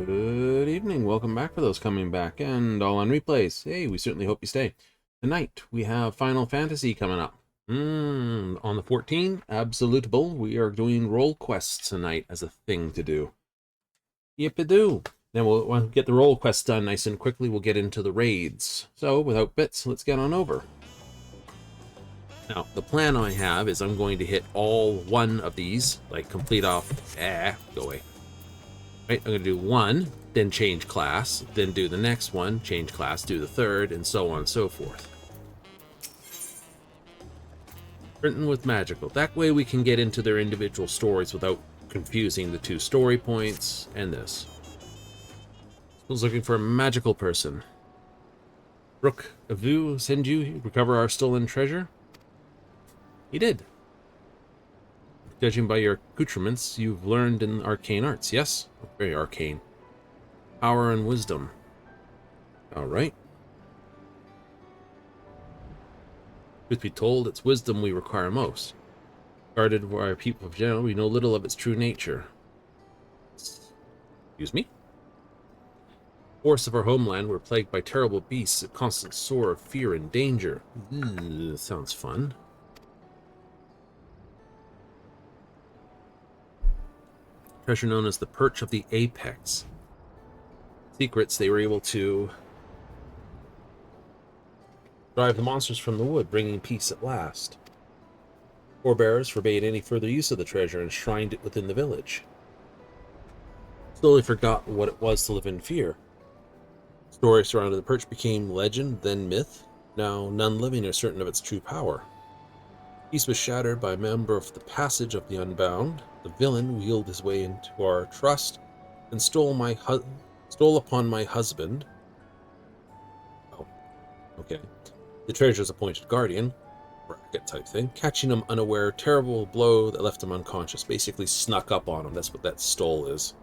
Good evening. Welcome back for those coming back and all on replays. Hey, we certainly hope you stay. Tonight we have Final Fantasy coming up. On the 14th, Absolutable, we are doing role quests tonight as a thing to do. Yip-a-doo. Then we'll get the role quests done nice and quickly. We'll get into the raids. So, without bits, let's get on over. Now, the plan I have is I'm going to hit all one of these, like complete off. Go away. Right, I'm going to do one, then change class, then do the next one, change class, do the third, and so on and so forth. Written with magical. That way we can get into their individual stories without confusing the two story points and this. I was looking for a magical person. Rook Avu send you recover our stolen treasure? He did. Judging by your accoutrements, you've learned in arcane arts, yes? Very arcane. Power and wisdom. Alright. Truth be told, it's wisdom we require most. Guarded by our people of general, we know little of its true nature. Excuse me? Forests of our homeland were plagued by terrible beasts, a constant sore of fear and danger. Sounds fun. Treasure known as the Perch of the Apex. Secrets, they were able to drive the monsters from the wood, bringing peace at last. Forebears forbade any further use of the treasure and enshrined it within the village. Slowly forgot what it was to live in fear. Stories surrounding the perch became legend, then myth. Now none living are certain of its true power. Peace was shattered by a member of the Passage of the Unbound. The villain wheeled his way into our trust and stole upon my husband. Oh, okay. The treasure's appointed guardian, bracket type thing, catching him unaware, terrible blow that left him unconscious. Basically snuck up on him. That's what that stole is.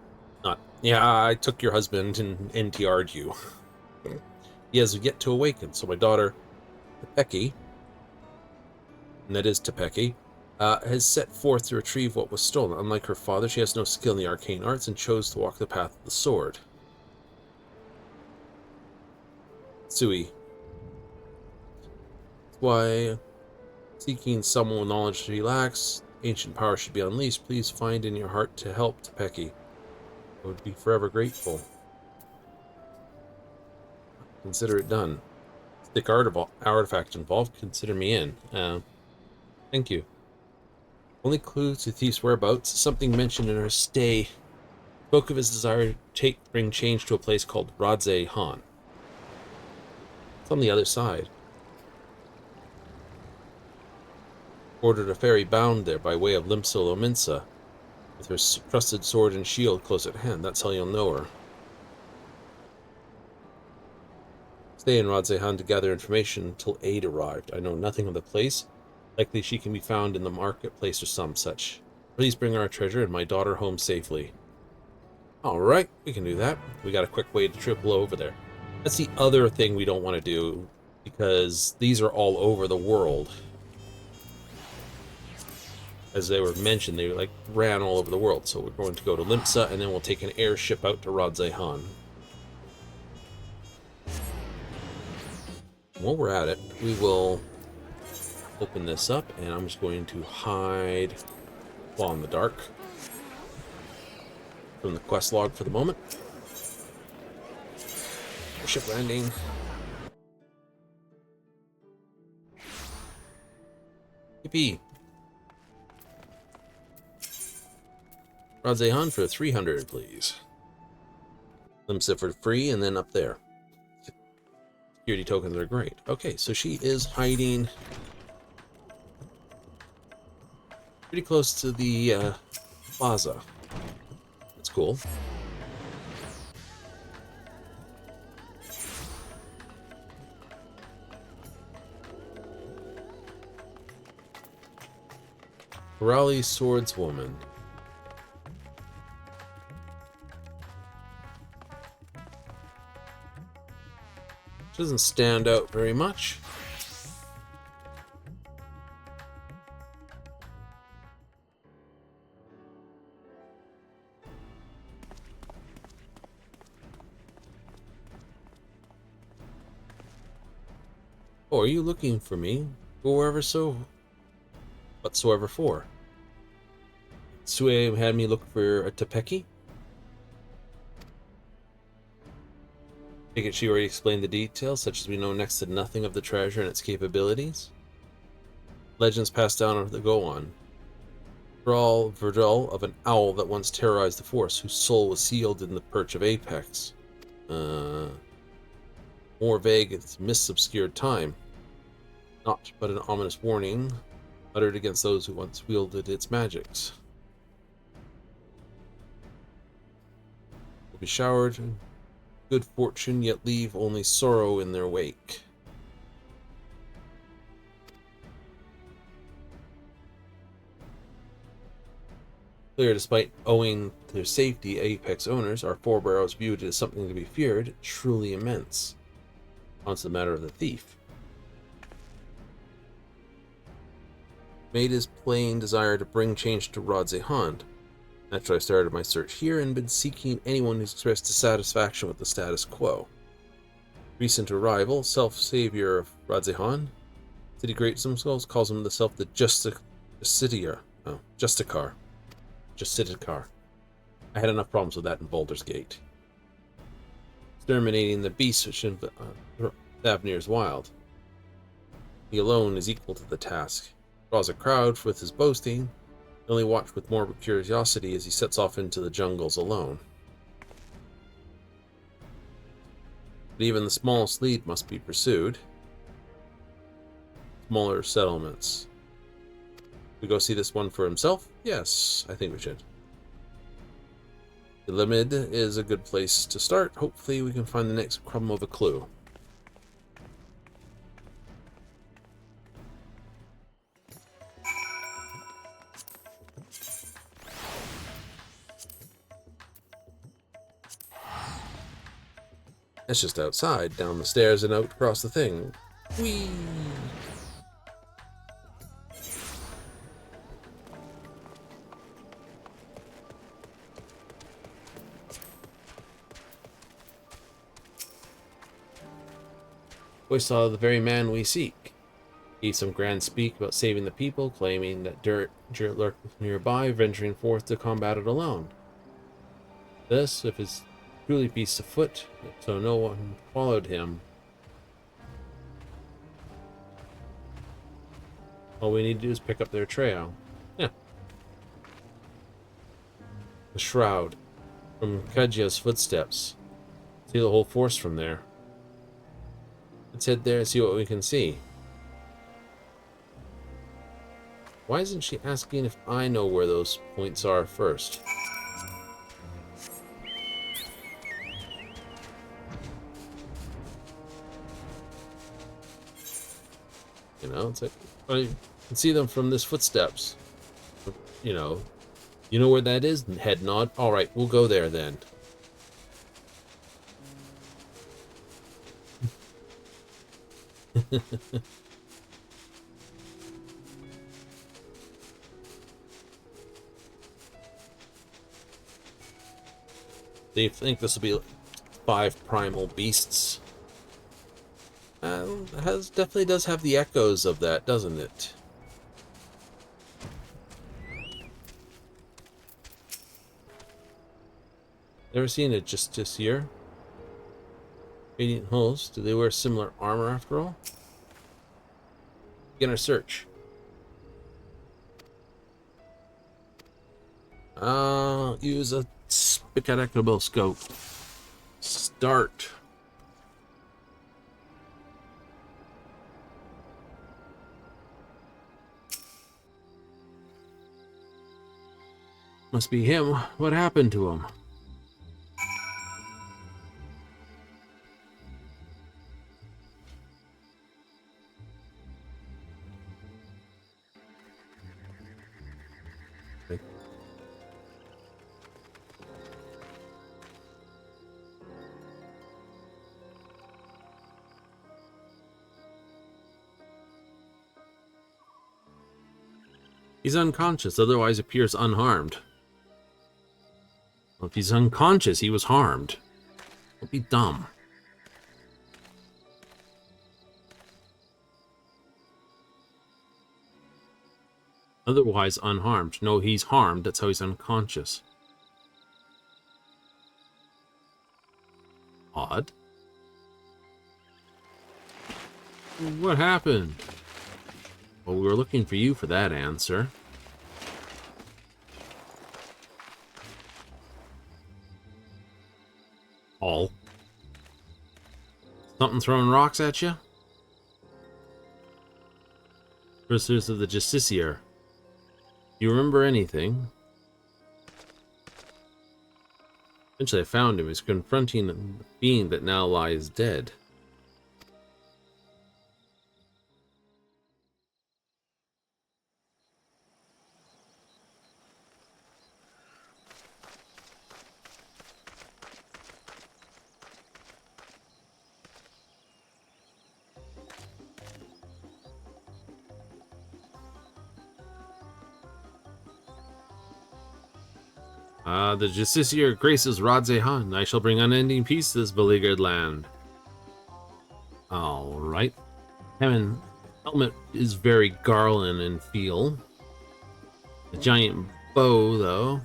Not, yeah, I took your husband and NTR'd you. He has yet to awaken, so my daughter, Becky, and that is Tepeki, has set forth to retrieve what was stolen. Unlike her father, she has no skill in the arcane arts and chose to walk the path of the sword. Sui. That's why, seeking someone with knowledge she lacks, ancient power should be unleashed. Please find in your heart to help Tepeki. I would be forever grateful. Consider it done. Stick artifact involved, consider me in. Thank you. Only clue to thief's whereabouts, something mentioned in her stay. Spoke of his desire to bring change to a place called Radze Han. It's on the other side. Ordered a ferry bound there by way of Limpsolo Minsa, with her trusted sword and shield close at hand. That's how you'll know her. Stay in Radze Han to gather information until aid arrived. I know nothing of the place. Likely she can be found in the marketplace or some such. Please bring our treasure and my daughter home safely. Alright, we can do that. We got a quick way to triple over there. That's the other thing we don't want to do, because these are all over the world. As they were mentioned, they like ran all over the world. So we're going to go to Limpsa, and then we'll take an airship out to Radze Han. While we're at it, we will open this up, and I'm just going to hide Claw in the Dark from the quest log for the moment. Ship landing. Yippee. Radze Han for 300, please. Limsa for free, and then up there. Security tokens are great. Okay, so she is hiding pretty close to the plaza. That's cool. Raleigh Swordswoman. Doesn't stand out very much. Oh, are you looking for me? Go wherever whatsoever for. Sue had me look for a Tepeki? Take it she already explained the details, such as we know next to nothing of the treasure and its capabilities. Legends passed down on the go on. Verdal of an owl that once terrorized the forest, whose soul was sealed in the perch of Apex. More vague, its mists obscured time. Not but an ominous warning, uttered against those who once wielded its magics. Will be showered in good fortune, yet leave only sorrow in their wake. Clear, despite owing their safety, Apex owners, our forebears viewed it as something to be feared, truly immense. On to the matter of the thief. Made his plain desire to bring change to Radzehand. Naturally, I started my search here and been seeking anyone who's expressed dissatisfaction with the status quo. Recent arrival, self-savior of Radzehand. City Great themselves calls himself the Justicar. I had enough problems with that in Baldur's Gate. Exterminating the beasts which Thavnir's wild. He alone is equal to the task. Draws a crowd with his boasting. Only watch with more curiosity as he sets off into the jungles alone. But even the smallest lead must be pursued. Smaller settlements. We go see this one for himself? Yes, I think we should. The Limid is a good place to start. Hopefully we can find the next crumb of a clue. That's just outside, down the stairs and out across the thing. Whee! We saw the very man we seek. Gave some grand speak about saving the people, claiming that dirt lurked nearby, venturing forth to combat it alone. This, if his truly beast afoot, so no one followed him. All we need to do is pick up their trail. Yeah. The shroud. From Kajia's footsteps. See the whole forest from there. Let's head there and see what we can see. Why isn't she asking if I know where those points are first? You know, it's like, I can see them from this footsteps. You know where that is? Head nod. All right, we'll go there then. Do you think this will be 5 primal beasts? Definitely does have the echoes of that, doesn't it? Never seen it just here. Radiant hosts. Do they wear similar armor after all? Begin our search. Use a spectacular scope. Start. Must be him. What happened to him? He's unconscious, otherwise appears unharmed. Well, if he's unconscious, he was harmed. Don't be dumb. Otherwise unharmed. No, he's harmed. That's how he's unconscious. Odd. What happened? Well, we were looking for you for that answer. All. Something throwing rocks at you? Prisoners of the Justiciar. You remember anything? Eventually I found him. He's confronting the being that now lies dead. The Justiciar graces Radzehan. I shall bring unending peace to this beleaguered land. Alright. Helmet is very Garland in feel. The giant bow, though.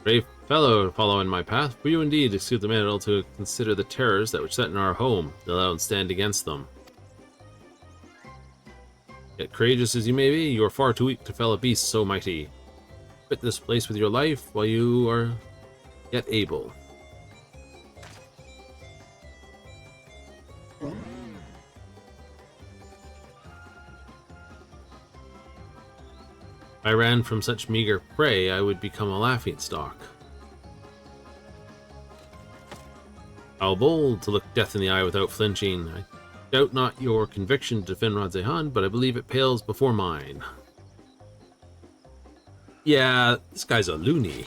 Brave fellow to follow in my path. For you indeed to suit the mantle to consider the terrors that were set in our home, to allow and stand against them. Yet courageous as you may be, you are far too weak to fell a beast so mighty. Quit this place with your life while you are yet able. If I ran from such meager prey, I would become a laughingstock. How bold to look death in the eye without flinching. I doubt not your conviction to defend Radzehan, but I believe it pales before mine. Yeah, this guy's a loony.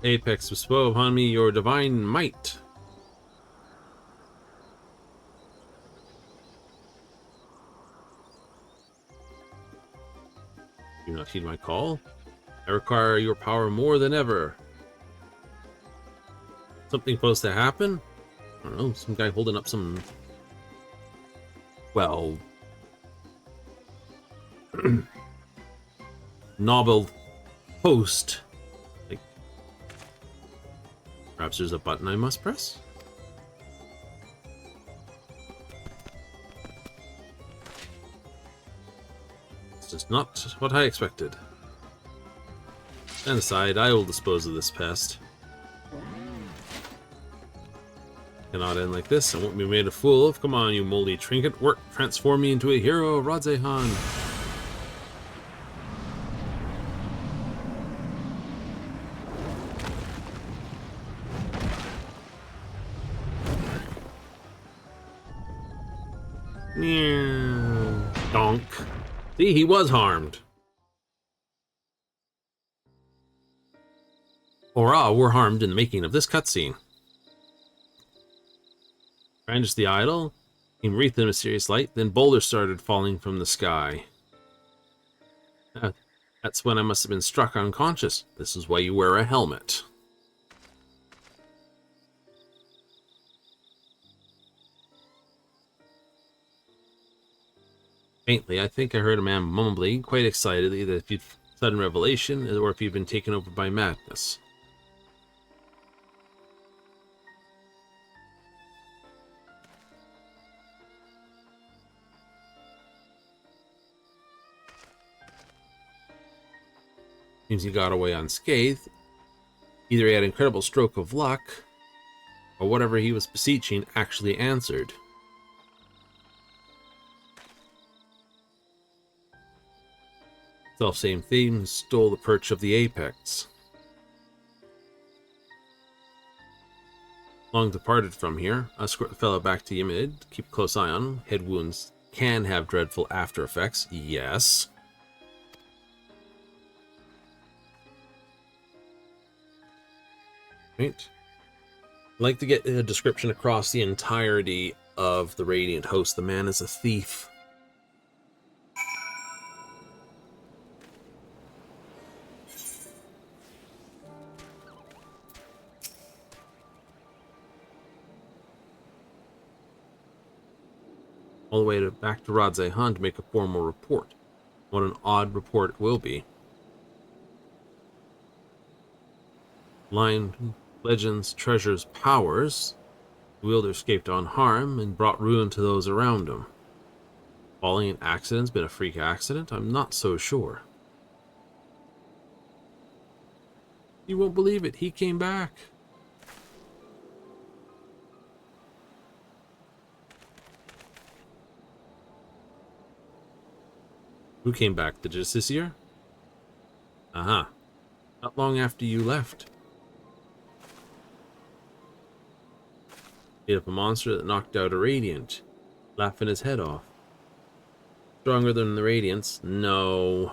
Apex, bestow upon me your divine might. Do not heed my call. I require your power more than ever. Something supposed to happen? I don't know, some guy holding up some... well... novel post. Like, perhaps there's a button I must press? It's just not what I expected. Stand aside, I will dispose of this pest. Cannot end like this. I won't be made a fool of. Come on, you moldy trinket. Work, transform me into a hero, Radzehan. Donk. See, he was harmed. Hurrah, we're harmed in the making of this cutscene. Brandished the idol, came wreathed in mysterious light, then boulders started falling from the sky. That's when I must have been struck unconscious. This is why you wear a helmet. Faintly, I think I heard a man mumbling, quite excitedly, that if you'd sudden revelation, or if you'd been taken over by madness. Seems he got away unscathed. Either he had an incredible stroke of luck, or whatever he was beseeching actually answered. Self-same theme stole the perch of the apex. Long departed from here, escort the fellow back to Ymid, keep a close eye on him. Head wounds can have dreadful after effects, yes. Right. I'd like to get a description across the entirety of the Radiant Host. The man is a thief. all the way back to Radzehan to make a formal report. What an odd report it will be. Line legends, treasures, powers. The wielder escaped unharmed and brought ruin to those around him. Falling in accident's been a freak accident? I'm not so sure. You won't believe it. He came back. Who came back? The Justiciar? Uh-huh. Not long after you left. Made up a monster that knocked out a Radiant, laughing his head off. Stronger than the Radiants? No.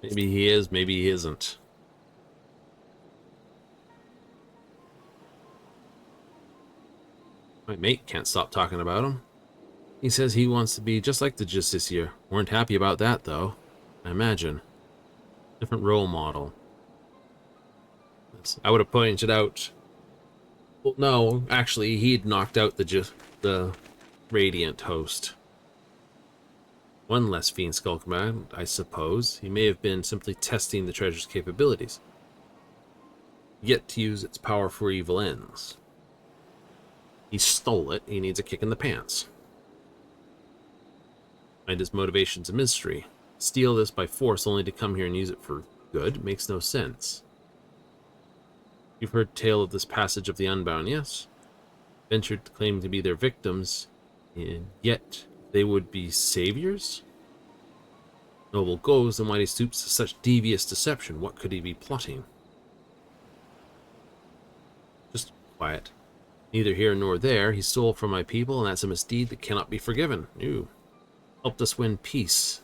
Maybe he is, maybe he isn't. My mate can't stop talking about him. He says he wants to be just like the Justiciar. Weren't happy about that, though. I imagine. Different role model. I would have pointed out... Well, no, actually, he'd knocked out the Radiant host. One less Fiend Skull Command, I suppose. He may have been simply testing the treasure's capabilities. Yet to use its power for evil ends. He stole it, he needs a kick in the pants. Find his motivation's a mystery. Steal this by force only to come here and use it for good makes no sense. You've heard tale of this passage of the Unbound, yes? Ventured to claim to be their victims, and yet they would be saviors? Noble goes, then why he stoops to such devious deception? What could he be plotting? Just quiet. Neither here nor there. He stole from my people, and that's a misdeed that cannot be forgiven. Ew. Helped us win peace.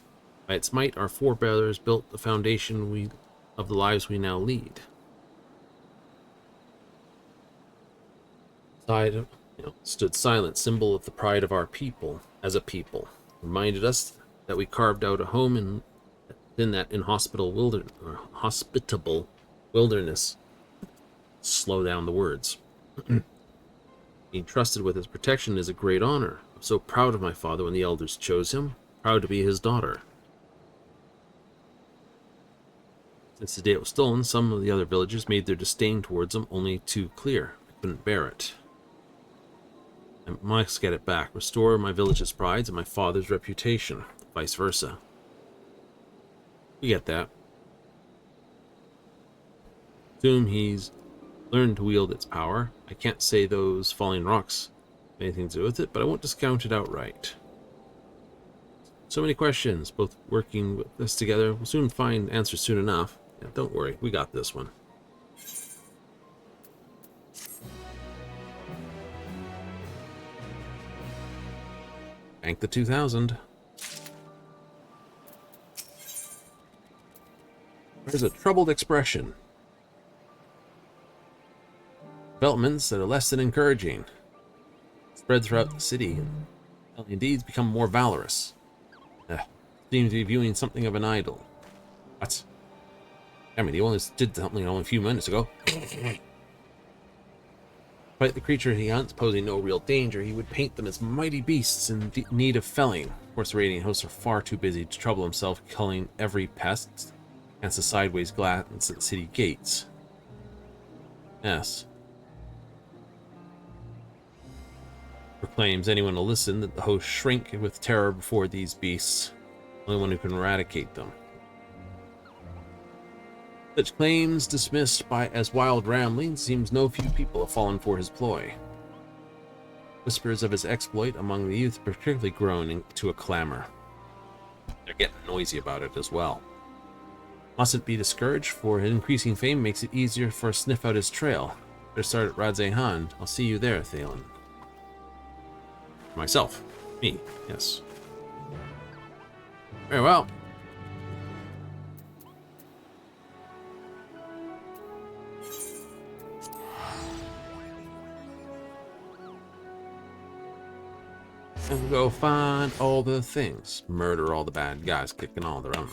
By its might, our forebears built the foundation of the lives we now lead. Stood silent, symbol of the pride of our people, as a people. Reminded us that we carved out a home in that inhospitable wilderness. Slow down the words. Being trusted with his protection is a great honor. I'm so proud of my father when the elders chose him. Proud to be his daughter. Since the day it was stolen, some of the other villagers made their disdain towards him only too clear. I couldn't bear it. I must get it back. Restore my village's pride and my father's reputation. Vice versa. We get that. Assume he's learned to wield its power. I can't say those falling rocks have anything to do with it, but I won't discount it outright. So many questions, both working with us together. We'll soon find answers soon enough. Yeah, don't worry, we got this one. Bank the 2,000. There's a troubled expression. Developments that are less than encouraging. Spread throughout the city. Indeed, become more valorous. Seem to be viewing something of an idol. What? I mean, he only did something only a few minutes ago. Despite the creature he hunts posing no real danger, he would paint them as mighty beasts in need of felling. Of course, the Radiant hosts are far too busy to trouble himself culling every pest against the sideways glance at the city gates. Yes. Proclaims anyone will listen that the hosts shrink with terror before these beasts. Only one who can eradicate them. Such claims dismissed as wild ramblings, seems no few people have fallen for his ploy. Whispers of his exploit among the youth particularly grown to a clamor. They're getting noisy about it as well. Mustn't be discouraged, for his increasing fame makes it easier for a sniff out his trail. Better start at Radzehan. I'll see you there, Thalen. Myself. Me, yes. Very well. And go find all the things. Murder all the bad guys kicking all their own.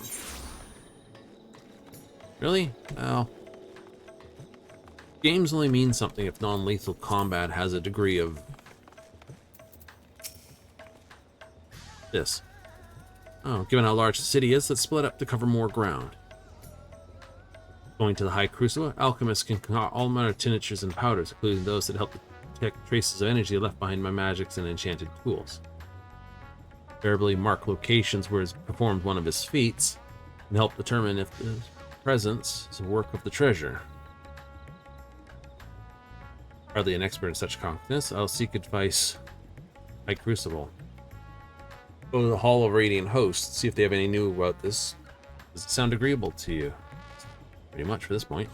Really? Well, games only mean something if non-lethal combat has a degree of this. Oh, given how large the city is, let's split up to cover more ground. Going to the High Crucible, alchemists can concoct all manner of tinctures and powders, including those that help detect traces of energy left behind by magics and enchanted tools. Variably mark locations where he's performed one of his feats, and help determine if the presence is a work of the treasure. Hardly an expert in such competence, I'll seek advice. High Crucible. Go to the Hall of Radiant Hosts, see if they have any new about this. Does it sound agreeable to you? Pretty much for this point.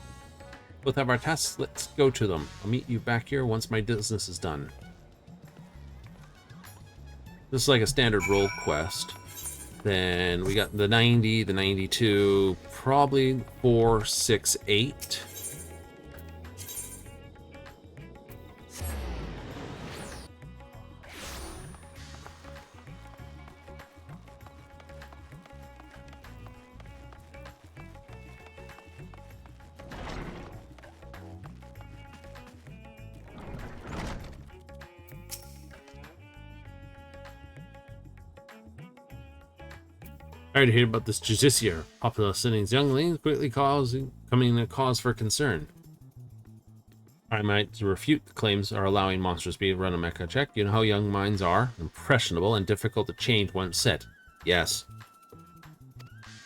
Both have our tasks, let's go to them. I'll meet you back here once my business is done. This is like a standard role quest. Then we got the 90, the 92, probably 4, 6, 8. Sorry to hear about this justiciar. Popular Sinning's youngling quickly becoming a cause for concern. I might refute the claims are allowing monsters to be run a mecha check. You know how young minds are, impressionable and difficult to change once set. Yes.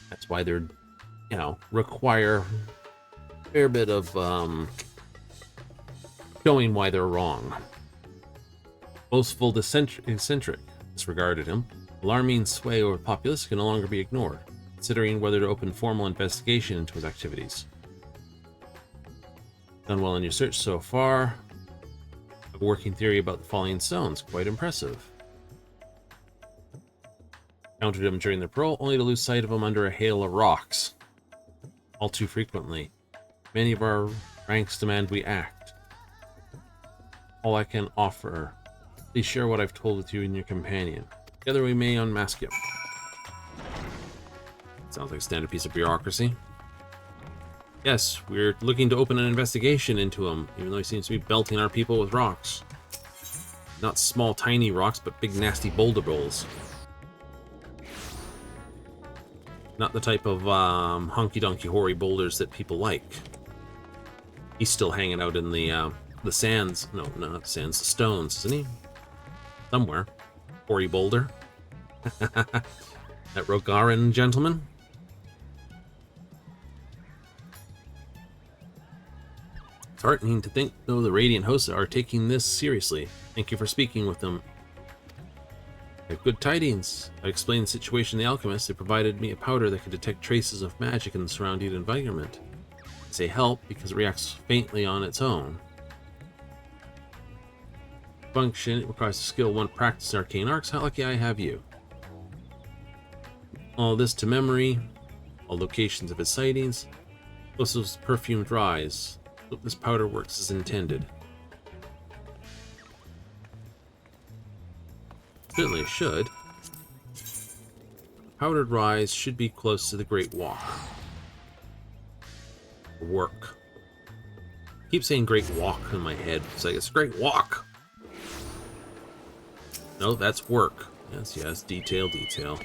That's why they're, require a fair bit of showing why they're wrong. Boastful, eccentric, disregarded him. Alarming sway over the populace can no longer be ignored, considering whether to open formal investigation into his activities. Done well in your search so far. A working theory about the falling stones, quite impressive. Encountered him during the parole, only to lose sight of him under a hail of rocks. All too frequently. Many of our ranks demand we act. All I can offer. Please share what I've told with you and your companion. Together we may unmask him. Sounds like a standard piece of bureaucracy. Yes, we're looking to open an investigation into him, even though he seems to be belting our people with rocks. Not small, tiny rocks, but big, nasty boulder bowls. Not the type of honky-donkey hoary boulders that people like. He's still hanging out in the sands. No, not the sands, the stones, isn't he? Somewhere. Hoary boulder. That Rogaran gentleman. It's heartening to think, though, the Radiant Hosts are taking this seriously. Thank you for speaking with them. I have good tidings. I explained the situation to the alchemists. They provided me a powder that could detect traces of magic in the surrounding environment. I say help because it reacts faintly on its own. Function, it requires a skill 1 practice in arcane arts. How lucky I have you. All this to memory. All locations of its sightings. Also perfumed rise. Hope this powder works as intended. Certainly should. Powdered rise should be close to the Great Walk. Work. I keep saying Great Walk in my head. It's like, it's Great Walk. No, that's work. Yes, yes, detail, detail.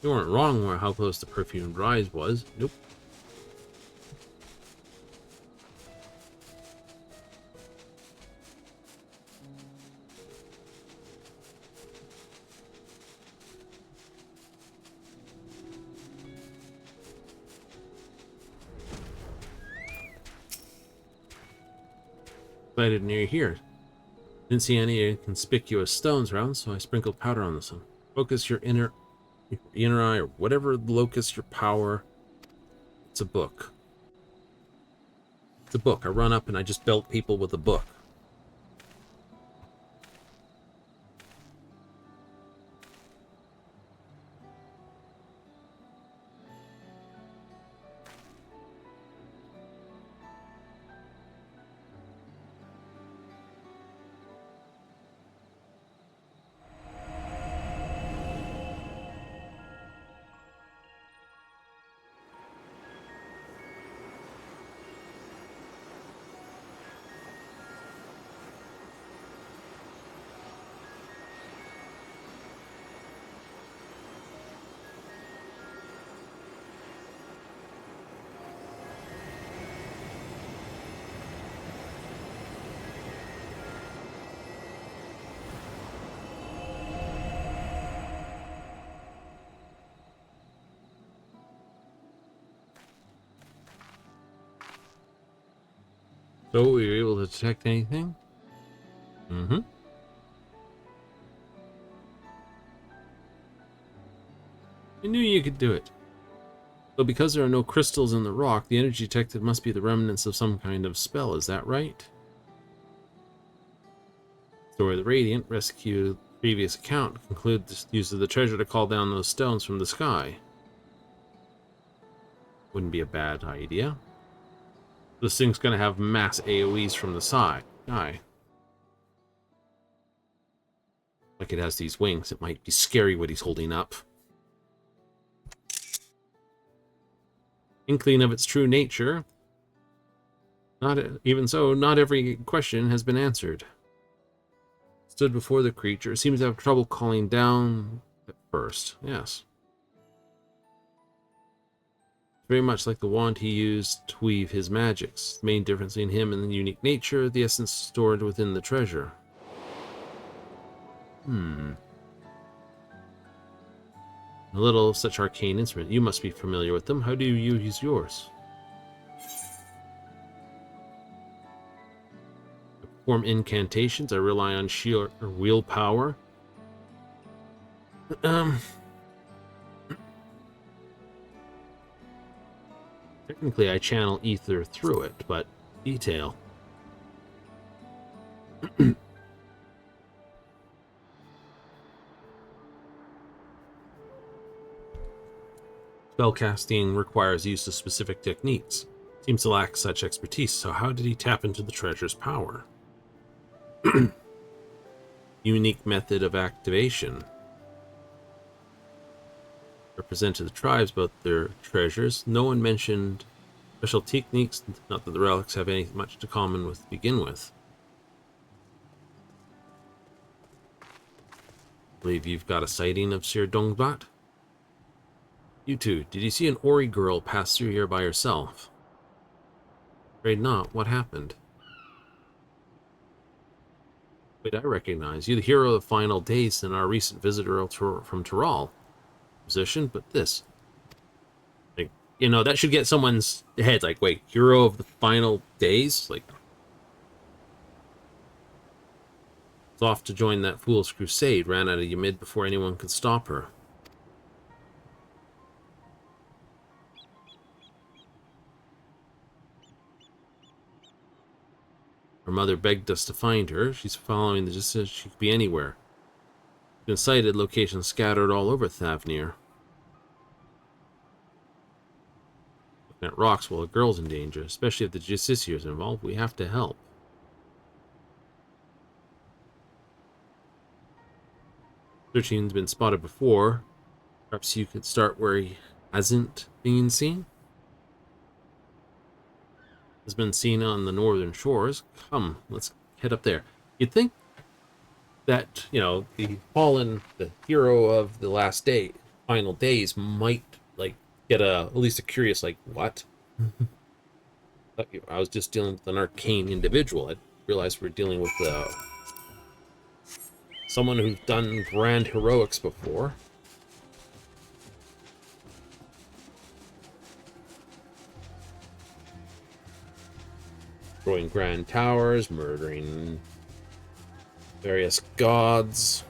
You weren't wrong where how close the perfumed rise was. Nope. Sighted near here. Didn't see any conspicuous stones around, so I sprinkled powder on this one. Focus your inner eye, or whatever locus your power. It's a book. It's a book. I run up and I just belt people with a book. So, were you able to detect anything? Mm-hmm. I knew you could do it. So because there are no crystals in the rock, the energy detected must be the remnants of some kind of spell, is that right? Story of the Radiant, rescue previous account, conclude the use of the treasure to call down those stones from the sky. Wouldn't be a bad idea. This thing's gonna have mass AoEs from the sky. Like it has these wings, it might be scary what he's holding up. Inkling of its true nature. Even so, not every question has been answered. Stood before the creature. Seems to have trouble calling down at first. Yes. Very much like the wand he used to weave his magics. The main difference between him and the unique nature, the essence stored within the treasure. A little of such arcane instrument. You must be familiar with them. How do you use yours? To perform incantations, I rely on sheer willpower. Technically, I channel ether through it, but detail. Spellcasting requires use of specific techniques. Seems to lack such expertise, so how did he tap into the treasure's power? Unique method of activation. Represented the tribes about their treasures. No one mentioned special techniques, not that the relics have any much to common with to begin with. I believe you've got a sighting of Sir Dongbat? You two, did you see an Ori girl pass through here by herself? Afraid not. What happened? Wait, I recognize you, the hero of Final Days and our recent visitor from Tyrol. Position, but this. Like, you know, that should get someone's head, like, wait, hero of the Final Days? Like, it's off to join that fool's crusade, ran out of Ymid before anyone could stop her. Her mother begged us to find her. She's following the decision. She could be anywhere. Been sighted, locations scattered all over Thavnir. Looking at rocks while a girl's in danger, especially if the Justiciar's involved. We have to help. Searching's been spotted before. Perhaps you could start where he hasn't been seen? Has been seen on the northern shores. Come, let's head up there. You'd think that, you know, the hero of the last day, Final Days, might, like, get at least a curious, like, what? I was just dealing with an arcane individual. I realized we're dealing with someone who's done grand heroics before. Destroying grand towers, murdering various gods.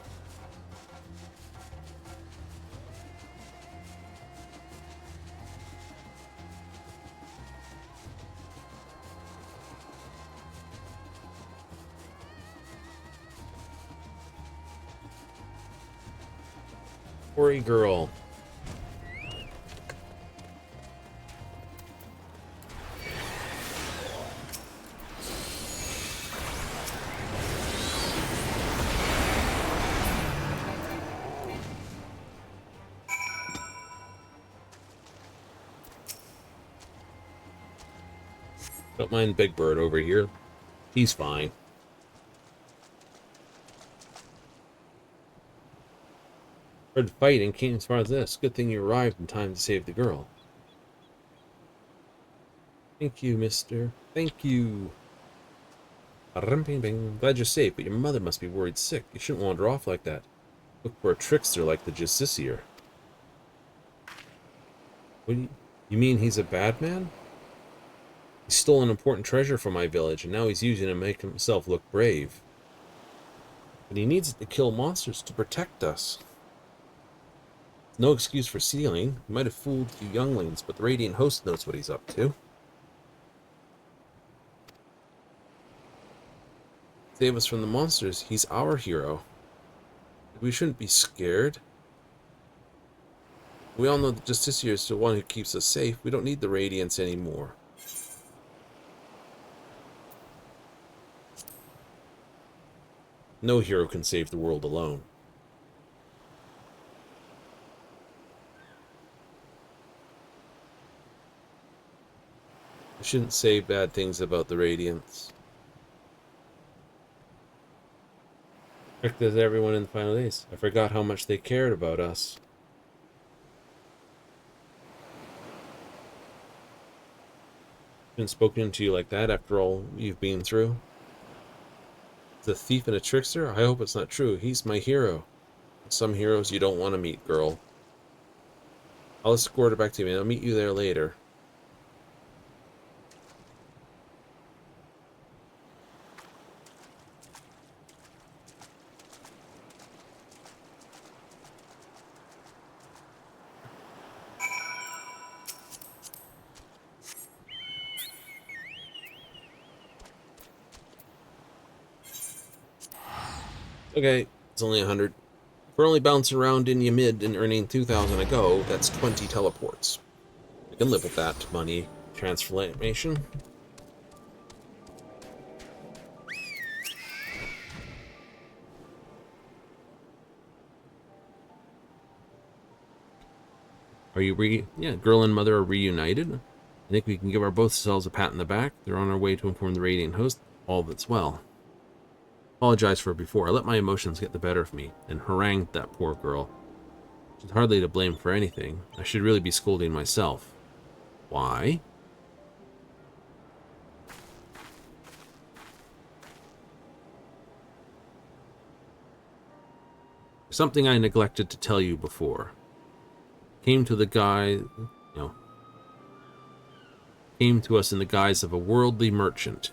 Ori girl. Don't mind Big Bird over here. He's fine. Hard to fight and came as far as this. Good thing you arrived in time to save the girl. Thank you, mister. Thank you. Glad you're safe, but your mother must be worried sick. You shouldn't wander off like that. Look for a trickster like the Justiciar. What do you mean he's a bad man? He stole an important treasure from my village, and now he's using it to make himself look brave. But he needs it to kill monsters to protect us. No excuse for stealing. He might have fooled you younglings, but the Radiant Host knows what he's up to. Save us from the monsters. He's our hero. We shouldn't be scared. We all know that Justicia is the one who keeps us safe. We don't need the Radiance anymore. No hero can save the world alone. I shouldn't say bad things about the Radiance. Checked as everyone in the final days. I forgot how much they cared about us. Been spoken to you like that after all you've been through? The thief and a trickster? I hope it's not true. He's my hero. Some heroes you don't want to meet, girl. I'll escort her back to me, and I'll meet you there later. Okay, it's only 100. If we're only bouncing around in mid and earning 2,000 a go, that's 20 teleports. I can live with that money transformation. Are you yeah, girl and mother are reunited. I think we can give our both selves a pat in the back. They're on our way to inform the Radiant Host all that's well. Apologize for before. I let my emotions get the better of me and harangued that poor girl. She's hardly to blame for anything. I should really be scolding myself. Why? Something I neglected to tell you before. Came to us in the guise of a worldly merchant,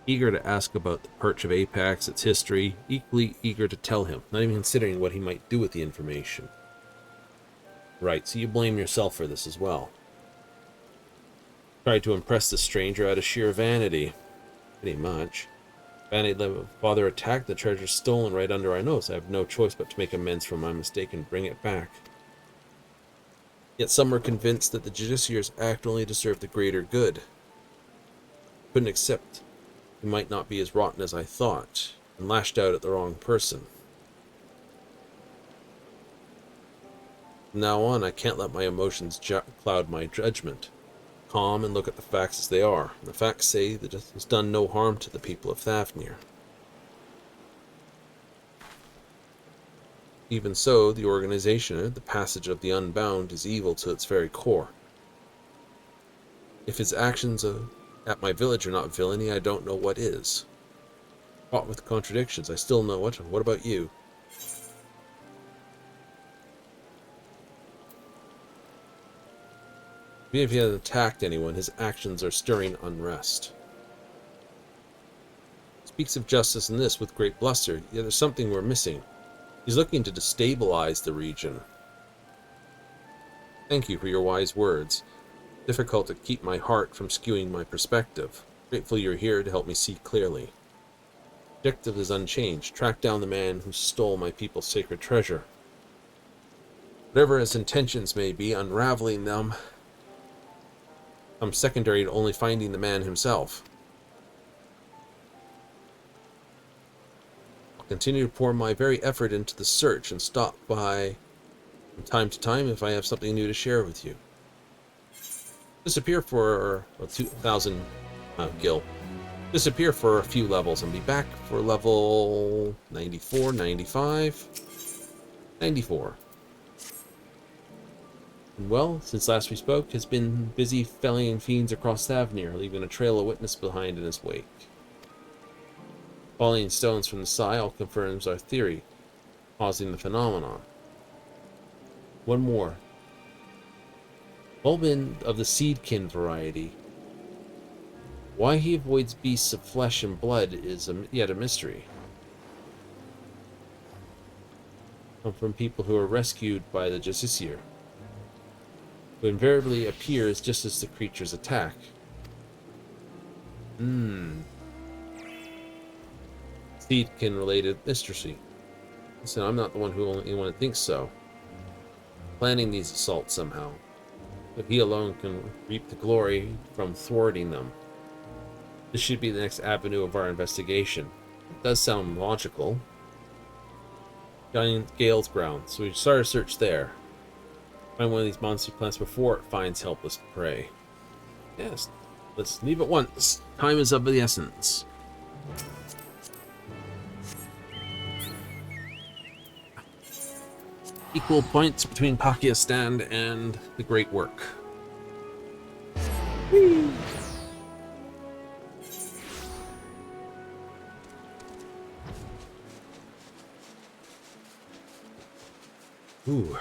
eager to ask about the Perch of Apex, its history, equally eager to tell him, not even considering what he might do with the information. Right, so you blame yourself for this as well. Tried to impress the stranger out of sheer vanity. Pretty much. Vanity let my father attack the treasure stolen right under our nose. I have no choice but to make amends for my mistake and bring it back. Yet some are convinced that the Justiciars act only to serve the greater good. Couldn't accept he might not be as rotten as I thought, and lashed out at the wrong person. From now on, I can't let my emotions cloud my judgment. Calm and look at the facts as they are. The facts say that it has done no harm to the people of Thavnir. Even so, the organization, the passage of the Unbound, is evil to its very core. If his actions at my village are not villainy, I don't know what is. Caught with contradictions, I still know it. What about you? Even if he hasn't attacked anyone, his actions are stirring unrest. Speaks of justice in this with great bluster, yet there's something we're missing. He's looking to destabilize the region. Thank you for your wise words. Difficult to keep my heart from skewing my perspective. Grateful you're here to help me see clearly. Objective is unchanged. Track down the man who stole my people's sacred treasure. Whatever his intentions may be, unraveling them comes secondary to only finding the man himself. I'll continue to pour my very effort into the search and stop by from time to time if I have something new to share with you. Disappear for 2,000 gil. Disappear for a few levels and be back for level 94, 95, 94. And well, since last we spoke, has been busy felling fiends across Thavnir, leaving a trail of witness behind in his wake. Falling stones from the sky all confirms our theory, causing the phenomenon. One more. Bulbin of the seedkin variety. Why he avoids beasts of flesh and blood is yet a mystery. Come from people who are rescued by the Justiciar, who invariably appears just as the creatures attack. Seed-kin related mystery. Listen, I'm not the one who anyone thinks so. Planning these assaults somehow. But he alone can reap the glory from thwarting them. This should be the next avenue of our investigation. It does sound logical. Giant Gale's ground, so we start a search there. Find one of these monster plants before it finds helpless prey. Yes, let's leave at once. Time is of the essence. Equal points between Pakia's stand and the great work. Whee! Ooh.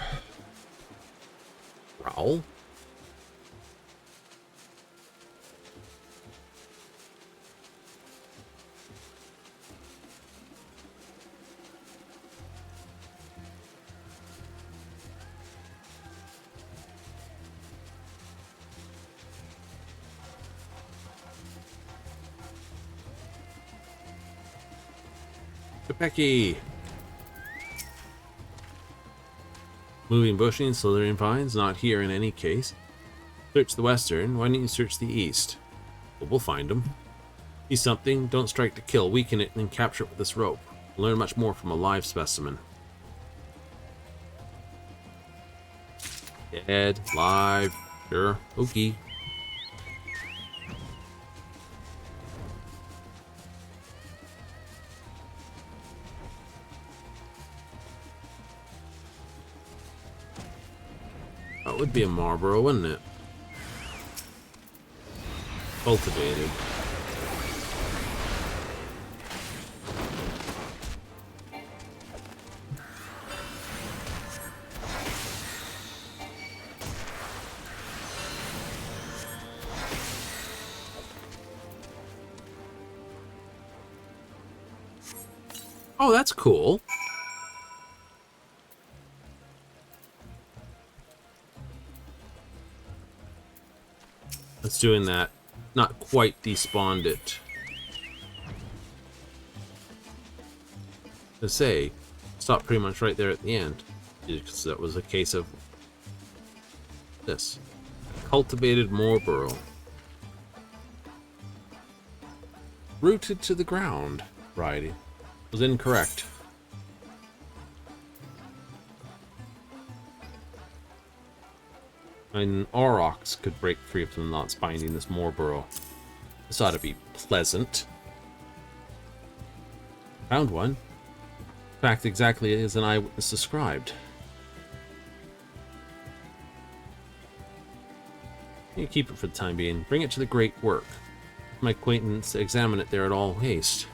Growl? Becky. Moving bushing, slithering vines, not here in any case. Search the western, why don't you search the east? Well, we'll find them. See something, don't strike to kill, weaken it, and then capture it with this rope. Learn much more from a live specimen. Dead, live, sure, okay. That would be a Marlboro, wouldn't it? Cultivated. Oh, that's cool. It's doing that. Not quite despawned it. To say, stopped pretty much right there at the end. Because that was a case of this. Cultivated Marlboro. Rooted to the ground. Variety. Was incorrect. An aurochs could break free of the knots binding this Marlboro. This ought to be pleasant. Found one. In fact, exactly as an eyewitness described. You keep it for the time being. Bring it to the great work. My acquaintance examine it there at all haste.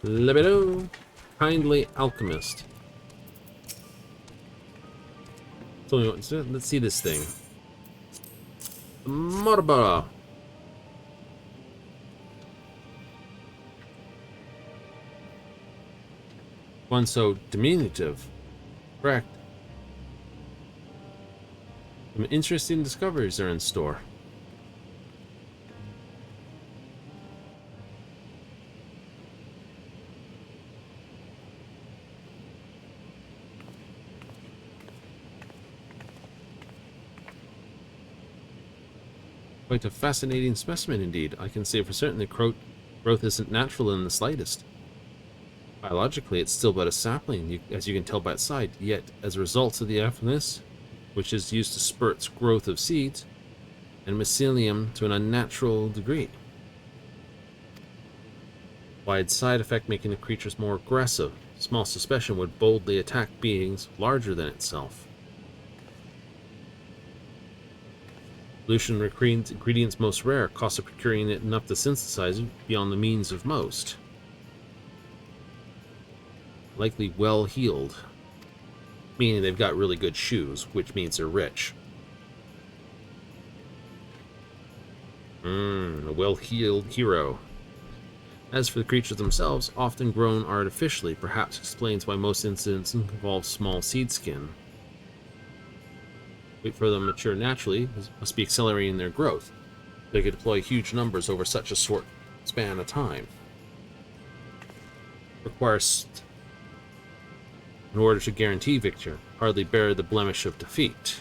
Libido, kindly alchemist. Tell me what to do. Let's see this thing. Marlboro. One so diminutive. Correct. Some interesting discoveries are in store. Quite a fascinating specimen indeed. I can say for certain that growth isn't natural in the slightest. Biologically, it's still but a sapling, as you can tell by its side, yet as a result of the affinus, which is used to spur its growth of seeds, and mycelium to an unnatural degree. Wide side effect making the creatures more aggressive. Small suspicion would boldly attack beings larger than itself. Solution ingredients most rare. Cost of procuring it enough to synthesize it beyond the means of most. Likely well heeled. Meaning they've got really good shoes, which means they're rich. A well-heeled hero. As for the creatures themselves, often grown artificially, perhaps explains why most incidents involve small seed skin. Wait for them to mature naturally, must be accelerating their growth. They could deploy huge numbers over such a short span of time. Requires, in order to guarantee victory, hardly bear the blemish of defeat.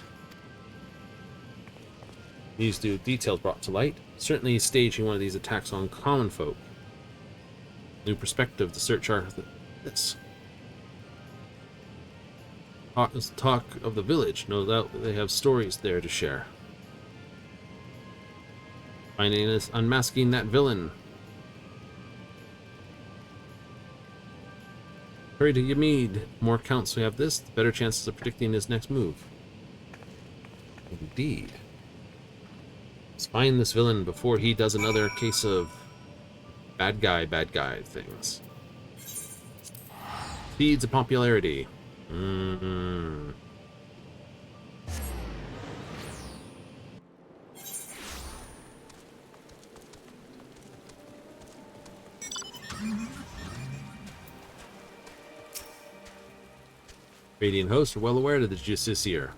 These details brought to light. Certainly staging one of these attacks on common folk. New perspective to search this. Talk of the village. No doubt they have stories there to share. Finding us, unmasking that villain. Hurry to Yamid. The more counts we have this, the better chances of predicting his next move. Indeed. Let's find this villain before he does another case of bad guy things. Seeds of popularity. Radiant hosts are well aware of the Justiciar.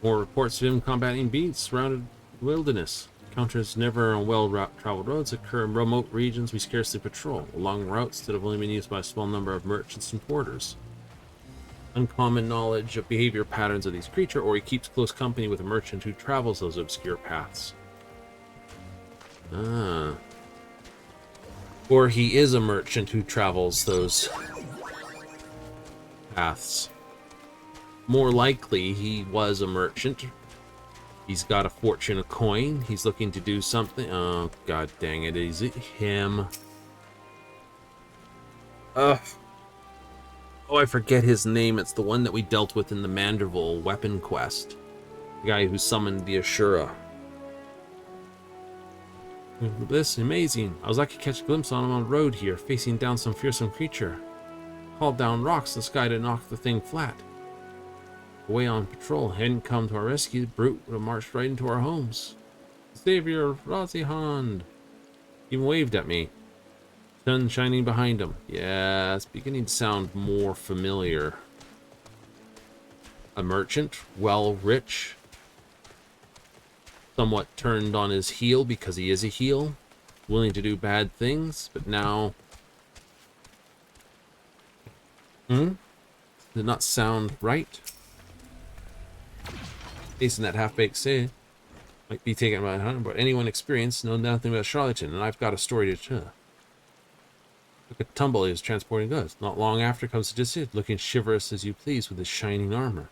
More reports of him combating beasts surrounded wilderness. Encounters never on well-traveled roads occur in remote regions we scarcely patrol, along routes that have only been used by a small number of merchants and porters. Uncommon knowledge of behavior patterns of these creatures, or he keeps close company with a merchant who travels those obscure paths. Or he is a merchant who travels those paths. More likely, he was a merchant. He's got a fortune of coin. He's looking to do something. Oh, god dang it. Is it him? Oh, I forget his name. It's the one that we dealt with in the Manderville weapon quest. The guy who summoned the Ashura. This is amazing. I was lucky to catch a glimpse on him on the road here, facing down some fearsome creature. Hauled down rocks in the sky to knock the thing flat. Away on patrol, hadn't come to our rescue, the brute would have marched right into our homes. Savior Razihand even waved at me. Sun shining behind him. Yeah, it's beginning to sound more familiar. A merchant, well rich, somewhat turned on his heel because he is a heel, willing to do bad things, but now... Did it not sound right? Facing that half-baked say might be taken by a hunter, but anyone experienced knows nothing about charlatan, and I've got a story to tell. Took a tumble, he was transporting goods. Not long after comes Odysseus, looking chivalrous as you please with his shining armor.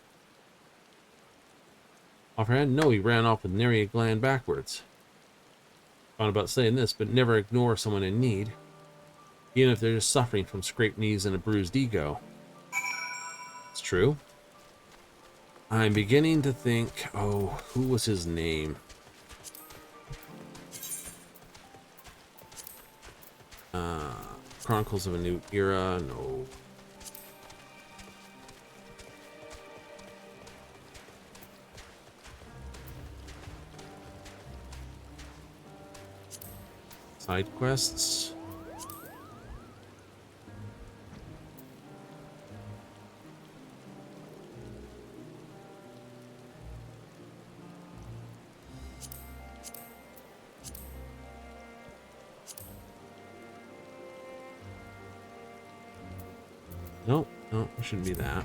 Offhand, no, he ran off with nary a gland backwards. Found about saying this, but never ignore someone in need, even if they're just suffering from scraped knees and a bruised ego. It's true. I'm beginning to think, oh, who was his name? Chronicles of a New Era, no. Side quests. Nope, no, it shouldn't be that.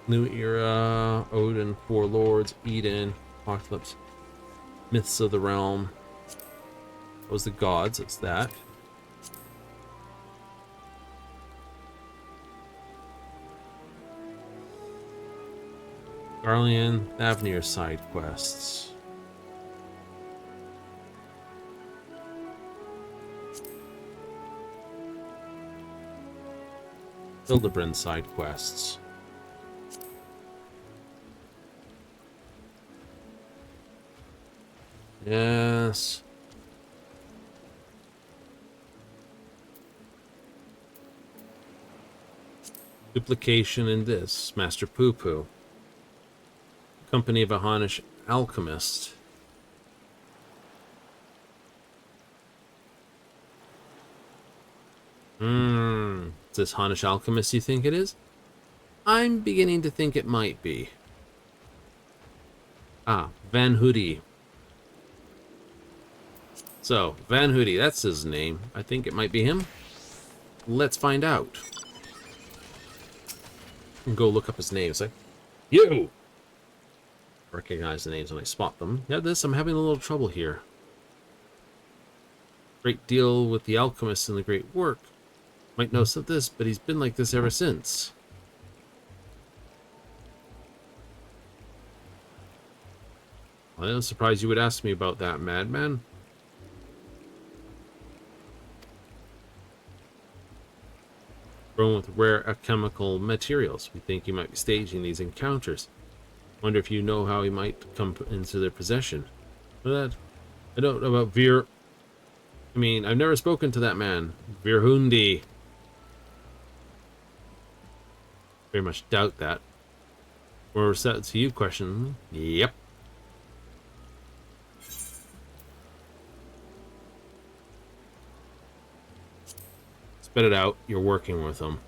New Era, Odin, Four Lords, Eden, Apocalypse, Myths of the Realm. That was the gods, it's that. Garlean, Avenir side quests. Hildebrand side quests. Yes. Duplication in this. Master Poo Poo. Company of a Honish alchemist. Is this Honish alchemist you think it is? I'm beginning to think it might be. Ah, Van Hoodie. So, Van Hoodie, that's his name. I think it might be him. Let's find out. Go look up his name. It's like, you! Recognize the names when I spot them. Yeah, I'm having a little trouble here. Great deal with the alchemist and the great work. Might know some of this, but he's been like this ever since. Well, I'm surprised you would ask me about that, madman. Grown with rare alchemical materials. We think he might be staging these encounters. Wonder if you know how he might come into their possession. But I don't know about I mean, I've never spoken to that man. Virhundi. Very much doubt that. More set to you question. Yep. Spit it out. You're working with him.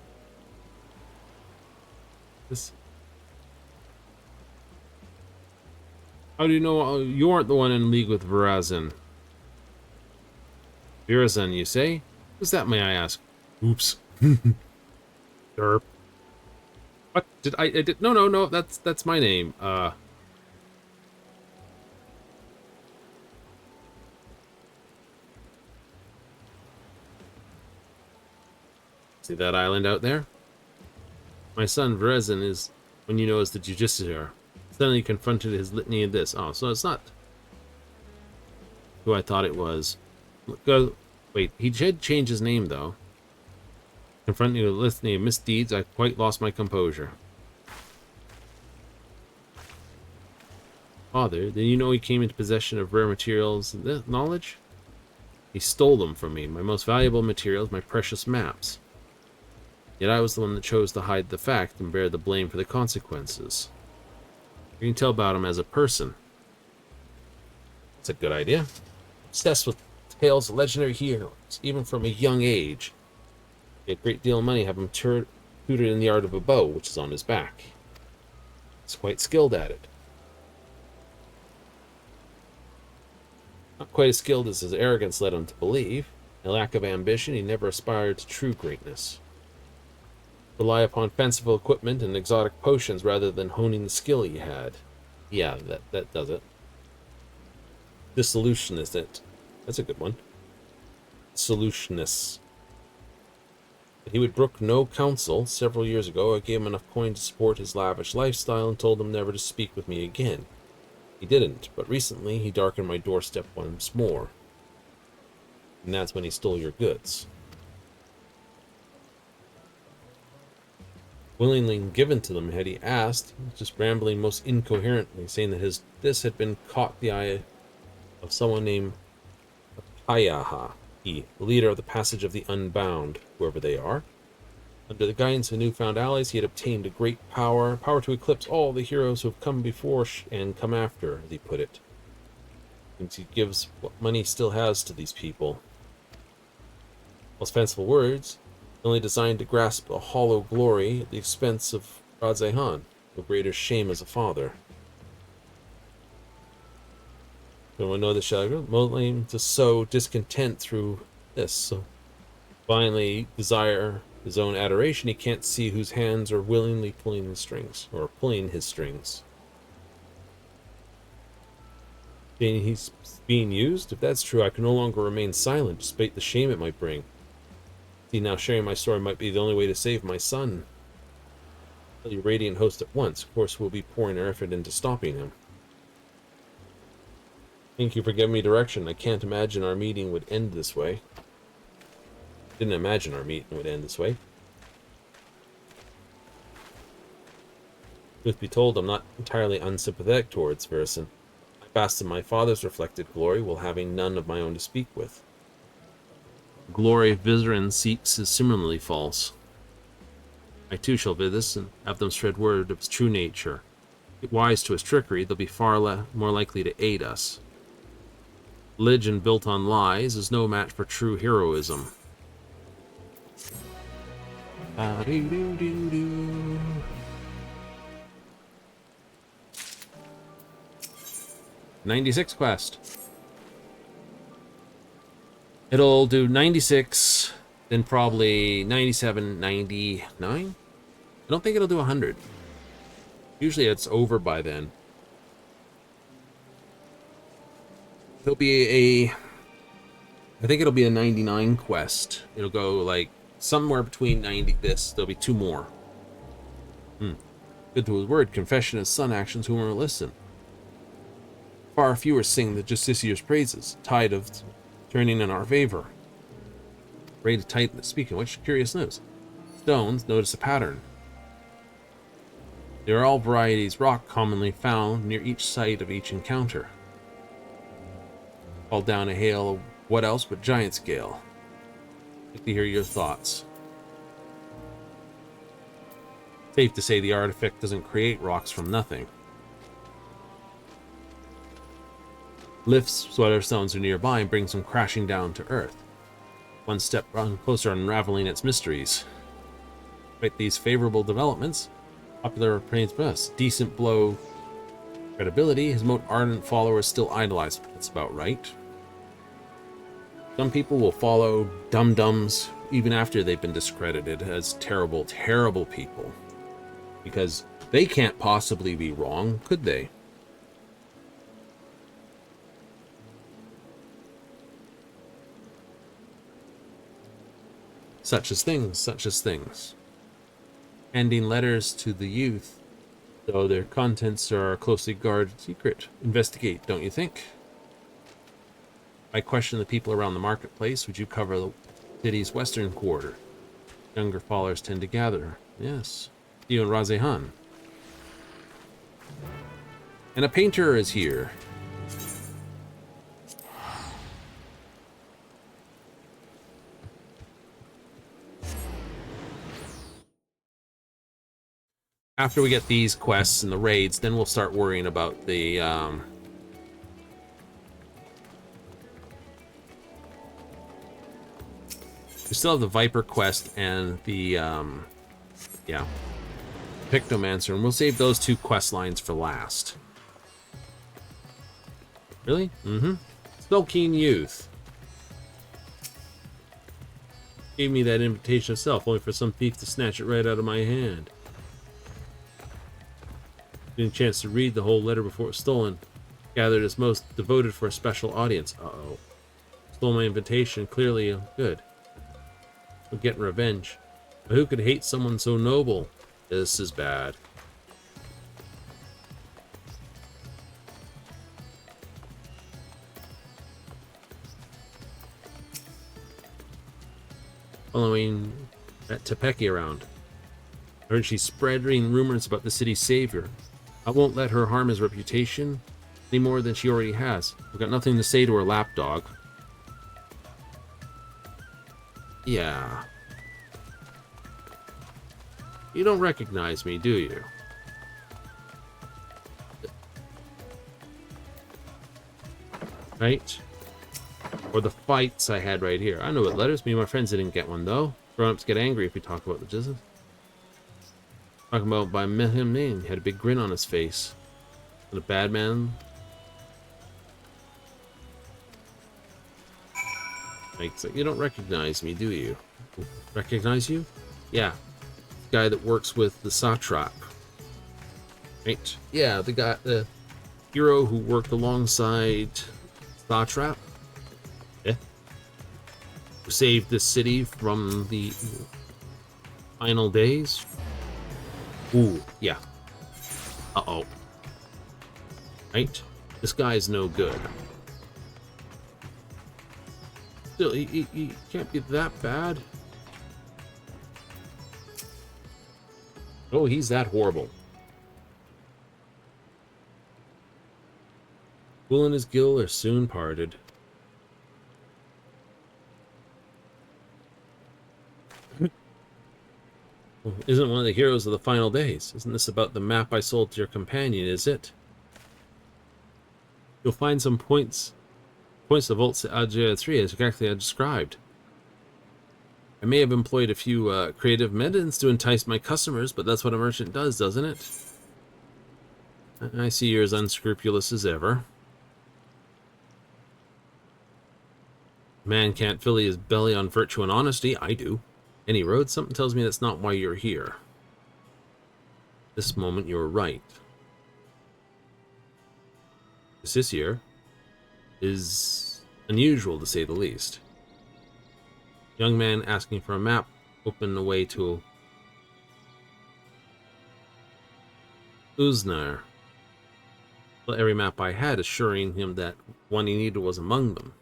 How do you know you aren't the one in league with Verazin? Verazin, you say? Who's that, may I ask? Oops. Derp. What did I did? No. That's my name. See that island out there? My son Verazin is, when you know, as the Justiciar. Suddenly confronted his litany of this. Oh, so it's not who I thought it was. Go. Wait, he did change his name, though. Confronting a litany of misdeeds, I quite lost my composure. Father, did you know he came into possession of rare materials and knowledge? He stole them from me, my most valuable materials, my precious maps. Yet I was the one that chose to hide the fact and bear the blame for the consequences. You can tell about him as a person. That's a good idea. Obsessed with tales of legendary heroes, even from a young age. He had a great deal of money, have him tutored in the art of a bow, which is on his back. He's quite skilled at it. Not quite as skilled as his arrogance led him to believe. A lack of ambition, he never aspired to true greatness. Rely upon fanciful equipment and exotic potions rather than honing the skill he had. Yeah, that does it. Dissolutionist, it. That's a good one. Solutionists. But he would brook no counsel. Several years ago, I gave him enough coin to support his lavish lifestyle and told him never to speak with me again. He didn't, but recently he darkened my doorstep once more. And that's when he stole your goods. Willingly given to them had he asked, he was just rambling most incoherently, saying that this had been caught the eye of someone named Payaha, the leader of the Passage of the Unbound, whoever they are. Under the guidance of newfound allies, he had obtained a great power to eclipse all the heroes who have come before and come after, as he put it. Since he gives what money still has to these people. Most fanciful words, only designed to grasp a hollow glory at the expense of Radzehan, no greater shame as a father. No one know the shadow, molding to sow discontent through this, so finally desire his own adoration, he can't see whose hands are willingly pulling the strings, or pulling his strings. He's being used? If that's true, I can no longer remain silent, despite the shame it might bring. See, now sharing my story might be the only way to save my son. Tell your radiant host at once. Of course, we'll be pouring our effort into stopping him. Thank you for giving me direction. I can't imagine our meeting would end this way. Didn't imagine our meeting would end this way. Truth be told, I'm not entirely unsympathetic towards Verison. I basked in my father's reflected glory while having none of my own to speak with. The glory Vizerin seeks is similarly false. I too shall vid this and have them spread word of his true nature. If wise to his trickery, they'll be far more likely to aid us. Religion built on lies is no match for true heroism. 96 quest. It'll do 96, then probably 97, 99. I don't think it'll do 100. Usually it's over by then. It'll be I think it'll be a 99 quest. It'll go like somewhere between 90 this. There'll be 2 more. Good to his word, confession and son actions who will listen. Far fewer sing the Justicier's praises, tide of turning in our favor. Ready to tighten the speaking, which curious news. Stones, notice a pattern. They are all varieties rock commonly found near each site of each encounter. Fall down a hail of what else but giant scale. I'd like to hear your thoughts. Safe to say the artifact doesn't create rocks from nothing. Lifts sweater stones are nearby and brings them crashing down to earth. One step closer unraveling its mysteries. Despite these favorable developments, popular praise best. Decent blow credibility, his most ardent followers still idolize. That's about right. Some people will follow dum-dums even after they've been discredited as terrible, terrible people. Because they can't possibly be wrong, could they? Such as things, such as things. Handing letters to the youth, though their contents are a closely guarded secret. Investigate, don't you think? I question the people around the marketplace. Would you cover the city's western quarter? Younger followers tend to gather. Yes. You and Razehan. And a painter is here. After we get these quests and the raids, then we'll start worrying about the we still have the Viper quest and the yeah, Pictomancer, and we'll save those 2 quest lines for last. Really? Skulking Youth. Gave me that invitation itself, only for some thief to snatch it right out of my hand. Getting a chance to read the whole letter before it was stolen. Gathered as most devoted for a special audience. Uh-oh. Stole my invitation, clearly good. We're getting revenge. But who could hate someone so noble? This is bad. Following that Tepeki around. I heard she's spreading rumors about the city's savior. I won't let her harm his reputation any more than she already has. I've got nothing to say to her lapdog. Yeah. You don't recognize me, do you? Right? Or the fights I had right here. I know what letters. Me and my friends didn't get one, though. Grown-ups get angry if we talk about the business. Talking about by him name. He had a big grin on his face. And a bad man. Like, you don't recognize me, do you? Recognize you? Yeah. The guy that works with the satrap. Right? Yeah, the hero who worked alongside satrap. Yeah. Who saved this city from the final days. Ooh, yeah. Uh-oh. Right? This guy's no good. Still, he can't be that bad. Oh, he's that horrible. Fool and his gill are soon parted. Isn't one of the heroes of the final days. Isn't this about the map I sold to your companion, is it? You'll find some points of Volts Agea 3 as exactly as described. I may have employed a few creative methods to entice my customers, but that's what a merchant does, doesn't it? I see you're as unscrupulous as ever. Man can't fill his belly on virtue and honesty. I do. Any road, something tells me that's not why you're here. This moment, you're right. This year is unusual, to say the least. Young man asking for a map opened the way to esuna'd. Well, every map I had, assuring him that one he needed was among them.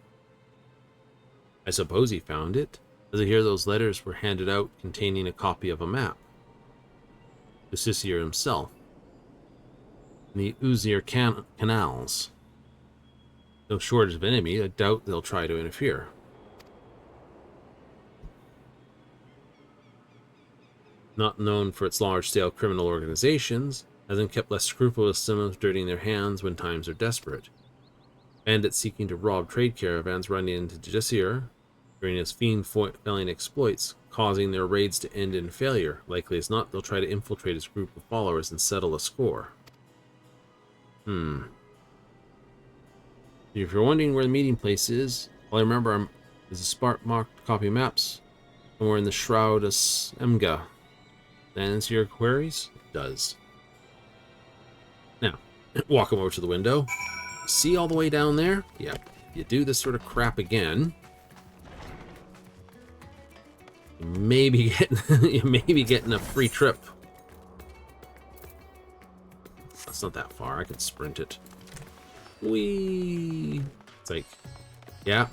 I suppose he found it, as I hear those letters were handed out containing a copy of a map. To Sisir himself. In the Uzir canals. No shortage of enemy, I doubt they'll try to interfere. Not known for its large-scale criminal organizations, hasn't kept less scrupulous some dirtying their hands when times are desperate. Bandits seeking to rob trade caravans running into Jessir during his fiend-felling exploits, causing their raids to end in failure. Likely as not, they'll try to infiltrate his group of followers and settle a score. If you're wondering where the meeting place is, all I remember is a spark-marked copy of maps somewhere in the Shroud of Semga. That answer your queries? It does. Now, walk him over to the window. See all the way down there? Yep. If you do this sort of crap again, you may be getting a free trip. That's not that far. I could sprint it. Whee! It's like, yeah.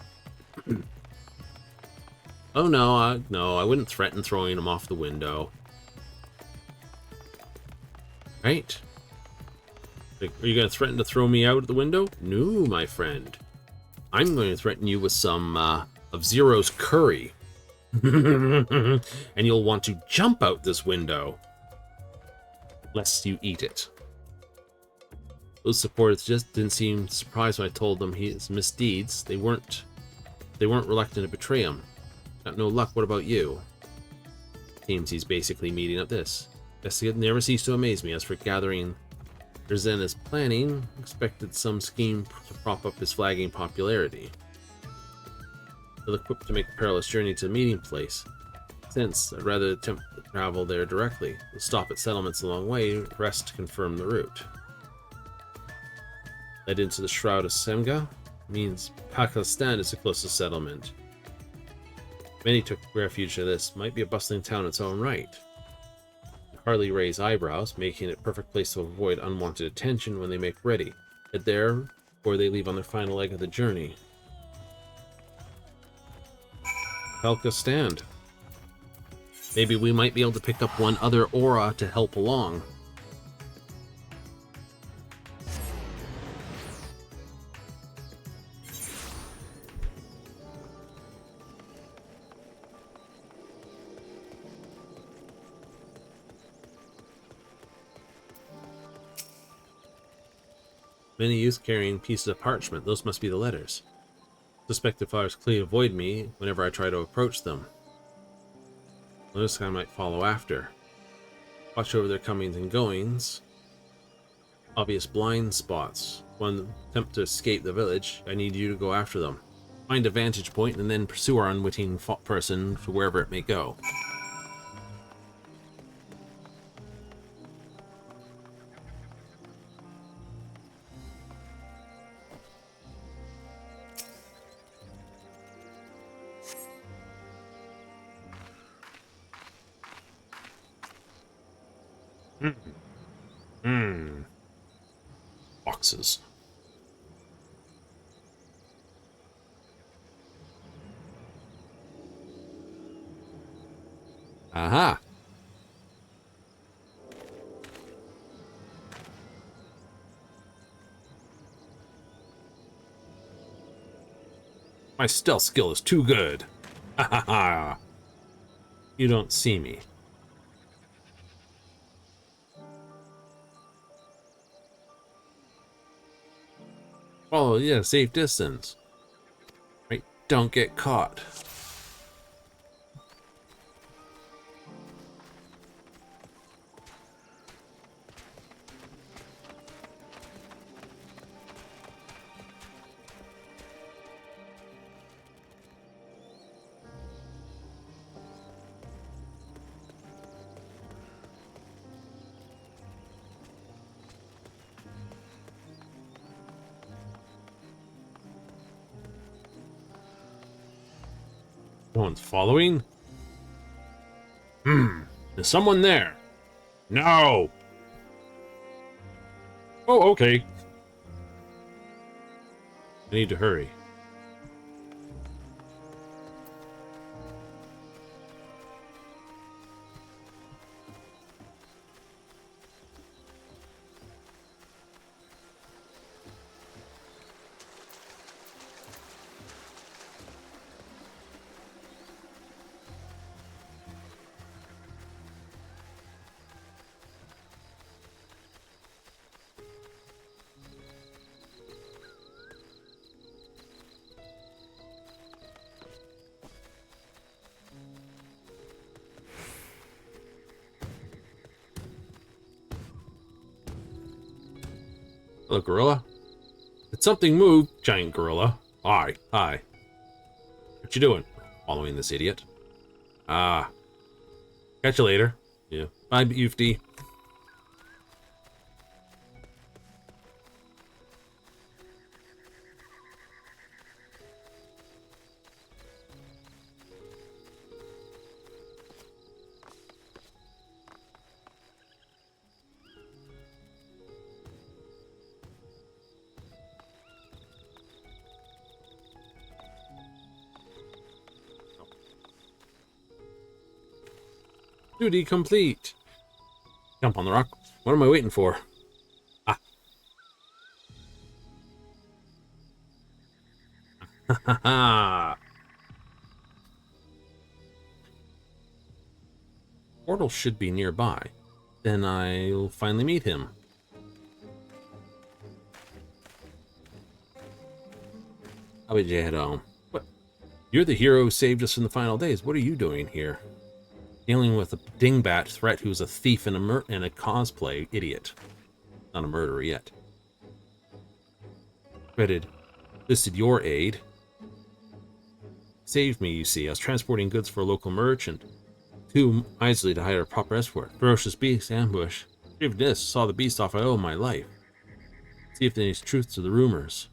Oh no, no, I wouldn't threaten throwing him off the window. Right? Like, are you going to threaten to throw me out of the window? No, my friend. I'm going to threaten you with some of Zero's curry. And you'll want to jump out this window, lest you eat it. Those supporters just didn't seem surprised when I told them his misdeeds. They weren't reluctant to betray him. Got no luck. What about you? Seems he's basically meeting up this. Guess he never ceased to amaze me. As for gathering Rezena's planning, expected some scheme to prop up his flagging popularity. They'll equipped to make a perilous journey to the meeting place. Since I'd rather attempt to travel there directly. We'll stop at settlements along the way, rest to confirm the route. Led into the Shroud of Semga means Pakistan is the closest settlement. Many took refuge in this. Might be a bustling town in its own right. Hardly raise eyebrows, making it a perfect place to avoid unwanted attention when they make ready. Head there before they leave on their final leg of the journey. Helka stand. Maybe we might be able to pick up one other aura to help along. Many youths carrying pieces of parchment. Those must be the letters. Suspected fighters clearly avoid me whenever I try to approach them. This guy might follow after. Watch over their comings and goings. Obvious blind spots. One attempt to escape the village. I need you to go after them. Find a vantage point and then pursue our unwitting person to wherever it may go. Boxes. Aha. My stealth skill is too good. Ha ha ha. You don't see me. Oh, yeah, safe distance. Right, don't get caught. No one's following? Is someone there? No! Oh, okay. I need to hurry. Hello, gorilla. Did something move? Giant gorilla. Hi. Hi. What you doing? Following this idiot. Ah. Catch you later. Yeah. Bye, UFD. Duty complete. Jump on the rock. What am I waiting for? Ah. Ha ha ha. Portal should be nearby. Then I'll finally meet him. How would you head home? What? You're the hero who saved us in the final days. What are you doing here? Dealing with a dingbat threat who's a thief and a cosplay idiot. Not a murderer yet. Redid listed your aid. Saved me, you see. I was transporting goods for a local merchant. Too wisely to hire a proper escort. Ferocious beast ambush. If this saw the beast off, I owe my life. See if there's truth to the rumors.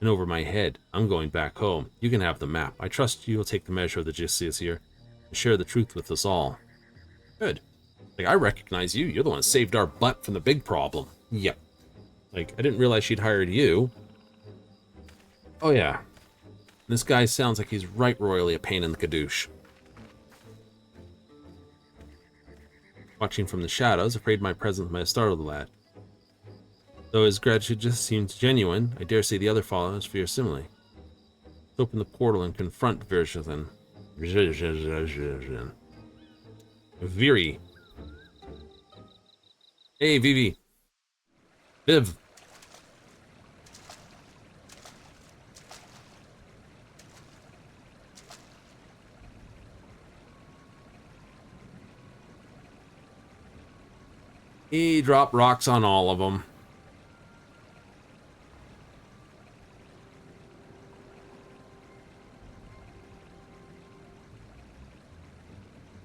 And over my head, I'm going back home. You can have the map. I trust you'll take the measure of the justice here. Share the truth with us all. Good. Like, I recognize you. You're the one that saved our butt from the big problem. Yep. Like, I didn't realize she'd hired you. Oh, yeah. This guy sounds like he's right royally a pain in the cadouche. Watching from the shadows, afraid my presence might have startled the lad. Though his gratitude just seems genuine, I dare say the other followers fear similarly. Let's open the portal and confront Virshathan. Viri. Hey, Vivi. Viv. He dropped rocks on all of them.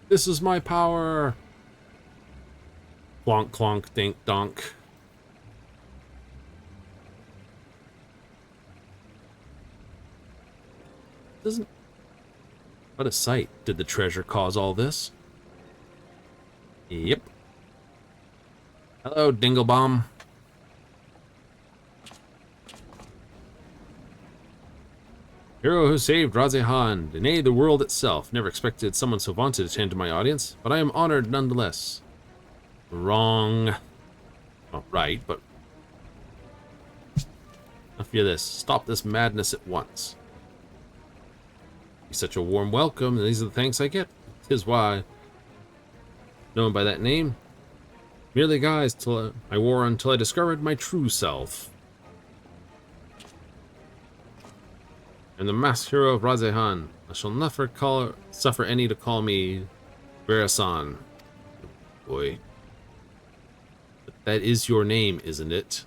This is my power. Clonk, clonk, dink, donk. Doesn't... What a sight. Did the treasure cause all this? Yep. Hello, Dinglebomb. Hero who saved Razehan, nay, the world itself. Never expected someone so vaunted to attend to my audience, but I am honored nonetheless. Wrong. Oh, right, but... Enough of this. Stop this madness at once. It's such a warm welcome, and these are the thanks I get. 'Tis why, known by that name, merely guise till I wore until I discovered my true self. I'm the masked hero of Razehan. I shall never suffer any to call me Verasan. Boy. But that is your name, isn't it?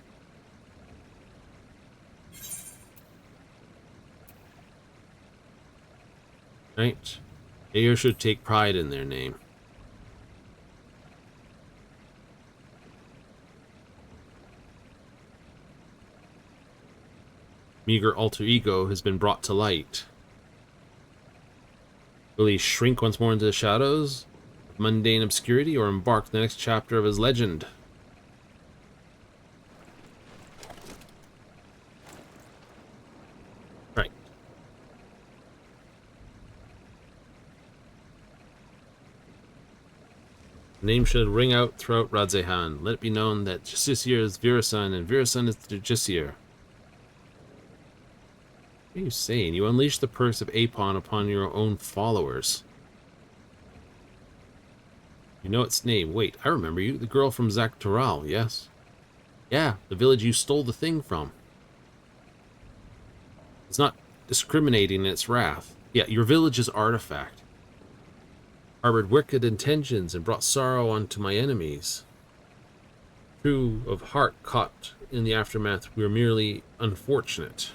Right? They should take pride in their name. Meager alter ego has been brought to light. Will he shrink once more into the shadows of mundane obscurity, or embark the next chapter of his legend? Right. The name should ring out throughout Radzehan. Let it be known that Jusir is Virasan and Virasan is Jusir. What are you saying? You unleash the perks of Apon upon your own followers. You know its name. Wait, I remember you. The girl from Zaktoral, yes? Yeah, the village you stole the thing from. It's not discriminating in its wrath. Yeah, your village's artifact harbored wicked intentions and brought sorrow unto my enemies. True of heart caught in the aftermath, we were merely unfortunate.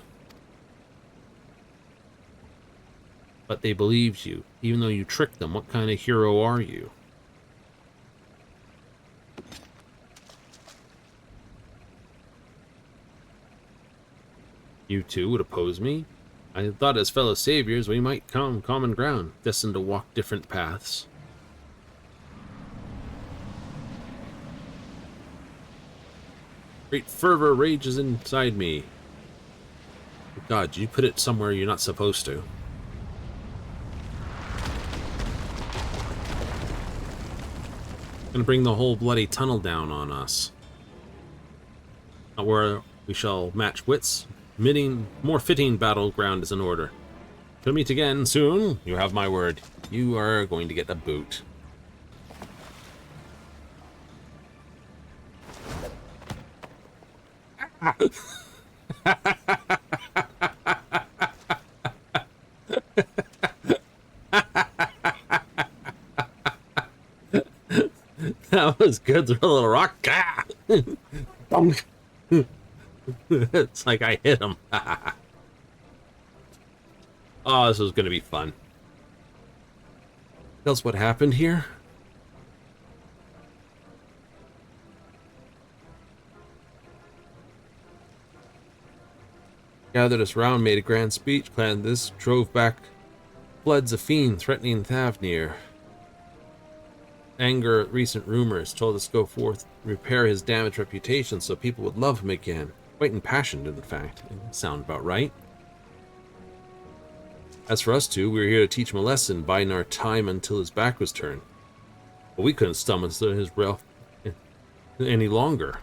But they believed you, even though you tricked them. What kind of hero are you? You two would oppose me? I thought as fellow saviors we might come common ground, destined to walk different paths. Great fervor rages inside me. God, you put it somewhere you're not supposed to. Gonna bring the whole bloody tunnel down on us. Not where we shall match wits. More fitting battleground is in order. To meet again soon. You have my word. You are going to get a boot. That was good. Throw a little rock. It's like I hit him. Oh, this was going to be fun. Tell us what happened here. Gathered us round, made a grand speech, planned this, drove back floods of fiend threatening Thavnir. Anger at recent rumors told us to go forth, repair his damaged reputation so people would love him again. Quite impassioned, in fact. Sound about right. As for us two, we were here to teach him a lesson, biding our time until his back was turned. But we couldn't stomach his wrath any longer.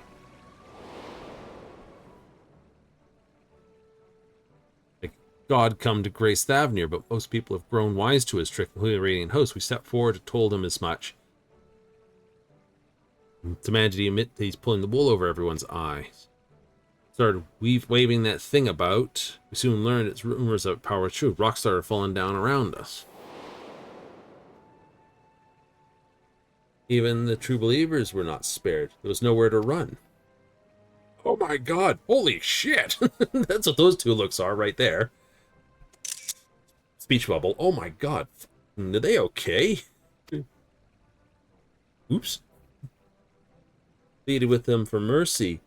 Like God come to grace Thavnir, but most people have grown wise to his trick, including the Radiant Host. We stepped forward and told him as much. Demanded he admit that he's pulling the wool over everyone's eyes. Started waving that thing about. We soon learned its rumors of power true. Rocks started falling down around us. Even the true believers were not spared. There was nowhere to run. Oh my god. Holy shit. That's what those two looks are right there. Speech bubble. Oh my god. Are they okay? Oops. Pleaded with them for mercy.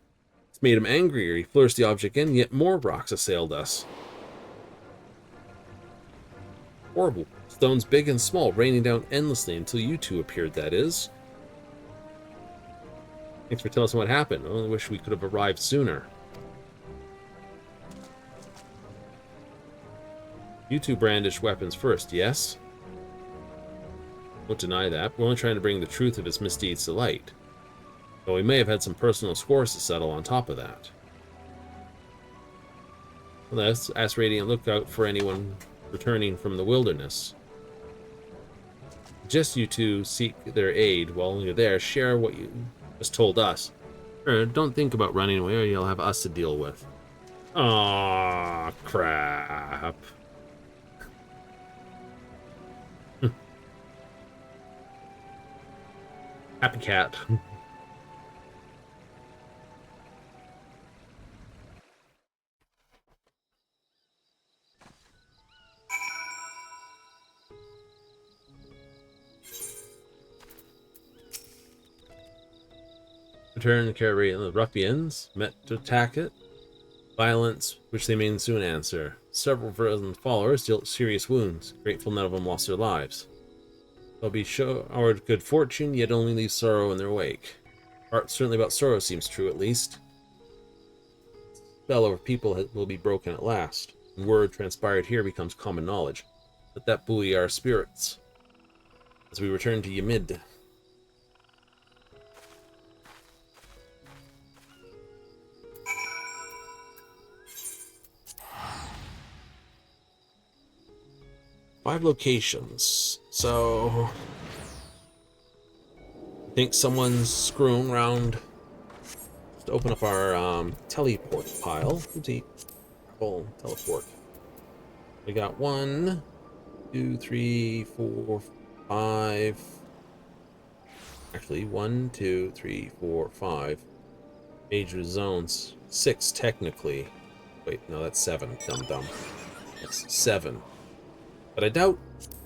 It's made him angrier. He flourished the object again, yet more rocks assailed us. Horrible. Stones big and small, raining down endlessly until you two appeared, that is. Thanks for telling us what happened. I only wish we could have arrived sooner. You two brandished weapons first, yes? Won't deny that. We're only trying to bring the truth of his misdeeds to light. Though we may have had some personal scores to settle on top of that. Let's ask Radiant look out for anyone returning from the wilderness. Just you two seek their aid. While you're there, share what you just told us. Don't think about running away or you'll have us to deal with. Aw, crap. Happy cat. Return to carry the ruffians, met to attack it. Violence, which they may soon answer. Several of followers dealt serious wounds. Grateful none of them lost their lives. They'll be showered good fortune, yet only leave sorrow in their wake. Part certainly about sorrow seems true, at least. Spell over people will be broken at last. And word transpired here becomes common knowledge. Let that buoy our spirits. As we return to Ymid. Five locations. So I think someone's screwing around. Just open up our teleport pile. Oopsie. Oh, teleport. We got 1, 2, 3, 4, 5. Actually, 1, 2, 3, 4, 5 major zones. 6 technically. Wait, no, that's 7. Dum. Yes, 7. But I doubt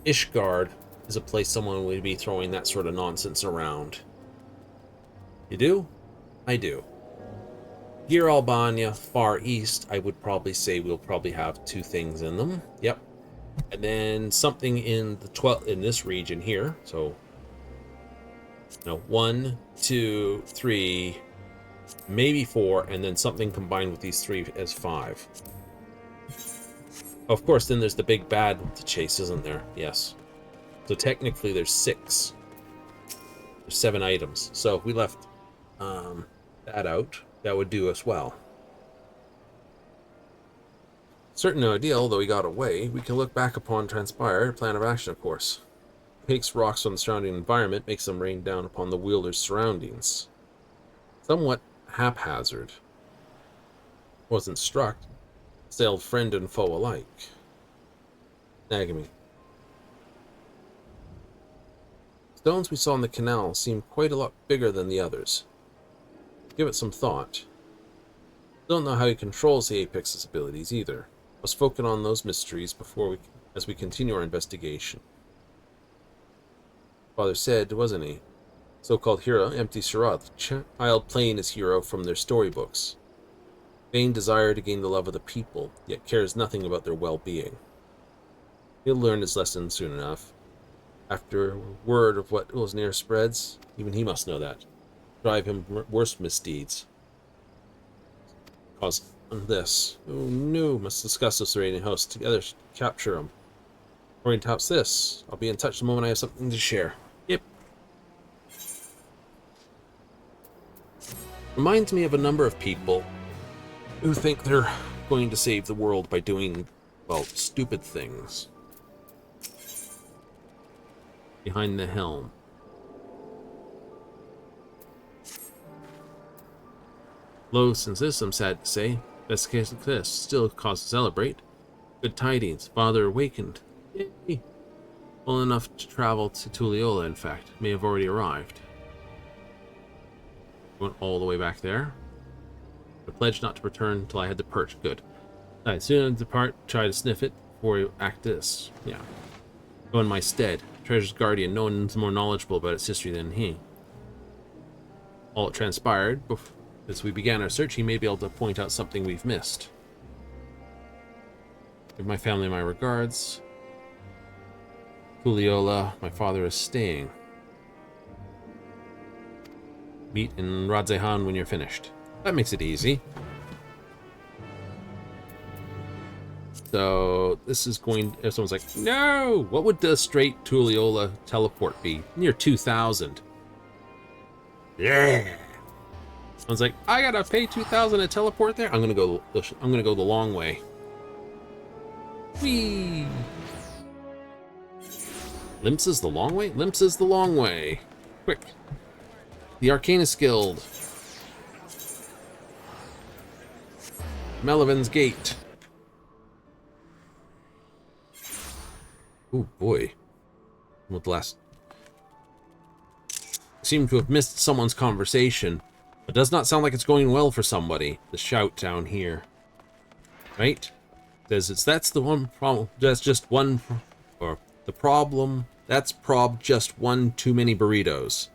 Ishgard is a place someone would be throwing that sort of nonsense around. You do? I do. Gir Albania, far east, I would probably say we'll probably have 2 things in them. Yep. And then something in the in this region here. So, 1, 2, 3, maybe 4, and then something combined with these 3 as 5. Of course, then there's the big bad to chase, isn't there? Yes. So technically there's 6. There's 7 items. So if we left that out, that would do us well. Certain no ideal, though he got away, we can look back upon transpired plan of action, of course. Takes rocks from the surrounding environment, makes them rain down upon the wielder's surroundings. Somewhat haphazard. Wasn't struck. Sailed friend and foe alike. Nagami. Stones we saw in the canal seemed quite a lot bigger than the others. Give it some thought. Don't know how he controls the Apex's abilities either. Must focus on those mysteries as we continue our investigation. Father said, wasn't he? So-called hero, empty Sharath, child playing his hero from their storybooks. Vain desire to gain the love of the people, yet cares nothing about their well-being. He'll learn his lesson soon enough. After word of what was near spreads, even he must know that. Drive him worse misdeeds. Cause this. Oh no, must discuss this raiding host together to capture him. Orion tops this. I'll be in touch the moment I have something to share. Yep. Reminds me of a number of people who think they're going to save the world by doing, well, stupid things. Behind the helm. Low since this, I'm sad to say. Best case of this, still cause to celebrate. Good tidings, father awakened. Yay. Well enough to travel to Tulliola, in fact. May have already arrived. Went all the way back there. I pledged not to return until I had the perch. Good. I'd soon depart, try to sniff it before you act this. Yeah. Go in my stead. Treasure's guardian, no one's more knowledgeable about its history than he. All it transpired, as we began our search, he may be able to point out something we've missed. Give my family my regards. Tulliola, my father is staying. Meet in Radzehan when you're finished. That makes it easy. So this is going. If someone's like, no, what would the straight Tulliola teleport be? Near 2,000. Yeah. Someone's like, I gotta pay 2,000 to teleport there. I'm gonna go the long way. Whee! Limps is the long way? Limps is the long way. Quick. The Arcanist Guild. Melivan's Gate. Oh boy. What the last... Seem to have missed someone's conversation. It does not sound like it's going well for somebody. The shout down here. Right? Says it's that's the one problem. That's just one... Or the problem... That's just one too many burritos.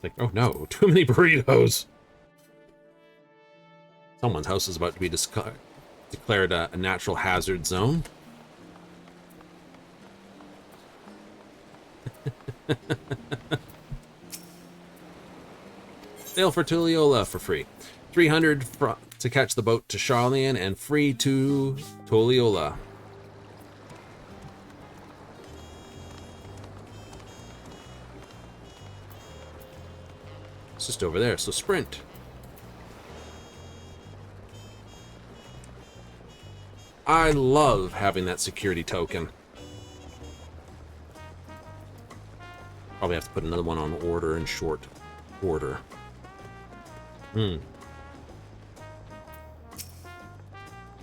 Like, oh no, too many burritos. Someone's house is about to be declared a natural hazard zone. Sail for Tulliola for free. 300 to catch the boat to Charlian and free to Tulliola. It's just over there, so sprint. I love having that security token. Probably have to put another one on order in short order.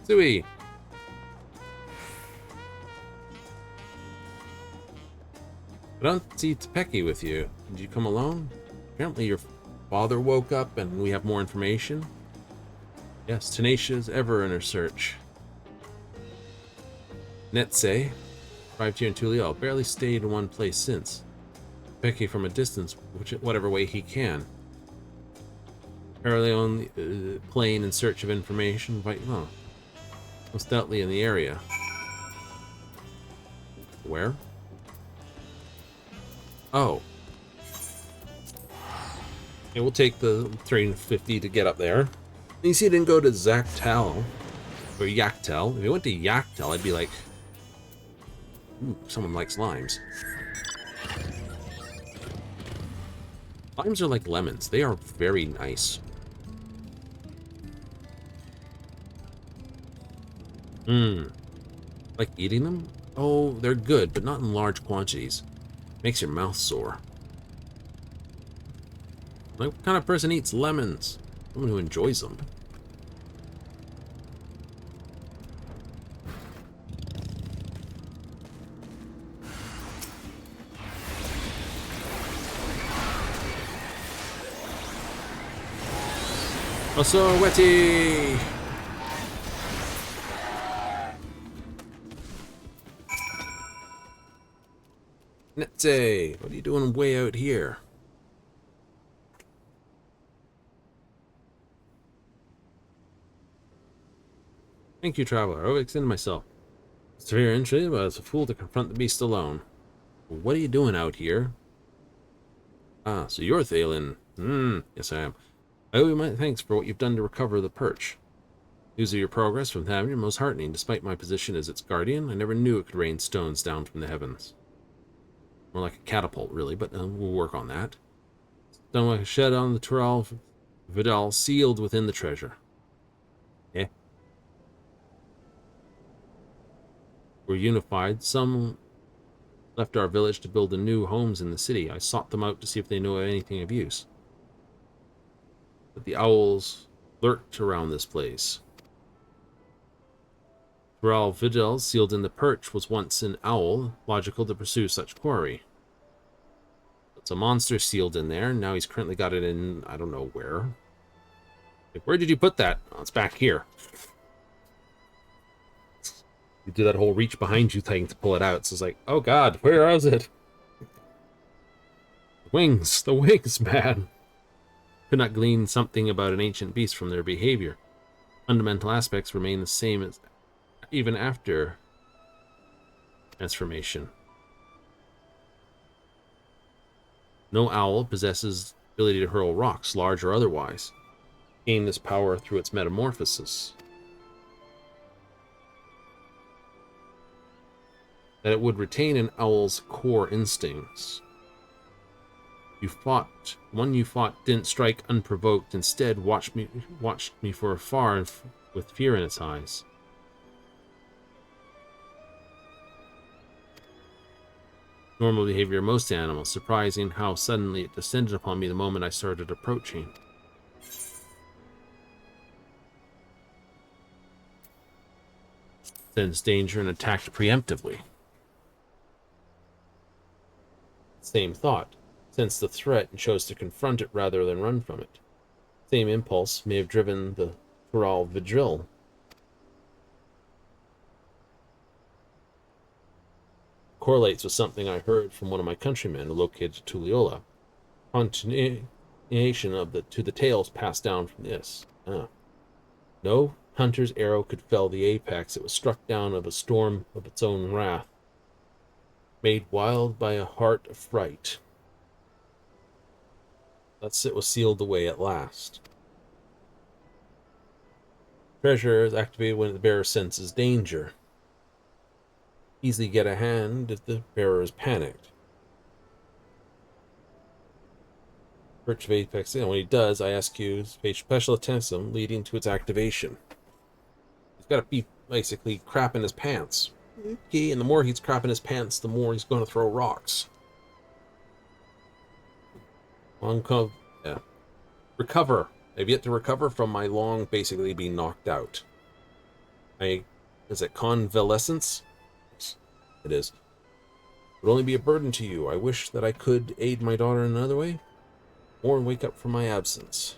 Sui. I don't see Tepeki with you. Did you come alone? Apparently your father woke up and we have more information. Yes, tenacious ever in her search. Netse arrived here in Tullio. Barely stayed in one place since. Becky from a distance, whatever way he can. Apparently on the plane in search of information. Most doubtly in the area. Where? Oh. Okay, we'll take the 350 to get up there. You see, I didn't go to Zaktel or Yaktel. If you went to Yaktel, I'd be like, ooh, someone likes limes. Limes are like lemons. They are very nice. Like eating them? Oh, they're good, but not in large quantities. Makes your mouth sore. Like, what kind of person eats lemons? Someone who enjoys them. Also, Wetty! Netse, what are you doing way out here? Thank you, traveler. I'll extend myself. It's very interesting, but I was a fool to confront the beast alone. What are you doing out here? Ah, so you're Thalen. Yes I am. I owe you my thanks for what you've done to recover the perch. News of your progress from the Tavern most heartening. Despite my position as its guardian, I never knew it could rain stones down from the heavens. More like a catapult, really, but we'll work on that. Done like a shed on the Tural Vidal, sealed within the treasure. Yeah. We're unified. Some left our village to build new homes in the city. I sought them out to see if they knew anything of use. But the owls lurked around this place. Tural Vidal, sealed in the perch, was once an owl, logical to pursue such quarry. It's a monster sealed in there, and now he's currently got it in, I don't know where. Like, where did you put that? Oh, it's back here. You do that whole reach behind you thing to pull it out, so it's like, oh god, where is it? The wings, man. Could not glean something about an ancient beast from their behavior. Fundamental aspects remain the same as even after transformation. No owl possesses the ability to hurl rocks, large or otherwise. Gain this power through its metamorphosis. That it would retain an owl's core instincts. One you fought didn't strike unprovoked. Instead, watched me from afar and with fear in its eyes. Normal behavior of most animals, surprising how suddenly it descended upon me the moment I started approaching. Sensed danger and attacked preemptively. Same thought. Sensed the threat and chose to confront it rather than run from it. Same impulse may have driven the Coral Vidril. Correlates with something I heard from one of my countrymen located at Tuliola. Continuation of to the tales passed down from this. No hunter's arrow could fell the apex. It was struck down of a storm of its own wrath, made wild by a heart of fright. Thus it was sealed away at last. Treasure is activated when the bearer senses danger. Easily get a hand if the bearer is panicked. Perch of apex, and when he does, I ask you to pay special attention leading to its activation. He's got to be basically crapping his pants. Okay, and the more he's crapping his pants, the more he's going to throw rocks. Yeah. Recover. I've yet to recover from my long, basically being knocked out. Is it convalescence? It is. It would only be a burden to you. I wish that I could aid my daughter in another way, or wake up from my absence.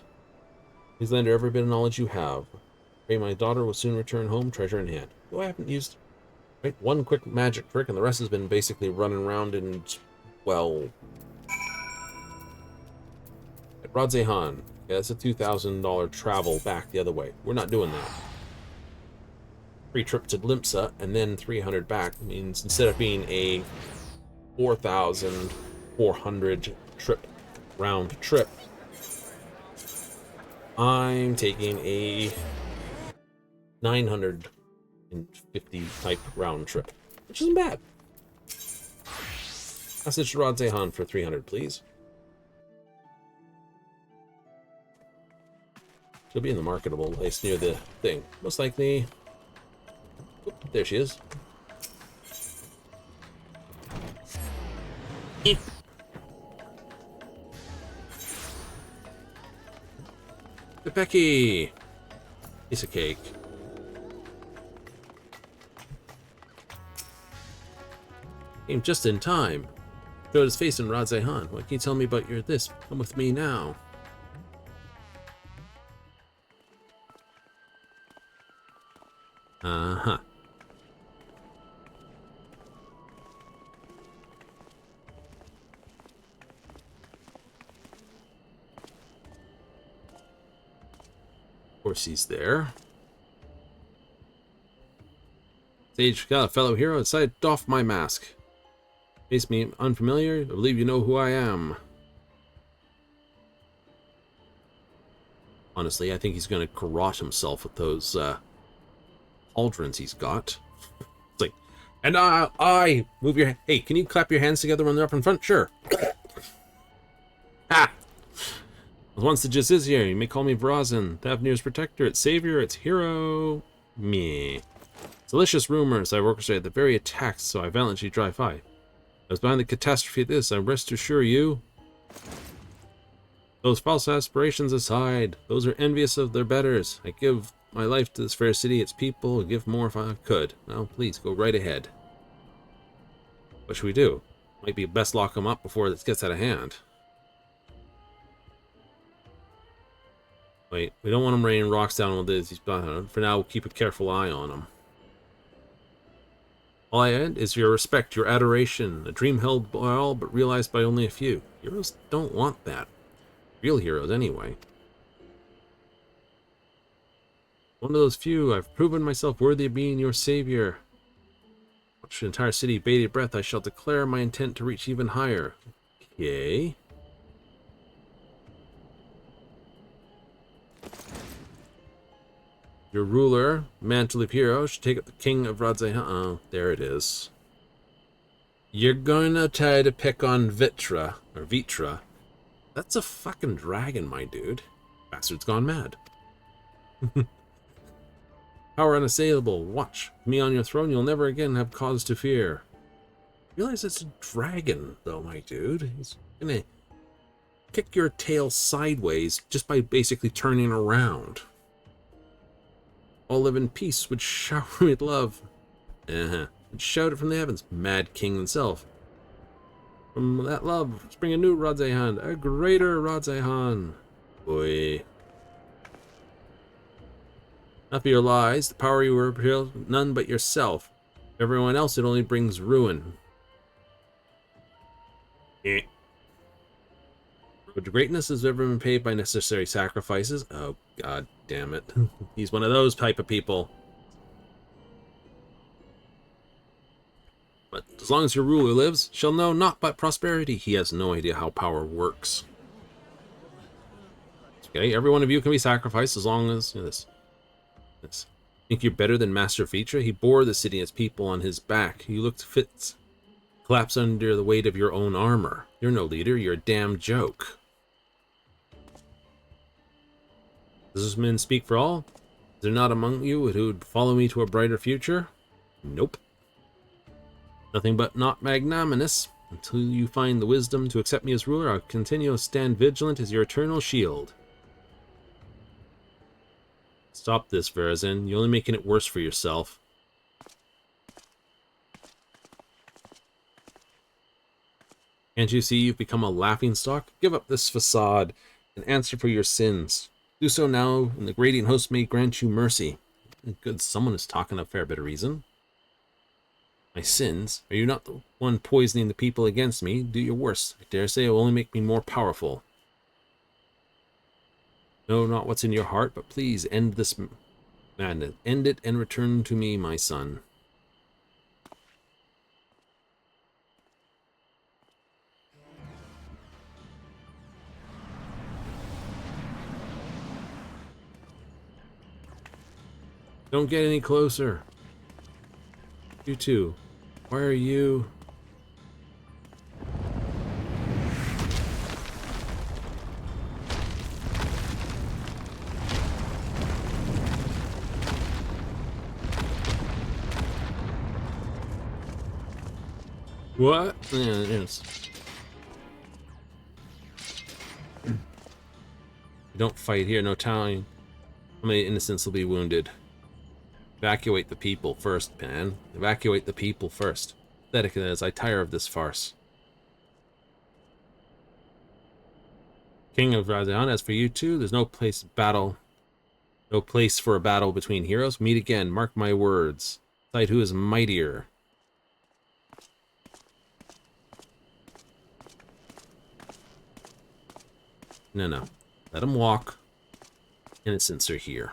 Please lend her every bit of knowledge you have. Pray my daughter will soon return home, treasure in hand. Though I haven't used one quick magic trick, and the rest has been basically running around and, well... At Radzehan. Yeah, that's a $2,000 travel back the other way. We're not doing that. Free trip to Glimpsa, and then 300 back means instead of being a 4,400 round trip, I'm taking a 950 type round trip, which isn't bad. Message to Radzehan for 300, please. She'll be in the marketable place near the thing. Most likely... Oh, there she is. The Becky! Piece of cake. Came just in time. Showed his face in Radzehan. What can you tell me about your this? Come with me now. Uh-huh. Of course he's there. Sage, got a fellow hero, decided to doff my mask. Face me unfamiliar, I believe you know who I am. Honestly, I think he's going to garrote himself with those, pauldrons he's got. It's like, and I move your... Hey, can you clap your hands together when they're up in front? Sure. Ha! Once the just is here, you may call me Vrazin, Thavnir's protector, its savior, its hero. Me. Delicious rumors I orchestrated the very attacks, so I valiantly drive by. I was behind the catastrophe of this, I rest to assure you. Those false aspirations aside, those are envious of their betters. I give my life to this fair city, its people, and give more if I could. Now, please, go right ahead. What should we do? Might be best lock him up before this gets out of hand. Wait, we don't want him raining rocks down on this. For now, we'll keep a careful eye on him. All I add is your respect, your adoration, a dream held by all but realized by only a few. Heroes don't want that. Real heroes, anyway. One of those few, I've proven myself worthy of being your savior. Watch the entire city bated breath, I shall declare my intent to reach even higher. Okay. Your ruler, mantle of hero, should take up the king of Radzehan. Oh, there it is. You're gonna try to pick on Vitra, or Vitra. That's a fucking dragon, my dude. Bastard's gone mad. Power unassailable. Watch me on your throne. You'll never again have cause to fear. Realize it's a dragon, though, my dude. He's gonna kick your tail sideways just by basically turning around. All live in peace, would shower with love. Would shout it from the heavens. Mad king himself. From that love, spring a new Radzehan, a greater Radzehan. Boy. Not for your lies, the power you reveal, none but yourself. Everyone else, it only brings ruin. Road to greatness has ever been paid by necessary sacrifices. Oh, god damn it. He's one of those type of people. But as long as your ruler lives, shall know naught but prosperity. He has no idea how power works. Okay, every one of you can be sacrificed as long as this. Think you're better than Master Vitra? He bore the city and its people on his back. You looked fit. Collapse under the weight of your own armor. You're no leader, you're a damn joke. Does this man speak for all? Is there not among you who would follow me to a brighter future? Nope. Nothing but not magnanimous. Until you find the wisdom to accept me as ruler, I'll continue to stand vigilant as your eternal shield. Stop this, Verazin. You're only making it worse for yourself. Can't you see you've become a laughingstock? Give up this facade and answer for your sins. Do so now, and the Gradient Host may grant you mercy. Good, someone is talking a fair bit of reason. My sins? Are you not the one poisoning the people against me? Do your worst. I dare say it will only make me more powerful. Know not what's in your heart, but please end this madness. End it and return to me, my son. Don't get any closer. You too. Why are you... What? Yeah, yes. You don't fight here, no telling how many innocents will be wounded. Evacuate the people first, man. Evacuate the people first. Pathetic as I tire of this farce. King of Radzehan, as for you two, there's no place for a battle between heroes. Meet again, mark my words. Decide who is mightier. No. Let him walk. Innocents are here.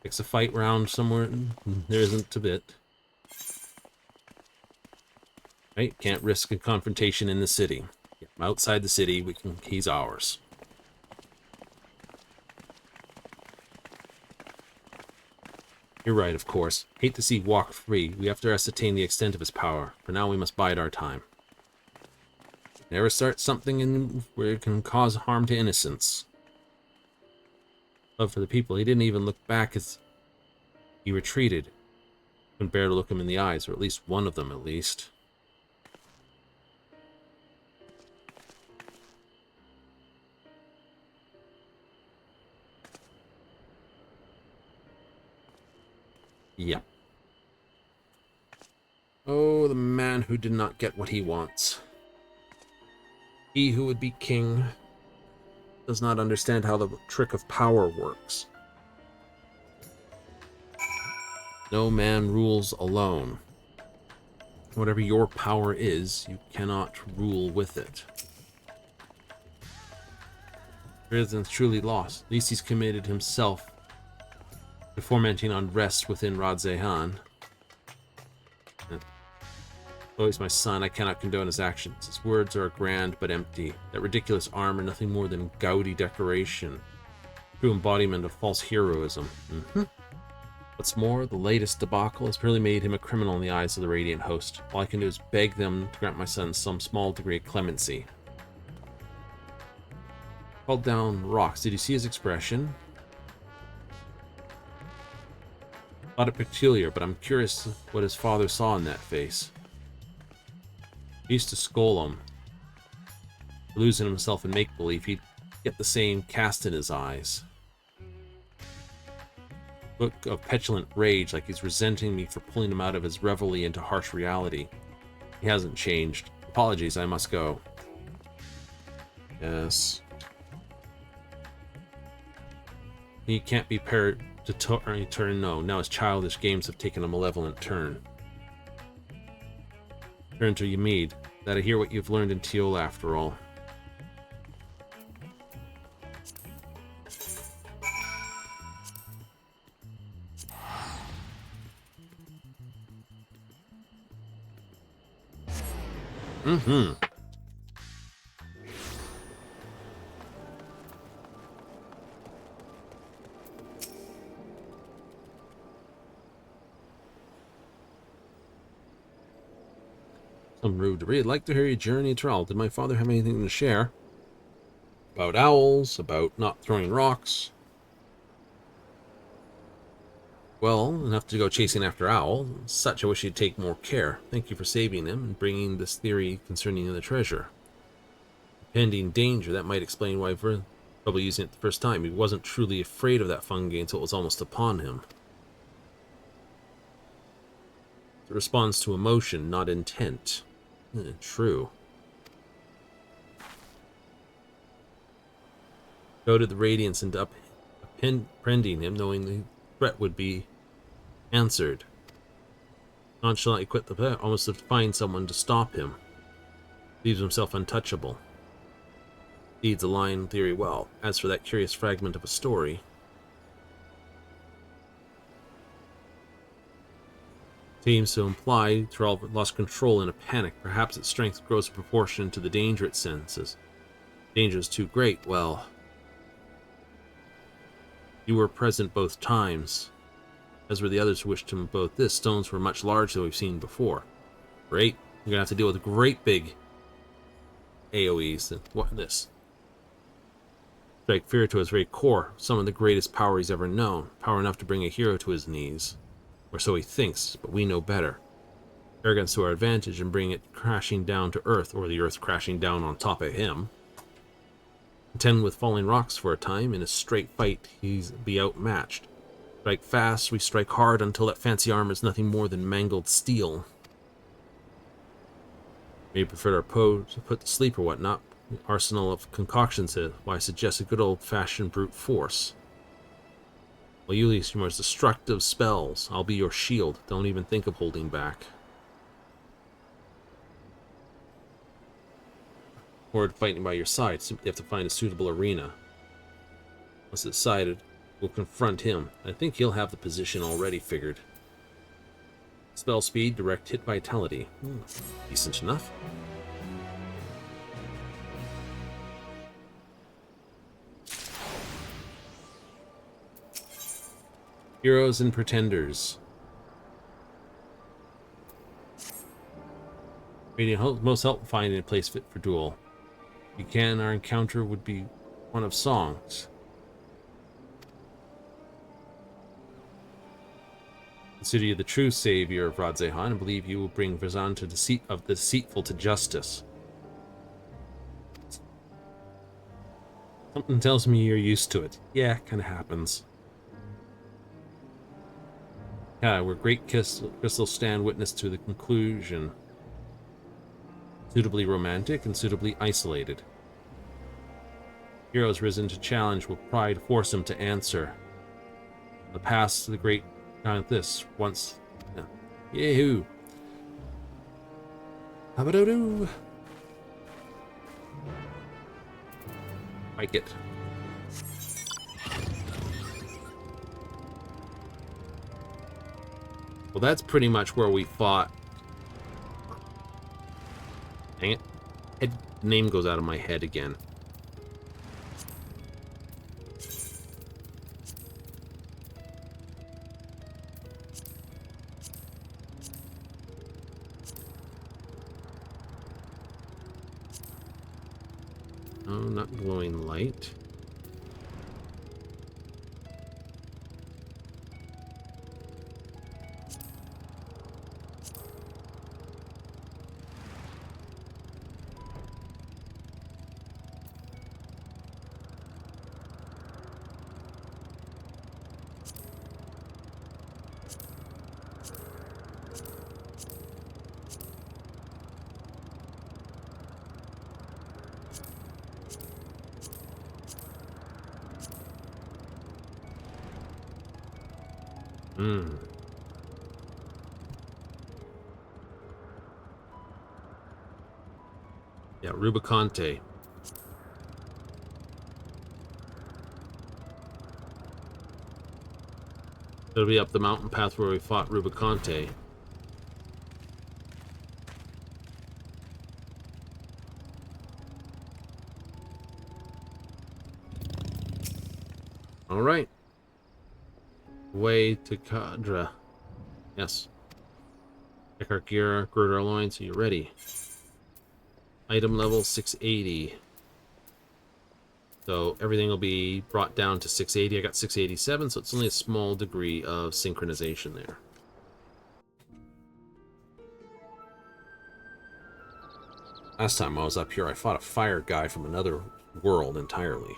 Fix a fight round somewhere. There isn't a bit. Right? Can't risk a confrontation in the city. Outside the city, he's ours. You're right, of course. Hate to see walk free. We have to ascertain the extent of his power. For now, we must bide our time. Never start something where it can cause harm to innocents. Love for the people. He didn't even look back as he retreated. Couldn't bear to look him in the eyes, or at least one of them, at least. Yeah. Oh, the man who did not get what he wants. He who would be king does not understand how the trick of power works. No man rules alone. Whatever your power is, you cannot rule with it. Resident's truly lost. At least he's committed himself to fomenting unrest within Radzehan. Oh, he's my son. I cannot condone his actions. His words are grand but empty. That ridiculous armor, nothing more than gaudy decoration. True embodiment of false heroism. What's more, the latest debacle has really made him a criminal in the eyes of the Radiant Host. All I can do is beg them to grant my son some small degree of clemency. Called down rocks. Did you see his expression? Thought it peculiar, but I'm curious what his father saw in that face. He used to scold him. Losing himself in make-believe, he'd get the same cast in his eyes. Look of petulant rage, like he's resenting me for pulling him out of his reverie into harsh reality. He hasn't changed. Apologies, I must go. Yes. He can't be paired to turn, no. Now his childish games have taken a malevolent turn. Turn to Ymede. That I hear what you've learned in Teola after all. Mm-hmm. Some rude to read. I'd like to hear your journey to Owl. Did my father have anything to share? About owls, about not throwing rocks. Well, enough to go chasing after Owl. Such I wish he'd take more care. Thank you for saving him and bringing this theory concerning the treasure. Pending danger, that might explain why for trouble using it the first time. He wasn't truly afraid of that fungi until it was almost upon him. It responds to emotion, not intent. True. Go to the Radiance and upending him, knowing the threat would be answered. Nonchalantly quit the pet, almost to find someone to stop him. Leaves himself untouchable. Leads a line theory well. As for that curious fragment of a story, seems to imply Thrall lost control in a panic. Perhaps its strength grows in proportion to the danger it senses. Danger is too great. Well, you were present both times, as were the others who wished him both. This stones were much larger than we've seen before. Great. You're gonna have to deal with great big AoEs. What this? Strike fear to his very core. Some of the greatest power he's ever known. Power enough to bring a hero to his knees. Or so he thinks, but we know better. Arrogance to our advantage and bring it crashing down to Earth, or the Earth crashing down on top of him. Contend with falling rocks for a time. In a straight fight, he's be outmatched. Strike fast, we strike hard until that fancy armor is nothing more than mangled steel. Maybe prefer our Poe to put to sleep or whatnot. Arsenal of concoctions, why I suggest a good old-fashioned brute force. Well, you use your most destructive spells. I'll be your shield. Don't even think of holding back. Horde fighting by your side. Simply have to find a suitable arena. Once it's decided, we'll confront him. I think he'll have the position already figured. Spell speed, direct hit vitality. Decent enough. Heroes and Pretenders. Radiant most help finding a place fit for duel. If you can, our encounter would be one of songs. Consider you the true savior of Radzehan and believe you will bring Verzan to the deceitful to justice. Something tells me you're used to it. Yeah, kind of happens. Yeah, where great crystals stand witness to the conclusion. Suitably romantic and suitably isolated. Heroes risen to challenge with pride force him to answer. The past to the great this once. Yahoo! Habadoo! Like it. Well, that's pretty much where we fought. Dang it. Name goes out of my head again. Oh, not glowing light. Hmm. Yeah, Rubicante. It'll be up the mountain path where we fought Rubicante. All right. Way to Kadra. Yes. Check our gear, gird our loins, so you're ready. Item level 680. So everything will be brought down to 680. I got 687, so it's only a small degree of synchronization there. Last time I was up here, I fought a fire guy from another world entirely.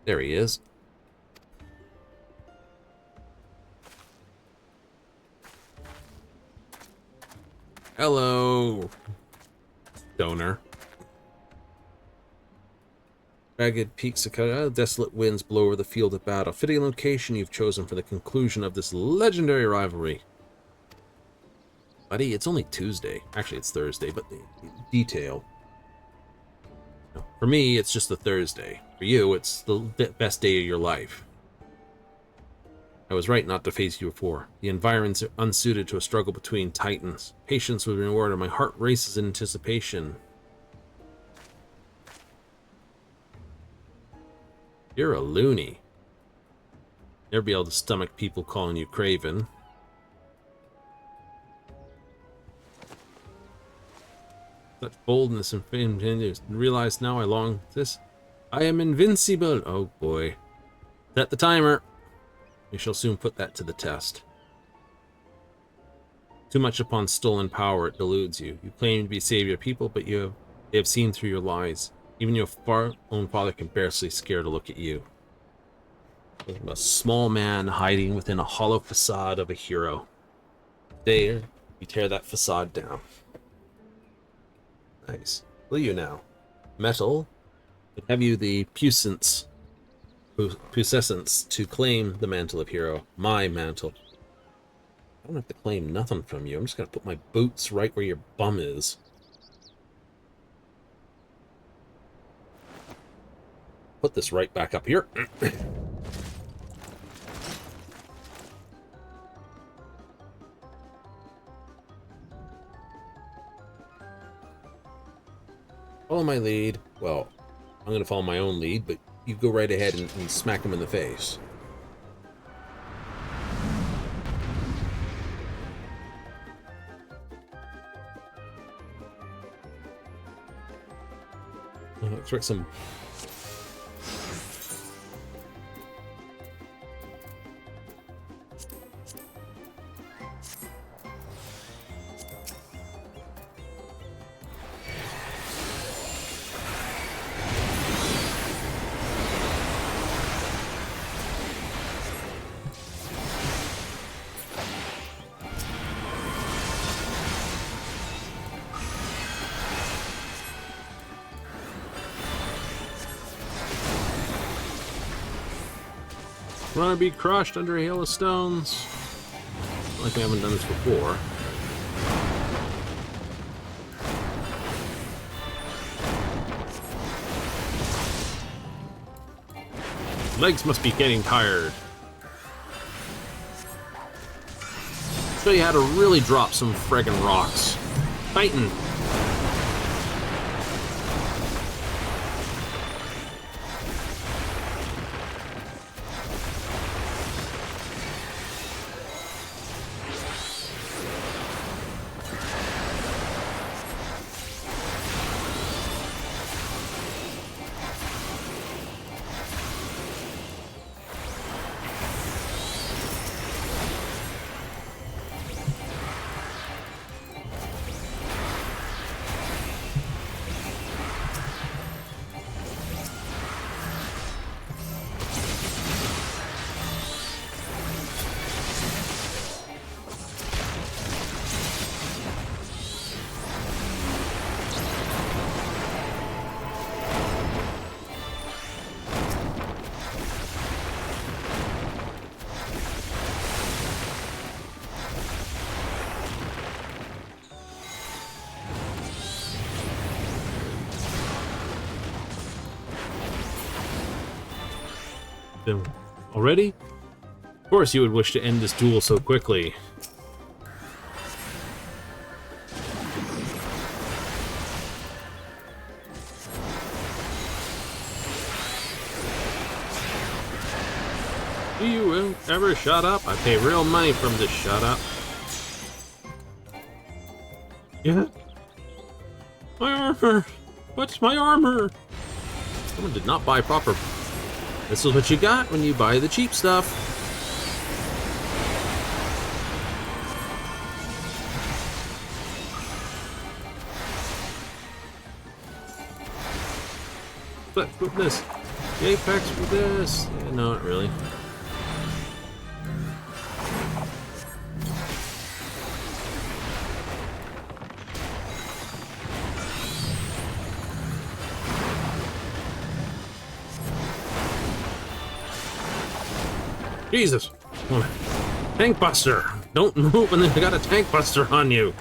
There he is. Hello, stoner. Ragged peaks of desolate winds blow over the field of battle. Fitting location you've chosen for the conclusion of this legendary rivalry. Buddy, it's only Tuesday. Actually, it's Thursday, but the detail. For me, it's just a Thursday. For you, it's the best day of your life. I was right not to face you before. The environment's unsuited to a struggle between titans. Patience was rewarded. My heart races in anticipation. You're a loony. Never be able to stomach people calling you Craven. Such boldness and fame. Realize now I long this. I am invincible. Oh boy. Set the timer. We shall soon put that to the test. Too much upon stolen power, it deludes you. You claim to be savior of people, but they have seen through your lies. Even your own father can barely scare to look at you. A small man hiding within a hollow facade of a hero. There, you tear that facade down. Nice. Will you now? Metal. Have you the puissance to claim the mantle of hero? My mantle. I don't have to claim nothing from you. I'm just gonna put my boots right where your bum is. Put this right back up here. Follow my lead. Well, I'm gonna follow my own lead, but you go right ahead and smack him in the face. Expect some. Wanna be crushed under a hail of stones? Like we haven't done this before. Legs must be getting tired. Show you how to really drop some friggin' rocks. Titan. Then already? Of course you would wish to end this duel so quickly. Do you ever shut up? I pay real money from this shut up. Yeah? My armor! What's my armor? Someone did not buy proper. This is what you got when you buy the cheap stuff. But with this. The Apex with this. Yeah, no, not really. Jesus! Tank buster! Don't move and then you got a tank buster on you!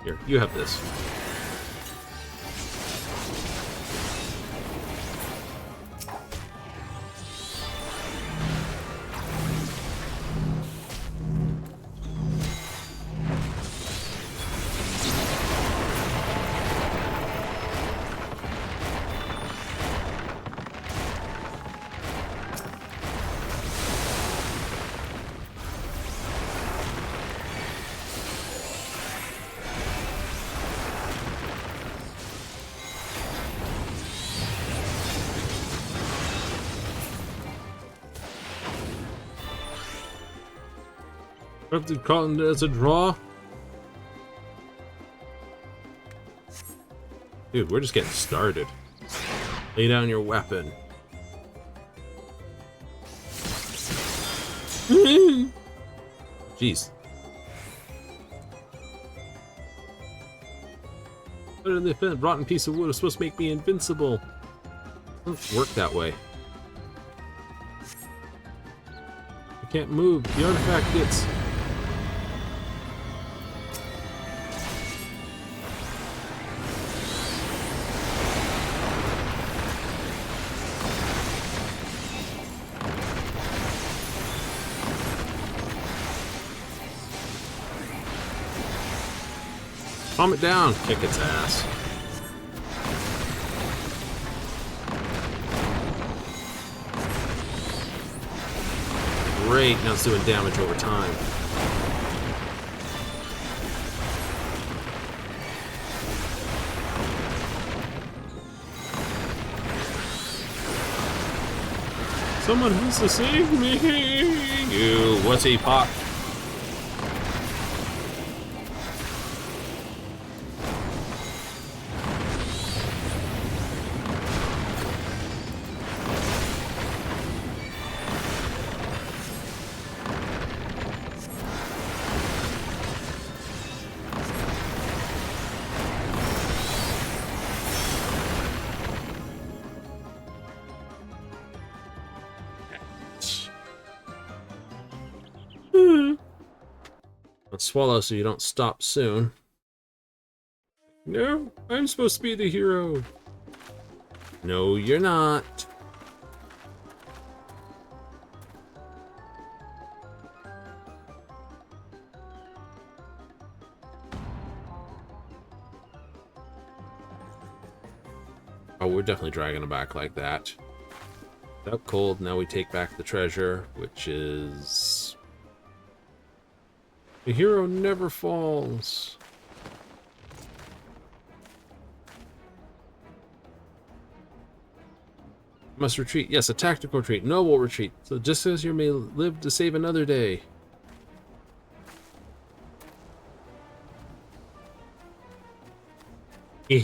Here, you have this. Corrupted cotton as a draw? Dude, we're just getting started. Lay down your weapon. Jeez. Better than the rotten piece of wood is supposed to make me invincible. It doesn't work that way. I can't move. The artifact gets... Calm it down, kick its ass. Great, now it's doing damage over time. Someone has to save me! You wussy pop. Let's swallow so you don't stop soon. No, I'm supposed to be the hero. No, you're not. Oh, we're definitely dragging it back like that. Up cold, now we take back the treasure, which is... The hero never falls. Must retreat. Yes, a tactical retreat. Noble retreat. So just as you may live to save another day. Ah,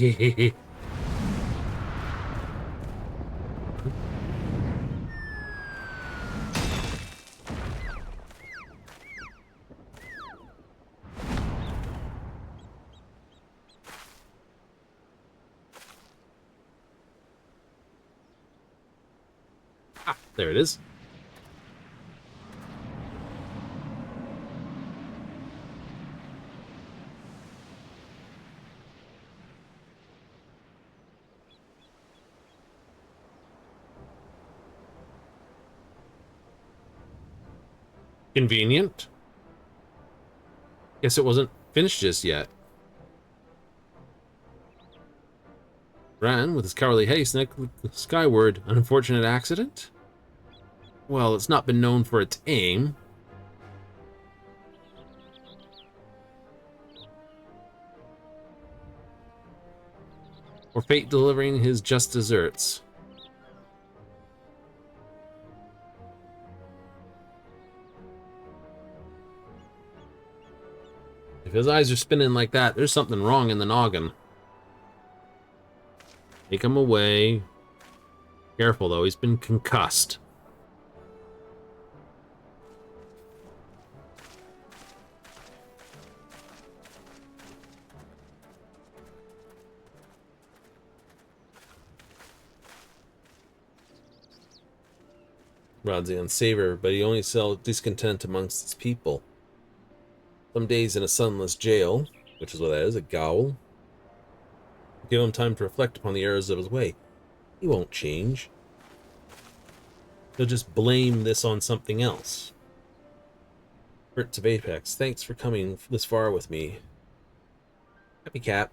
there it is. Convenient. Guess it wasn't finished just yet. Ran with his cowardly haste skyward. An unfortunate accident? Well, it's not been known for its aim. Or fate delivering his just desserts. If his eyes are spinning like that, there's something wrong in the noggin. Take him away. Careful, though. He's been concussed. Rod's the unsavour, but he only sells discontent amongst his people. Some days in a sunless jail, which is what that is, a gaol. Give him time to reflect upon the errors of his way. He won't change. He'll just blame this on something else. Hurts of Apex, thanks for coming this far with me. Happy cat.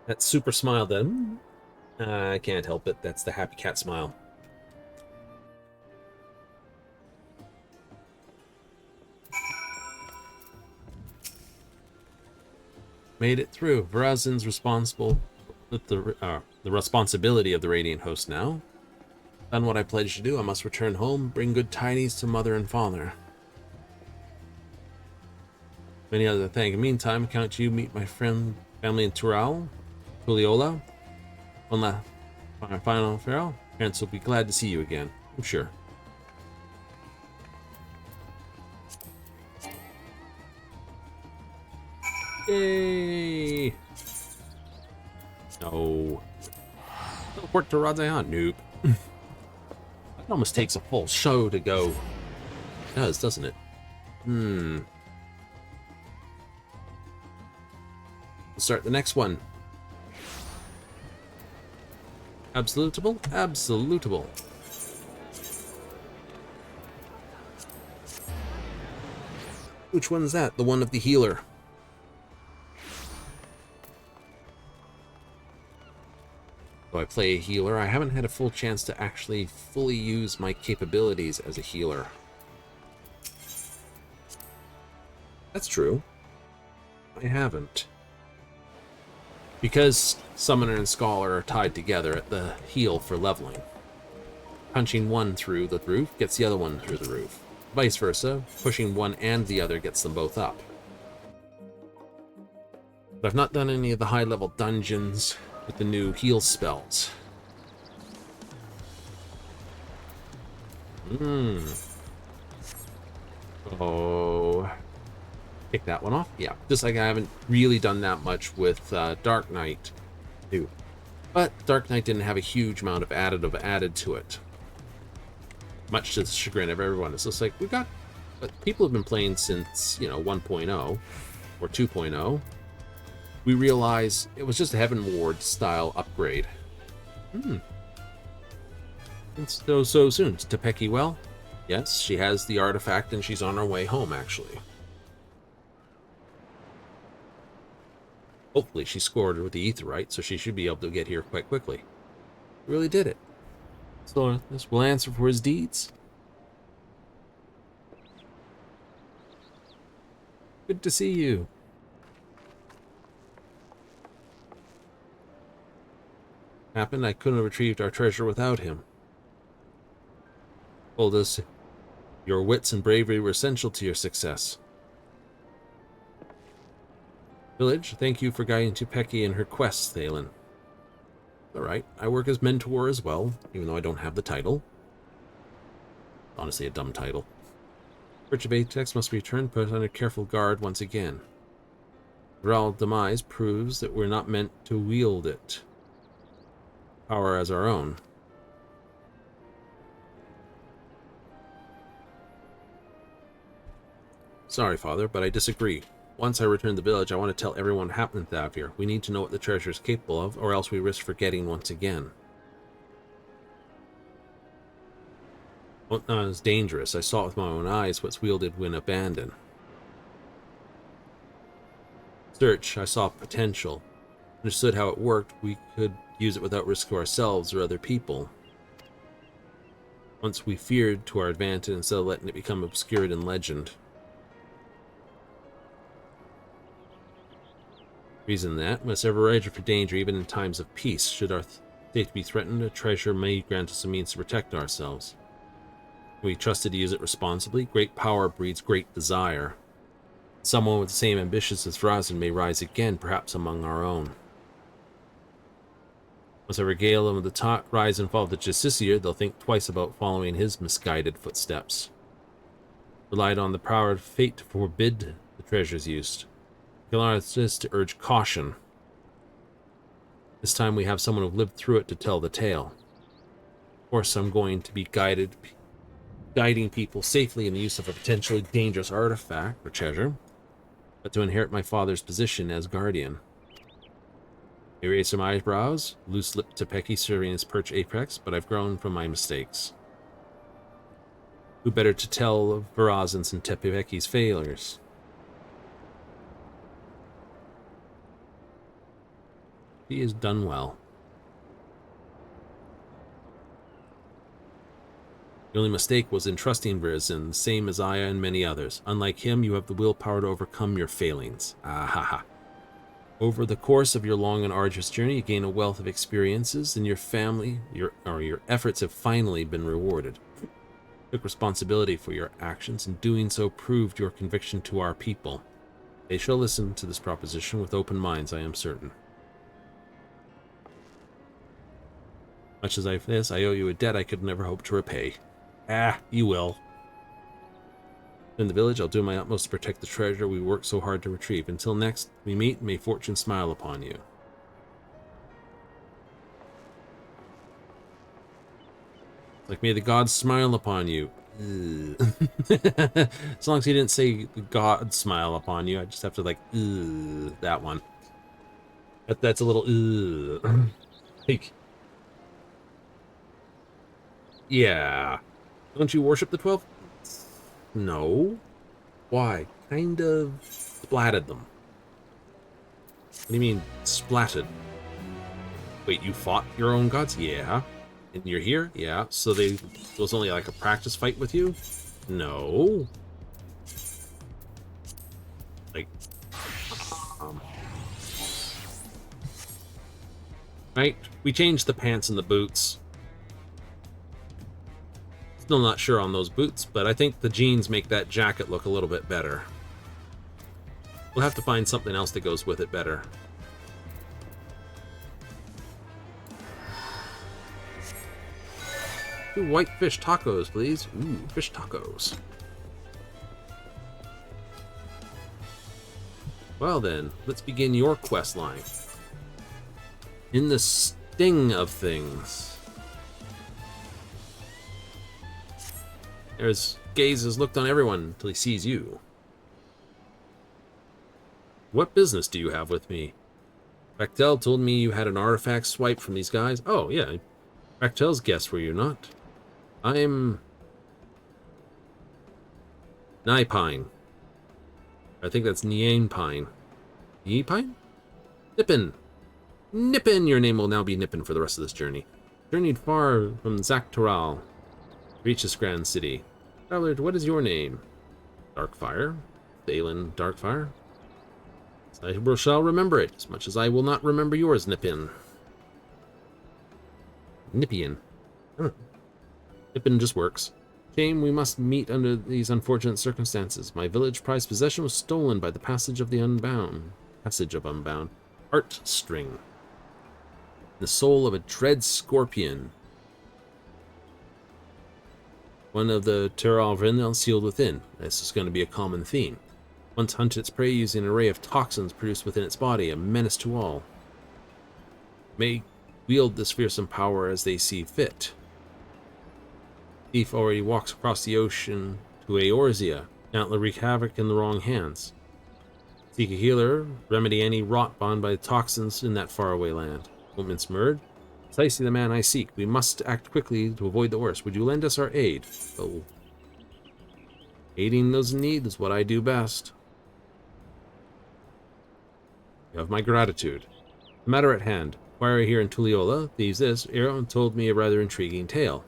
That super smile then. I can't help it. That's the happy cat smile. Made it through. Verazin's responsible with the responsibility of the Radiant Host now. Done what I pledged to do. I must return home, bring good tidings to mother and father. Many other thank. In the meantime, count you meet my friend, family in Tuliola. On the final farewell. Parents will be glad to see you again. I'm sure. Yay! No. Teleport to Radzayan. Nope. It almost takes a full show to go. It does, doesn't it? We'll start the next one. Absolutable? Absolutable. Which one's that? The one of the healer. So I play a healer. I haven't had a full chance to actually fully use my capabilities as a healer. That's true. I haven't. Because Summoner and Scholar are tied together at the heal for leveling. Punching one through the roof gets the other one through the roof. Vice versa, pushing one and the other gets them both up. But I've not done any of the high-level dungeons with the new heal spells. Oh... Pick that one off. Yeah, just like I haven't really done that much with Dark Knight too. But Dark Knight didn't have a huge amount of additive added to it. Much to the chagrin of everyone. It's just like, we got... But people have been playing since, 1.0 or 2.0. We realize it was just a Heaven Ward style upgrade. It's so soon. Is Tepeki well? Yes, she has the artifact and she's on her way home, actually. Hopefully she scored with the Aetheryte, so she should be able to get here quite quickly. She really did it. So this will answer for his deeds. Good to see you. Happened, I couldn't have retrieved our treasure without him. Told us your wits and bravery were essential to your success. Village, thank you for guiding Tupeki in her quest, Thalen. Alright, I work as mentor as well, even though I don't have the title. Honestly, a dumb title. Search of Apex must be returned, put under careful guard once again. Raul demise proves that we're not meant to wield it. Power as our own. Sorry, Father, but I disagree. Once I return to the village, I want to tell everyone what happened to Thavir. We need to know what the treasure is capable of, or else we risk forgetting once again. What is dangerous? I saw it with my own eyes what's wielded when abandoned. Search, I saw potential. Understood how it worked, we could use it without risk to ourselves or other people. Once we feared to our advantage instead of letting it become obscured in legend. Reason that, must ever ready for danger even in times of peace. Should our safety be threatened, a treasure may grant us a means to protect ourselves. We trusted to use it responsibly. Great power breeds great desire. Someone with the same ambitions as Farazan may rise again, perhaps among our own. Once I regale them with the rise and fall of the Justiciar, they'll think twice about following his misguided footsteps. Relied on the power of fate to forbid the treasure's use. This to urge caution. This time we have someone who lived through it to tell the tale. Of course, I'm going to be guiding people safely in the use of a potentially dangerous artifact or treasure, but to inherit my father's position as guardian. He raised some eyebrows, loose-lipped Tupeki serving his perch apex, but I've grown from my mistakes. Who better to tell of Farazan's and Tupeki's failures? He has done well. The only mistake was in trusting Farazan, same as Aya and many others. Unlike him, you have the willpower to overcome your failings. Ah-ha-ha. Over the course of your long and arduous journey, you gain a wealth of experiences, and your family, your efforts have finally been rewarded. You took responsibility for your actions, and doing so proved your conviction to our people. They shall listen to this proposition with open minds, I am certain. Much as I owe you a debt I could never hope to repay. Ah, you will. In the village, I'll do my utmost to protect the treasure we worked so hard to retrieve. Until next we meet, may fortune smile upon you. Like, may the gods smile upon you. As long as he didn't say the gods smile upon you, I just have to, like, that one. That's a little, like, yeah. Don't you worship the 12? No. Why? Kind of splatted them. What do you mean, splatted? Wait, you fought your own gods? Yeah. And you're here? Yeah. So it was only like a practice fight with you? No. Like, right? We changed the pants and the boots. Still not sure on those boots, but I think the jeans make that jacket look a little bit better. We'll have to find something else that goes with it better. Two white fish tacos, please. Ooh, fish tacos. Well then, let's begin your quest line. In the sting of things. There's gazes looked on everyone until he sees you. What business do you have with me? Bechtel told me you had an artifact swipe from these guys. Oh, yeah. Bechtel's guest, were you not? I'm... Nipine. I think that's Nianpine. Nianpine? Nippin. Nippin! Your name will now be Nippin for the rest of this journey. Journeyed far from Zaktaral. Reach this grand city. Traveler, what is your name? Darkfire? Thalen Darkfire? I shall remember it, as much as I will not remember yours, Nippin. Nippian. Huh. Nippin just works. Shame we must meet under these unfortunate circumstances. My village prized possession was stolen by the passage of the unbound. Passage of Unbound. Heart String. The soul of a dread scorpion. One of the Terral sealed within. This is going to be a common theme. Once hunt its prey using an array of toxins produced within its body, a menace to all. May wield this fearsome power as they see fit. Thief already walks across the ocean to Eorzea, can't wreak havoc in the wrong hands. Seek a healer, remedy any rot bound by the toxins in that faraway land. Won't mince word. Precisely the man I seek. We must act quickly to avoid the worst. Would you lend us our aid? Oh. Aiding those in need is what I do best. You have my gratitude. The matter at hand. While here in Tulliola, thieves this, Aaron told me a rather intriguing tale.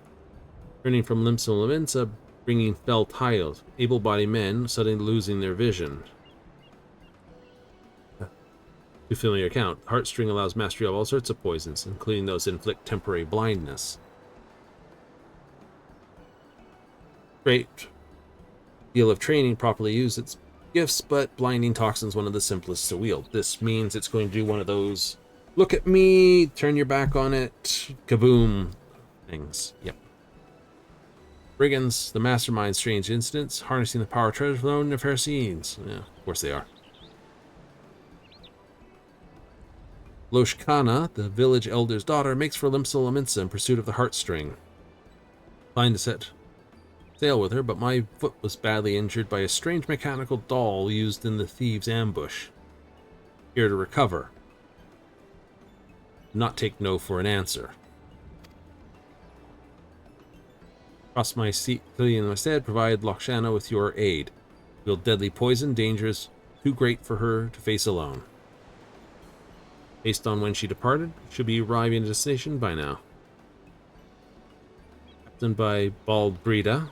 Turning from Limsa, bringing fell tidings, able-bodied men suddenly losing their vision. Too familiar account. Heartstring allows mastery of all sorts of poisons, including those that inflict temporary blindness. Great deal of training properly used its gifts, but blinding toxin's one of the simplest to wield. This means it's going to do one of those look at me, turn your back on it, kaboom things. Yep. Brigands, the mastermind strange incidents, harnessing the power of treasure flown in fair scenes. Yeah, of course they are. Loshkana, the village elder's daughter, makes for Limsa in pursuit of the heartstring. Fine to set sail with her, but my foot was badly injured by a strange mechanical doll used in the thieves' ambush. Here to recover. Not take no for an answer. Cross my seat in my stead, provide Loshkana with your aid. Wield deadly poison, dangers too great for her to face alone. Based on when she departed, should be arriving at a destination by now. Captained by Bald Breda,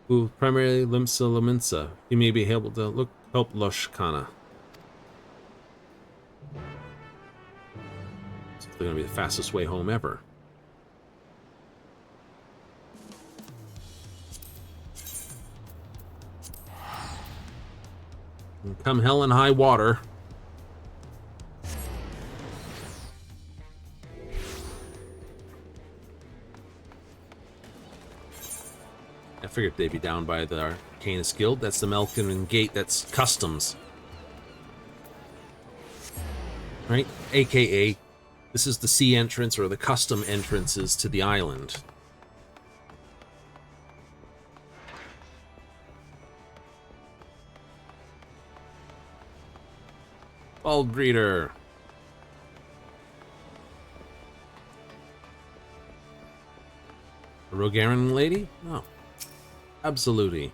who primarily Limsa. He may be able to help Loshkana. It's going to be the fastest way home ever. Come hell and high water. I figured they'd be down by the Arcanist Guild. That's the Melkin Gate. That's customs. Right? AKA, this is the sea entrance or the custom entrances to the island. Bald breeder. A Rogaran lady? No. Absolutely.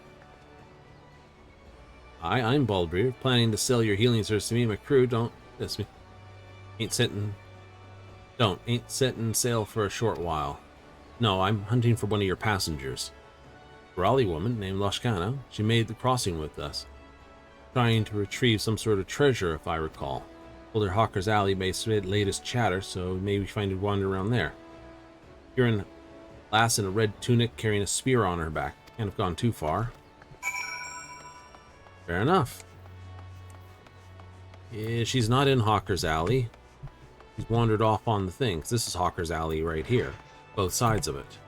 I'm Bald breeder, planning to sell your healing service to me and my crew. Don't miss me. Ain't setting sail for a short while. No, I'm hunting for one of your passengers. A Raleigh woman named Loshkana. She made the crossing with us. Trying to retrieve some sort of treasure, if I recall. Told her Hawker's Alley based on latest chatter, so maybe find it wandering around there. You're a lass in a red tunic carrying a spear on her back. Can't have gone too far. Fair enough. Yeah, she's not in Hawker's Alley. She's wandered off on the thing. This is Hawker's Alley right here. Both sides of it.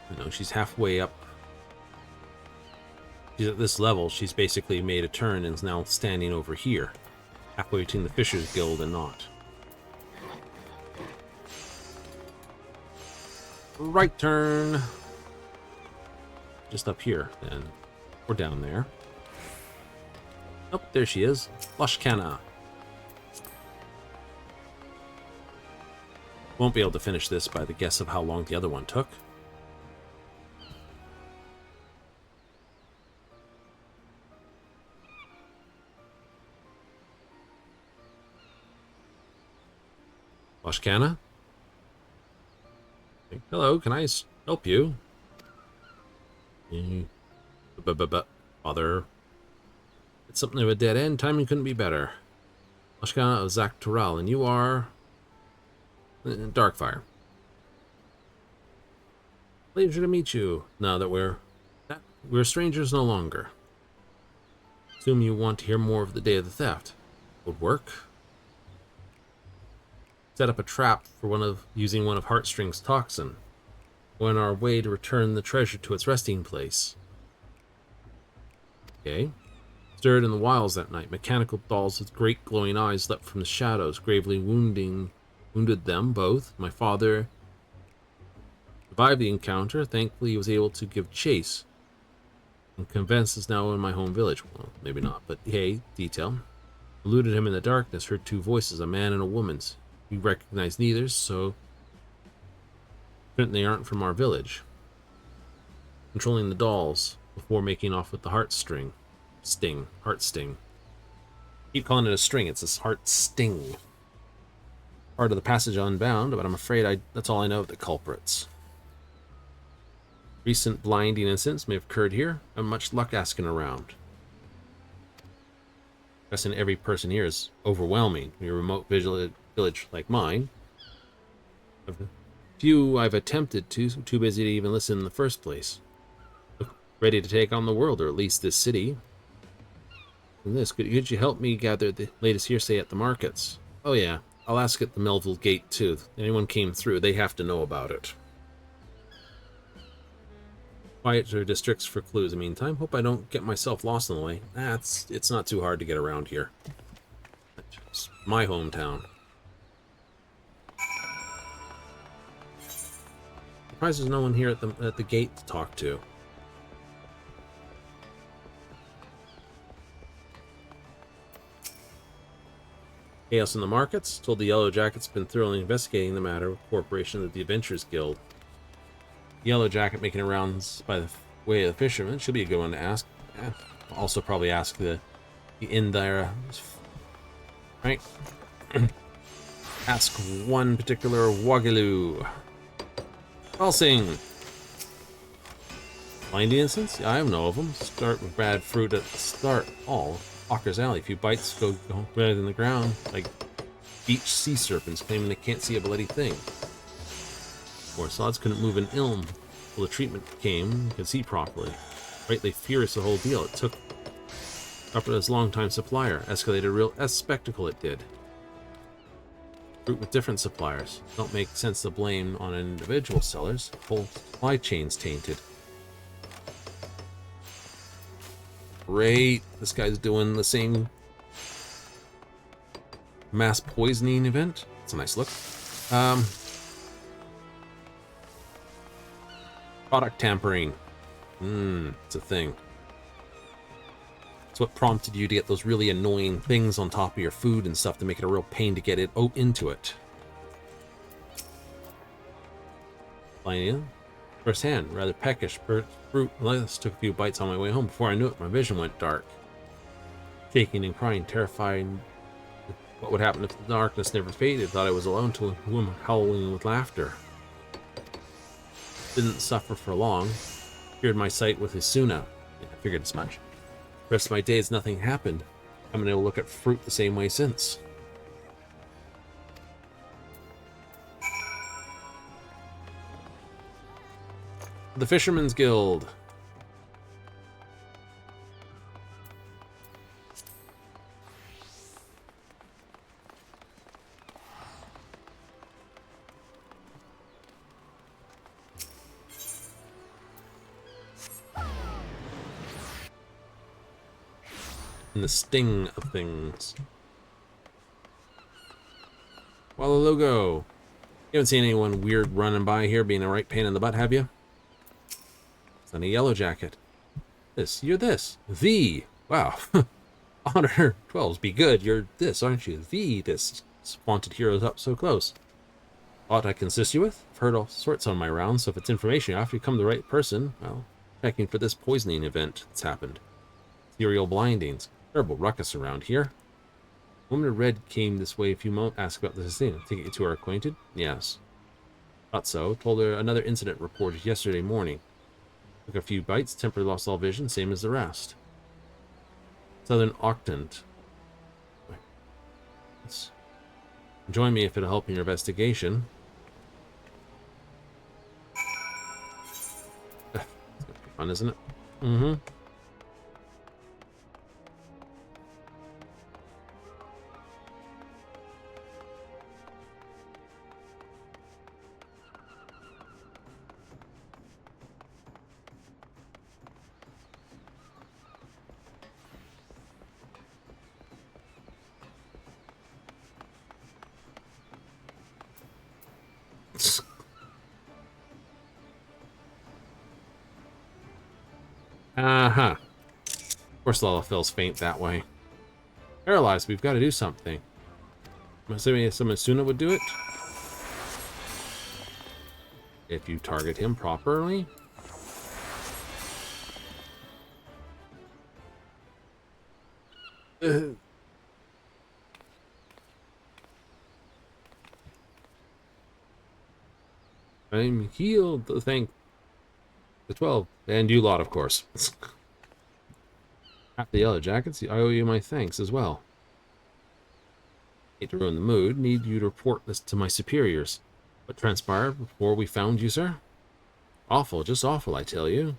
You know, she's halfway up. She's at this level. She's basically made a turn and is now standing over here. Halfway between the Fisher's Guild and not. Right turn. Just up here, then. Or down there. Oh, there she is. Loshkana. Won't be able to finish this by the guess of how long the other one took. Loshkana? Hello, can I help you? Father. It's something of a dead end. Timing couldn't be better. Loshkana of Zaktoral, and you are... Darkfire. Pleasure to meet you. Now that we're... That We're strangers no longer. Assume you want to hear more of the day of the theft. Would work. Set up a trap for using one of Heartstring's Toxin. On our way to return the treasure to its resting place. Okay. Stirred in the wilds that night. Mechanical dolls with great glowing eyes leapt from the shadows, gravely wounded them both. My father survived the encounter. Thankfully, he was able to give chase. I'm convinced is now in my home village. Well, maybe not, but hey, detail. Eluded him in the darkness, heard two voices, a man and a woman's. We recognized neither, so they aren't from our village. Controlling the dolls before making off with the heart sting. Keep calling it a string, it's this heart sting. Part of the passage unbound, but I'm afraid that's all I know of the culprits. Recent blinding incidents may have occurred here. I have much luck asking around. Guessing every person here is overwhelming. Your remote village like mine. Few I've attempted to, too busy to even listen in the first place. Look ready to take on the world, or at least this city. And this, could you help me gather the latest hearsay at the markets? Oh yeah, I'll ask at the Melville Gate too. If anyone came through, they have to know about it. Quieter districts for clues in the meantime. Hope I don't get myself lost in the way. It's not too hard to get around here. It's my hometown. Surprised there's no one here at the gate to talk to. Chaos in the markets. Told the Yellow Jacket's been thoroughly investigating the matter with cooperation of the Adventurers Guild. Yellow Jacket making rounds by the way of the fisherman should be a good one to ask. Yeah. I'll also probably ask the inn there, right? Ask one particular Wagaloo. I'll sing. Blinding instance? Yeah, I know of them. Start with bad fruit at the start. All Hawker's Alley. A few bites go right in the ground, like beach sea serpents claiming they can't see a bloody thing. Poor sods couldn't move an ilm till the treatment came, could see properly. Rightly furious the whole deal. It took up to his longtime supplier. Escalated a real spectacle it did. Fruit with different suppliers. Don't make sense to blame on individual sellers. Whole supply chain's tainted. Great. This guy's doing the same mass poisoning event. It's a nice look. Product tampering. It's a thing. It's what prompted you to get those really annoying things on top of your food and stuff to make it a real pain to get it into it. Flying in. First hand, rather peckish. Fruit. Took a few bites on my way home. Before I knew it, my vision went dark. Shaking and crying, terrifying what would happen if the darkness never faded. Thought I was alone till a woman howling with laughter. Didn't suffer for long. Cured my sight with esuna'd. Yeah, I figured as much. The rest of my days, nothing happened. I haven't been able to look at fruit the same way since. The Fisherman's Guild. And the sting of things. Well, the logo. You haven't seen anyone weird running by here being a right pain in the butt, have you? It's on a Yellow Jacket. You're this. The. Wow. Honor 12s, be good. You're this, aren't you? This wanted heroes up so close. What I can assist you with? I've heard all sorts on my rounds, so if it's information after you come to the right person, well, checking for this poisoning event that's happened. Serial blindings. Terrible ruckus around here. Woman in red came this way a few moments. Asked about the thing. Take it to her acquainted? Yes. Thought so. Told her another incident reported yesterday morning. Took a few bites. Temporarily lost all vision. Same as the rest. Southern Octant. Join me if it'll help in your investigation. It's gonna be fun, isn't it? Mm-hmm. Uh-huh. Of course lalafels faint that way. Paralyzed, we've got to do something. I'm assuming some esuna'd would do it. If you target him properly. I'm healed, thank the 12. And you lot, of course. Half the yellow jackets, I owe you my thanks as well. Hate to ruin the mood, need you to report this to my superiors. What transpired before we found you, sir? Awful, just awful, I tell you.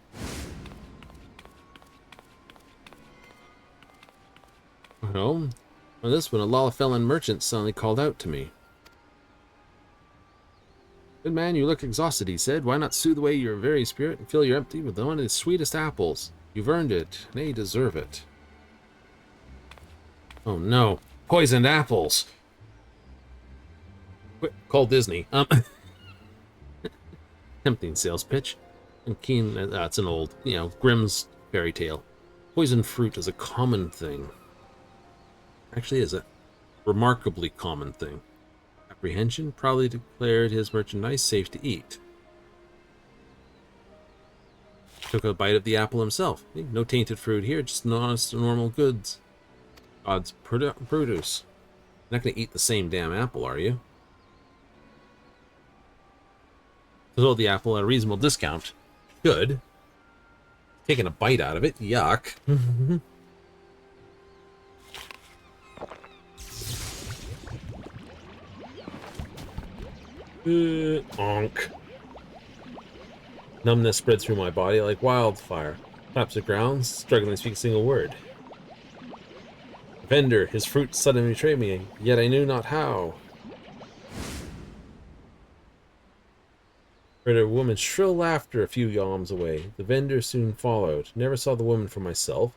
Well, this when a lalafel merchant suddenly called out to me. Good man, you look exhausted, he said. Why not soothe away your very spirit and fill your empty with one of the sweetest apples? You've earned it, and they deserve it. Oh no, poisoned apples! Quick, call Disney. Tempting sales pitch. And keen, that's an old, Grimm's fairy tale. Poisoned fruit is a common thing. Actually is a remarkably common thing. Apprehension proudly declared his merchandise safe to eat. Took a bite of the apple himself. No tainted fruit here, just honest normal goods. God's produce. You're not going to eat the same damn apple, are you? Sold the apple at a reasonable discount. Good. Taking a bite out of it. Yuck. Onk. Numbness spread through my body like wildfire. Taps the ground, struggling to speak a single word. Vendor, his fruit suddenly betrayed me, yet I knew not how. Heard a woman's shrill laughter a few yalms away. The vendor soon followed. Never saw the woman for myself.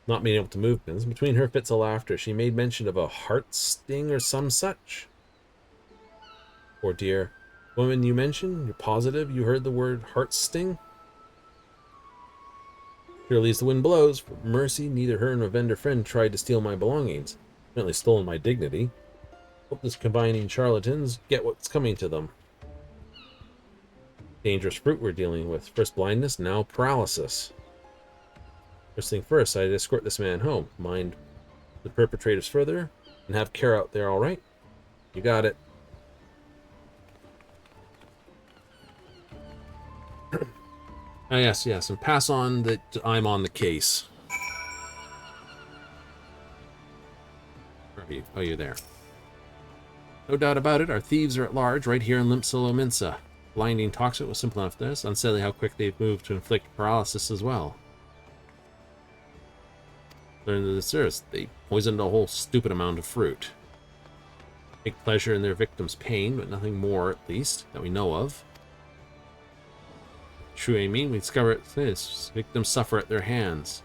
Not being able to move pins. Between her fits of laughter, she made mention of a heart sting or some such. Poor dear. Woman you mentioned, you're positive you heard the word heart sting? Surely as the wind blows, for mercy, neither her nor vendor friend tried to steal my belongings. Apparently stolen my dignity. Hope this combining charlatans get what's coming to them. Dangerous fruit we're dealing with. First blindness, now paralysis. First thing first, I'd escort this man home. Mind the perpetrators further, and have care out there, all right? You got it. Yes, and pass on that I'm on the case. Where are you? Oh, you're there. No doubt about it, our thieves are at large right here in Limpsalominsa. Blinding Toxin was simple enough this. Unsteady how quick they've moved to inflict paralysis as well. Learn to this earth, they poisoned a whole stupid amount of fruit. Take pleasure in their victims' pain, but nothing more, at least, that we know of. True, I mean, we discover this. Victims suffer at their hands.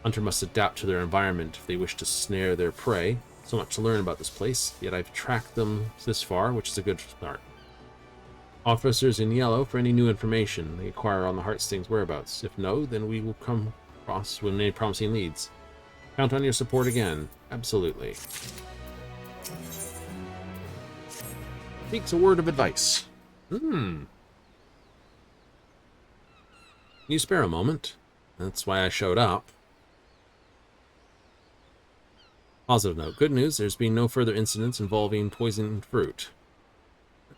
Hunter must adapt to their environment if they wish to snare their prey. So much to learn about this place, yet I've tracked them this far, which is a good start. Officers in yellow for any new information they acquire on the Heartsting's whereabouts. If no, then we will come across with any promising leads. Count on your support again. Absolutely. Speaks a word of advice. Can you spare a moment? That's why I showed up. Positive note. Good news, there's been no further incidents involving poisoned fruit.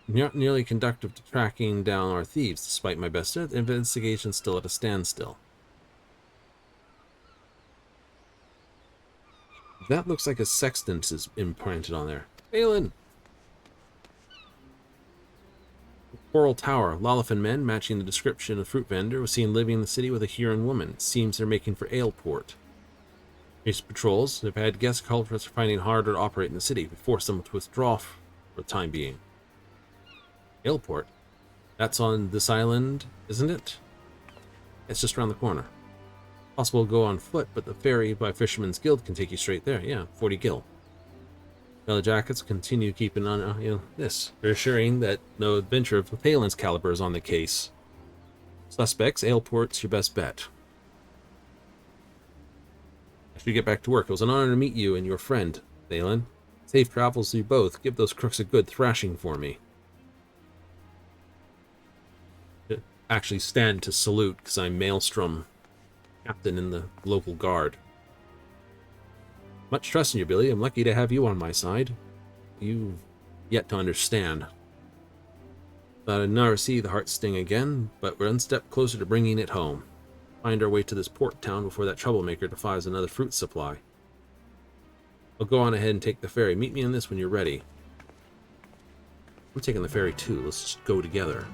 Not nearly conductive to tracking down our thieves, despite my best effort. Investigation still at a standstill. That looks like a sextant is imprinted on there. Balin! Coral Tower. Lalafel men, matching the description of fruit vendor, was seen living in the city with a Huron woman. Seems they're making for Aleport. Recent patrols have had guest culprits are finding it harder to operate in the city. We forced them to withdraw for the time being. Aleport? That's on this island, isn't it? It's just around the corner. Possible to go on foot, but the ferry by Fisherman's Guild can take you straight there. Yeah, 40 gil. Yellow Jackets continue keeping on this, reassuring that no adventure of Thalen's caliber is on the case. Suspects, Aleport's your best bet. I should get back to work. It was an honor to meet you and your friend, Thalen. Safe travels to you both. Give those crooks a good thrashing for me. Actually stand to salute because I'm Maelstrom, captain in the local guard. Much trust in you, Billy. I'm lucky to have you on my side. You've yet to understand. Thought I'd never see the heart sting again, but we're one step closer to bringing it home. Find our way to this port town before that troublemaker defies another fruit supply. I'll go on ahead and take the ferry. Meet me on this when you're ready. I'm taking the ferry too. Let's just go together.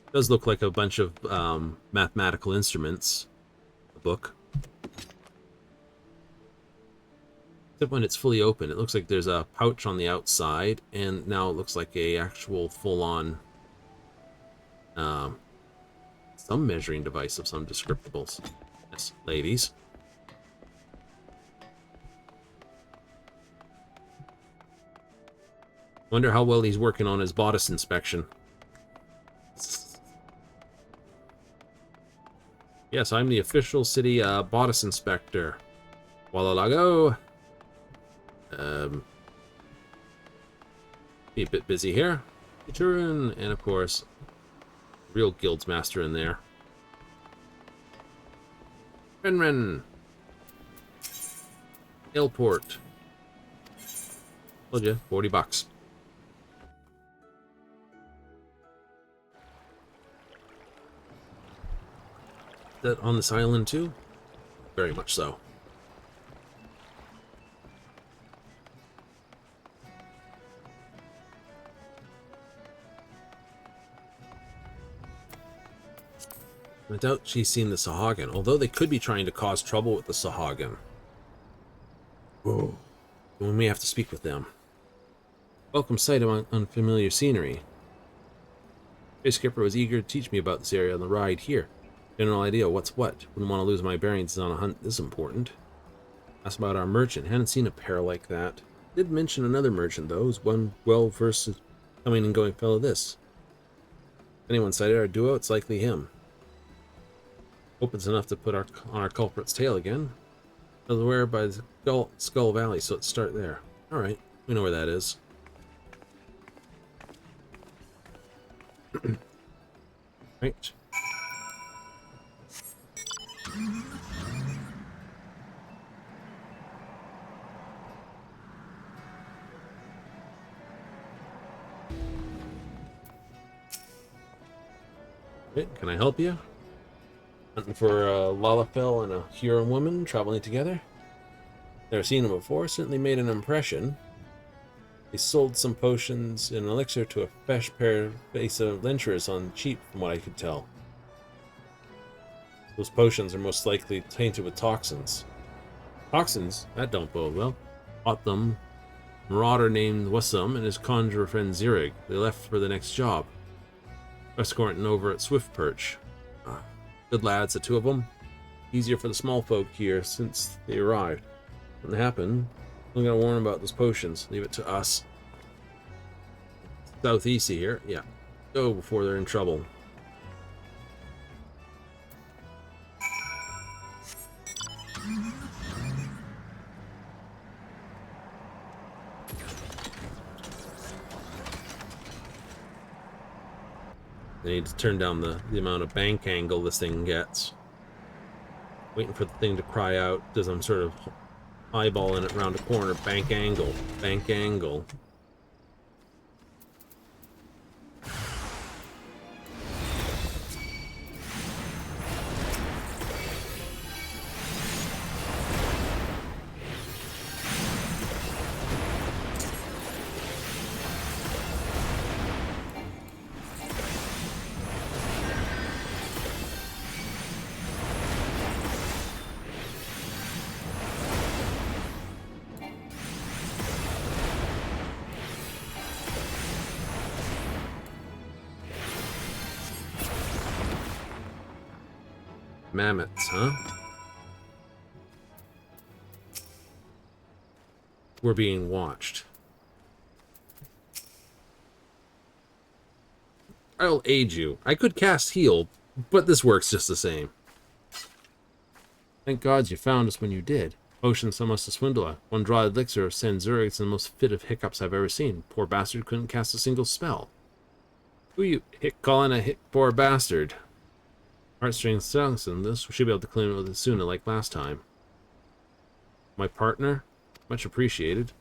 It does look like a bunch of mathematical instruments. The book. Except when it's fully open, it looks like there's a pouch on the outside, and now it looks like a actual full-on some measuring device of some descriptables. Yes, ladies. Wonder how well he's working on his bodice inspection. Yes, I'm the official city bodice inspector. Wallalago. Be a bit busy here. Turin, and of course, real guild's master in there. Renren. Aleport. Told you, $40. That on this island too? Very much so. I doubt she's seen the Sahagin, although they could be trying to cause trouble with the Sahagin. Whoa. We may have to speak with them. Welcome sight of unfamiliar scenery. Space Skipper was eager to teach me about this area on the ride here. General idea what's what. Wouldn't want to lose my bearings on a hunt this important. Asked about our merchant. Hadn't seen a pair like that. Did mention another merchant though, who's one well versed coming and going fellow this. If anyone sighted our duo, it's likely him. Hope it's enough to put on our culprit's tail again. Elsewhere by the Skull Valley, so let's start there. Alright, we know where that is. Right. Can I help you? Hunting for a lalafel and a Huron woman traveling together? Never seen them before, certainly made an impression. They sold some potions and elixir to a fresh pair of adventurers on cheap, from what I could tell. Those potions are most likely tainted with toxins. Toxins? That don't bode well. Bought them. Marauder named Wassam and his conjurer friend Zirig. They left for the next job. Escorting over at Swift Perch. Good lads, the two of them. Easier for the small folk here since they arrived. When they happen, I'm gonna warn them about those potions. Leave it to us. Southeast here. Yeah. Go before they're in trouble. They need to turn down the amount of bank angle this thing gets. Waiting for the thing to cry out as I'm sort of eyeballing it around a corner. Bank angle. Bank angle. Mammoths, huh? We're being watched. I'll aid you. I could cast heal, but this works just the same. Thank God you found us when you did. Potions so much to swindle. One draw elixir sends Zurich in the most fit of hiccups I've ever seen. Poor bastard couldn't cast a single spell. Who you calling a poor bastard? Heartstrings Toxin. This should be able to clean it with Esuna like last time. My partner? Much appreciated.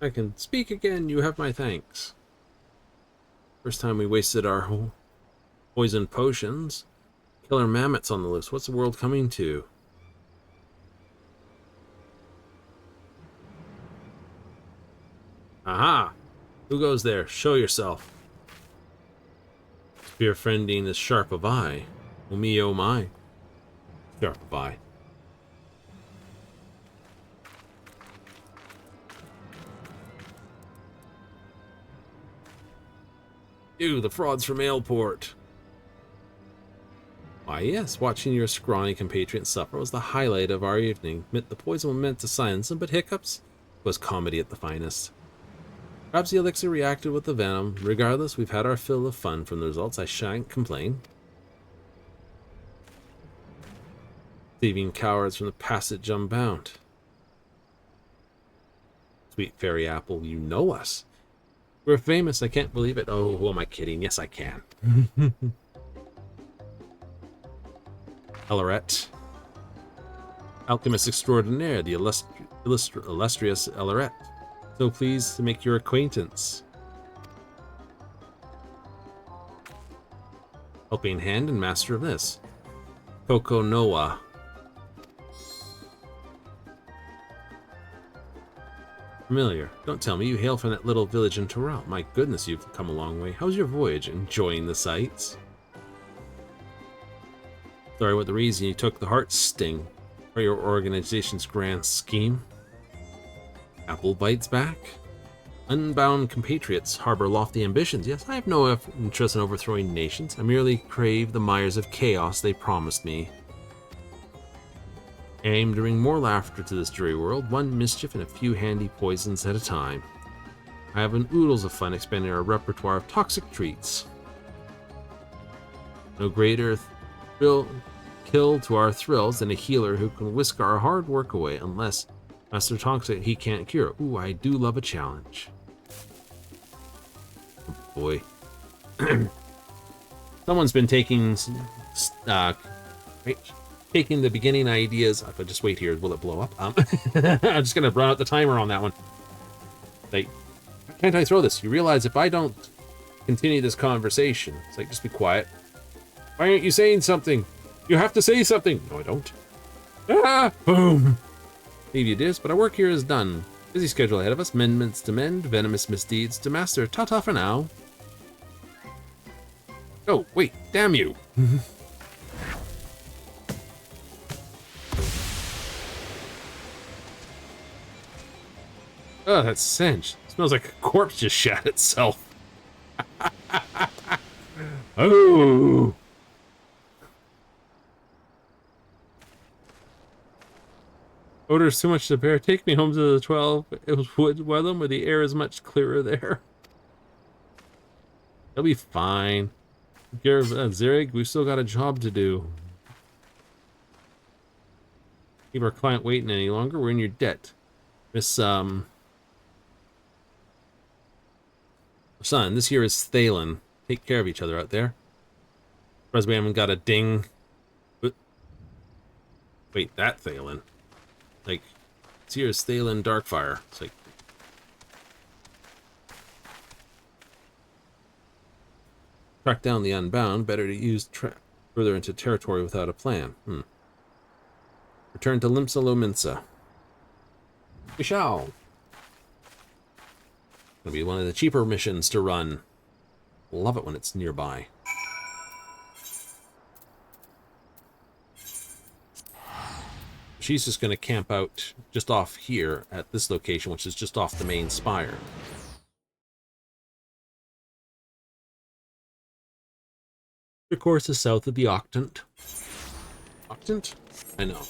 I can speak again, you have my thanks. First time we wasted our poison potions. Killer mammoths on the loose. What's the world coming to? Aha! Who goes there? Show yourself. Spear friending is sharp of eye. Oh me, oh my. Sharp of eye. You, the frauds from Aleport. Why, yes, watching your scrawny compatriot suffer was the highlight of our evening. The poison was meant to silence them, but hiccups was comedy at the finest. Perhaps the elixir reacted with the venom. Regardless, we've had our fill of fun from the results. I shan't complain. Thieving cowards from the passage unbound. Sweet fairy apple, you know us. We're famous, I can't believe it. Oh, who am I kidding? Yes, I can. Elleret. Alchemist extraordinaire, the illustrious Elleret. So pleased to make your acquaintance. Helping hand and master of this. Coco Noah. Familiar. Don't tell me you hail from that little village in Torrell. My goodness, you've come a long way. How's your voyage? Enjoying the sights? Sorry what the reason you took the heart sting for your organization's grand scheme. Apple bites back. Unbound compatriots harbor lofty ambitions. Yes, I have no interest in overthrowing nations. I merely crave the mires of chaos they promised me. Aim to bring more laughter to this dreary world, one mischief and a few handy poisons at a time. I have an oodles of fun expanding our repertoire of toxic treats. No greater kill to our thrills than a healer who can whisk our hard work away, unless Master Toxin he can't cure. Ooh, I do love a challenge. Oh boy. Someone's been taking taking the beginning ideas. If I just wait here, will it blow up? I'm just gonna run out the timer on that one. Like, can't I throw this? You realize if I don't continue this conversation, it's like, just be quiet. Why aren't you saying something? You have to say something. No, I don't. Ah! Boom. Maybe it is, but our work here is done. Busy schedule ahead of us. Amendments to mend, venomous misdeeds to master. Ta-ta for now. Oh, wait. Damn you. Oh, that stench. It smells like a corpse just shat itself. Oh. Odor's too much to bear. Take me home to the 12. It was wood Wellham where the air is much clearer there. It'll be fine. Zirig, we've still got a job to do. Keep our client waiting any longer. We're in your debt. Miss, son, this here is Thalen. Take care of each other out there. Surprised we haven't got a ding. Wait, that Thalen. Like, this here is Thalen Darkfire. It's like, track down the Unbound. Better to use further into territory without a plan. Return to Limsa Lominsa. We shall. Gonna be one of the cheaper missions to run. Love it when it's nearby. she's just going to camp out just off here at this location, which is just off the main spire. The course is south of the Octant. Octant? I know.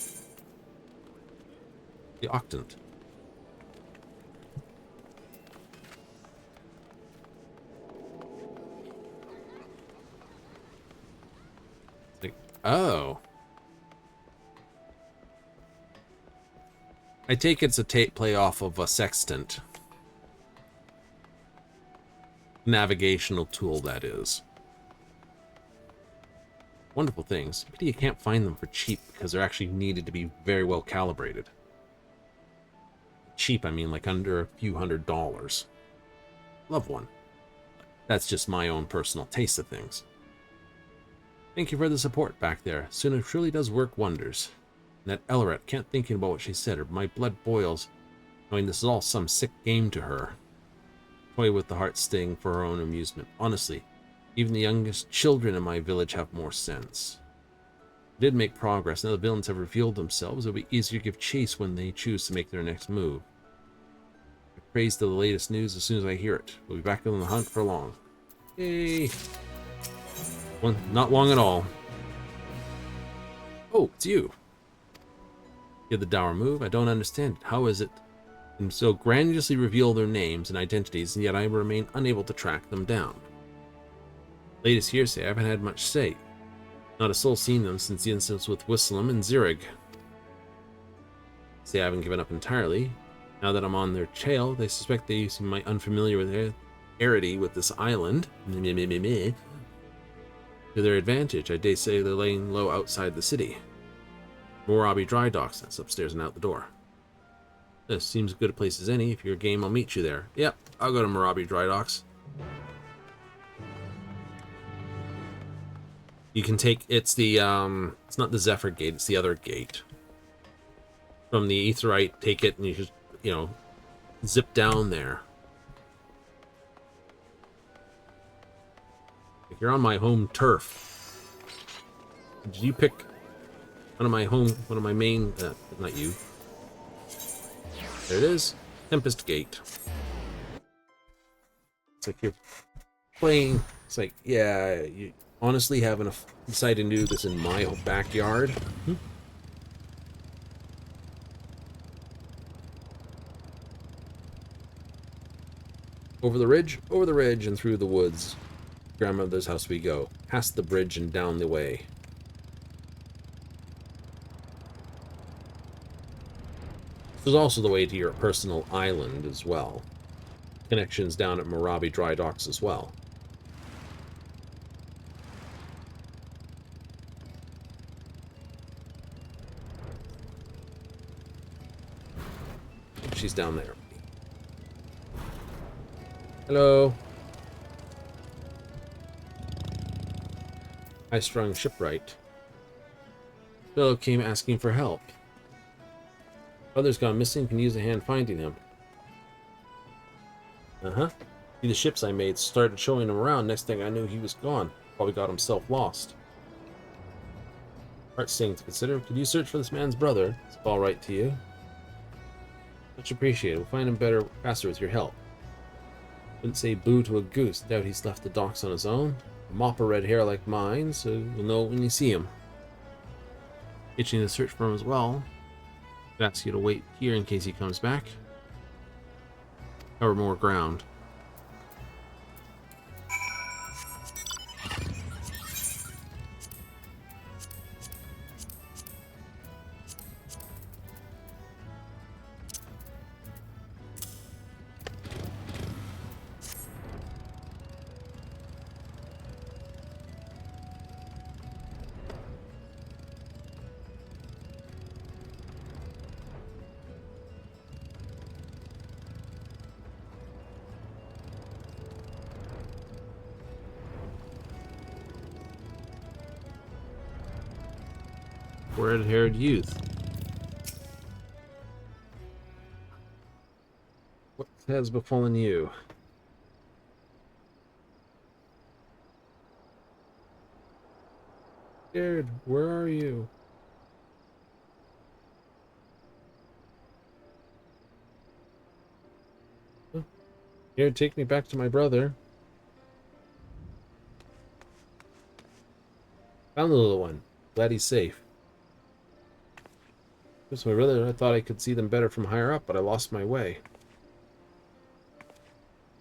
The Octant. Oh. I take it's a tape play off of a sextant. Navigational tool, that is. Wonderful things. Pity you can't find them for cheap because they're actually needed to be very well calibrated. Cheap, I mean like under a few $100s. Love one. That's just my own personal taste of things. Thank you for the support back there. Suna truly does work wonders. And that Ellerat, can't think about what she said, or my blood boils, knowing this is all some sick game to her. Toy with the heart sting for her own amusement. Honestly, even the youngest children in my village have more sense. We did make progress. Now the villains have revealed themselves. It'll be easier to give chase when they choose to make their next move. I praise the latest news as soon as I hear it. We'll be back on the hunt for long. Yay! Not long at all. Oh, it's you. You have the dour move. I don't understand it. How is it? And so grandiosely reveal their names and identities, and yet I remain unable to track them down. Latest hearsay, I haven't had much say. Not a soul seen them since the incidents with Whistlam and Zirig. Say I haven't given up entirely. Now that I'm on their trail, they suspect they seem my unfamiliar with arity with this island. To their advantage, I dare say they're laying low outside the city. Morabi Dry Docks, that's upstairs and out the door. This seems as good a place as any. If you're game, I'll meet you there. Yep, I'll go to Morabi Dry Docks. You can take, it's the, it's not the Zephyr gate, it's the other gate. From the Aetheryte, take it and you just, you know, zip down there. If you're on my home turf. Did you pick one of my main, not you. There it is. Tempest Gate. It's like you're playing, it's like, yeah, you honestly having decided to do this in my backyard. Over the ridge and through the woods. Grandmother's house we go. Past the bridge and down the way. There's also the way to your personal island as well. Connections down at Morabi Dry Docks as well. She's down there. Hello. High-strung shipwright. Fellow came asking for help. Brother's gone missing, can use a hand finding him. See, the ships I made started showing him around. Next thing I knew, he was gone. Probably got himself lost. Heart sting to consider. Could you search for this man's brother? It's all right to you. Much appreciated. We'll find him better, faster with your help. Wouldn't say boo to a goose. Doubt he's left the docks on his own. A mop of red hair like mine, so you'll know when you see him. Itching to search for him as well. I'd ask you to wait here in case he comes back. Cover more ground. Red-haired youth. What has befallen you? Scared, where are you? Here, take me back to my brother. Found the little one. Glad he's safe. Just my brother. I thought I could see them better from higher up, but I lost my way.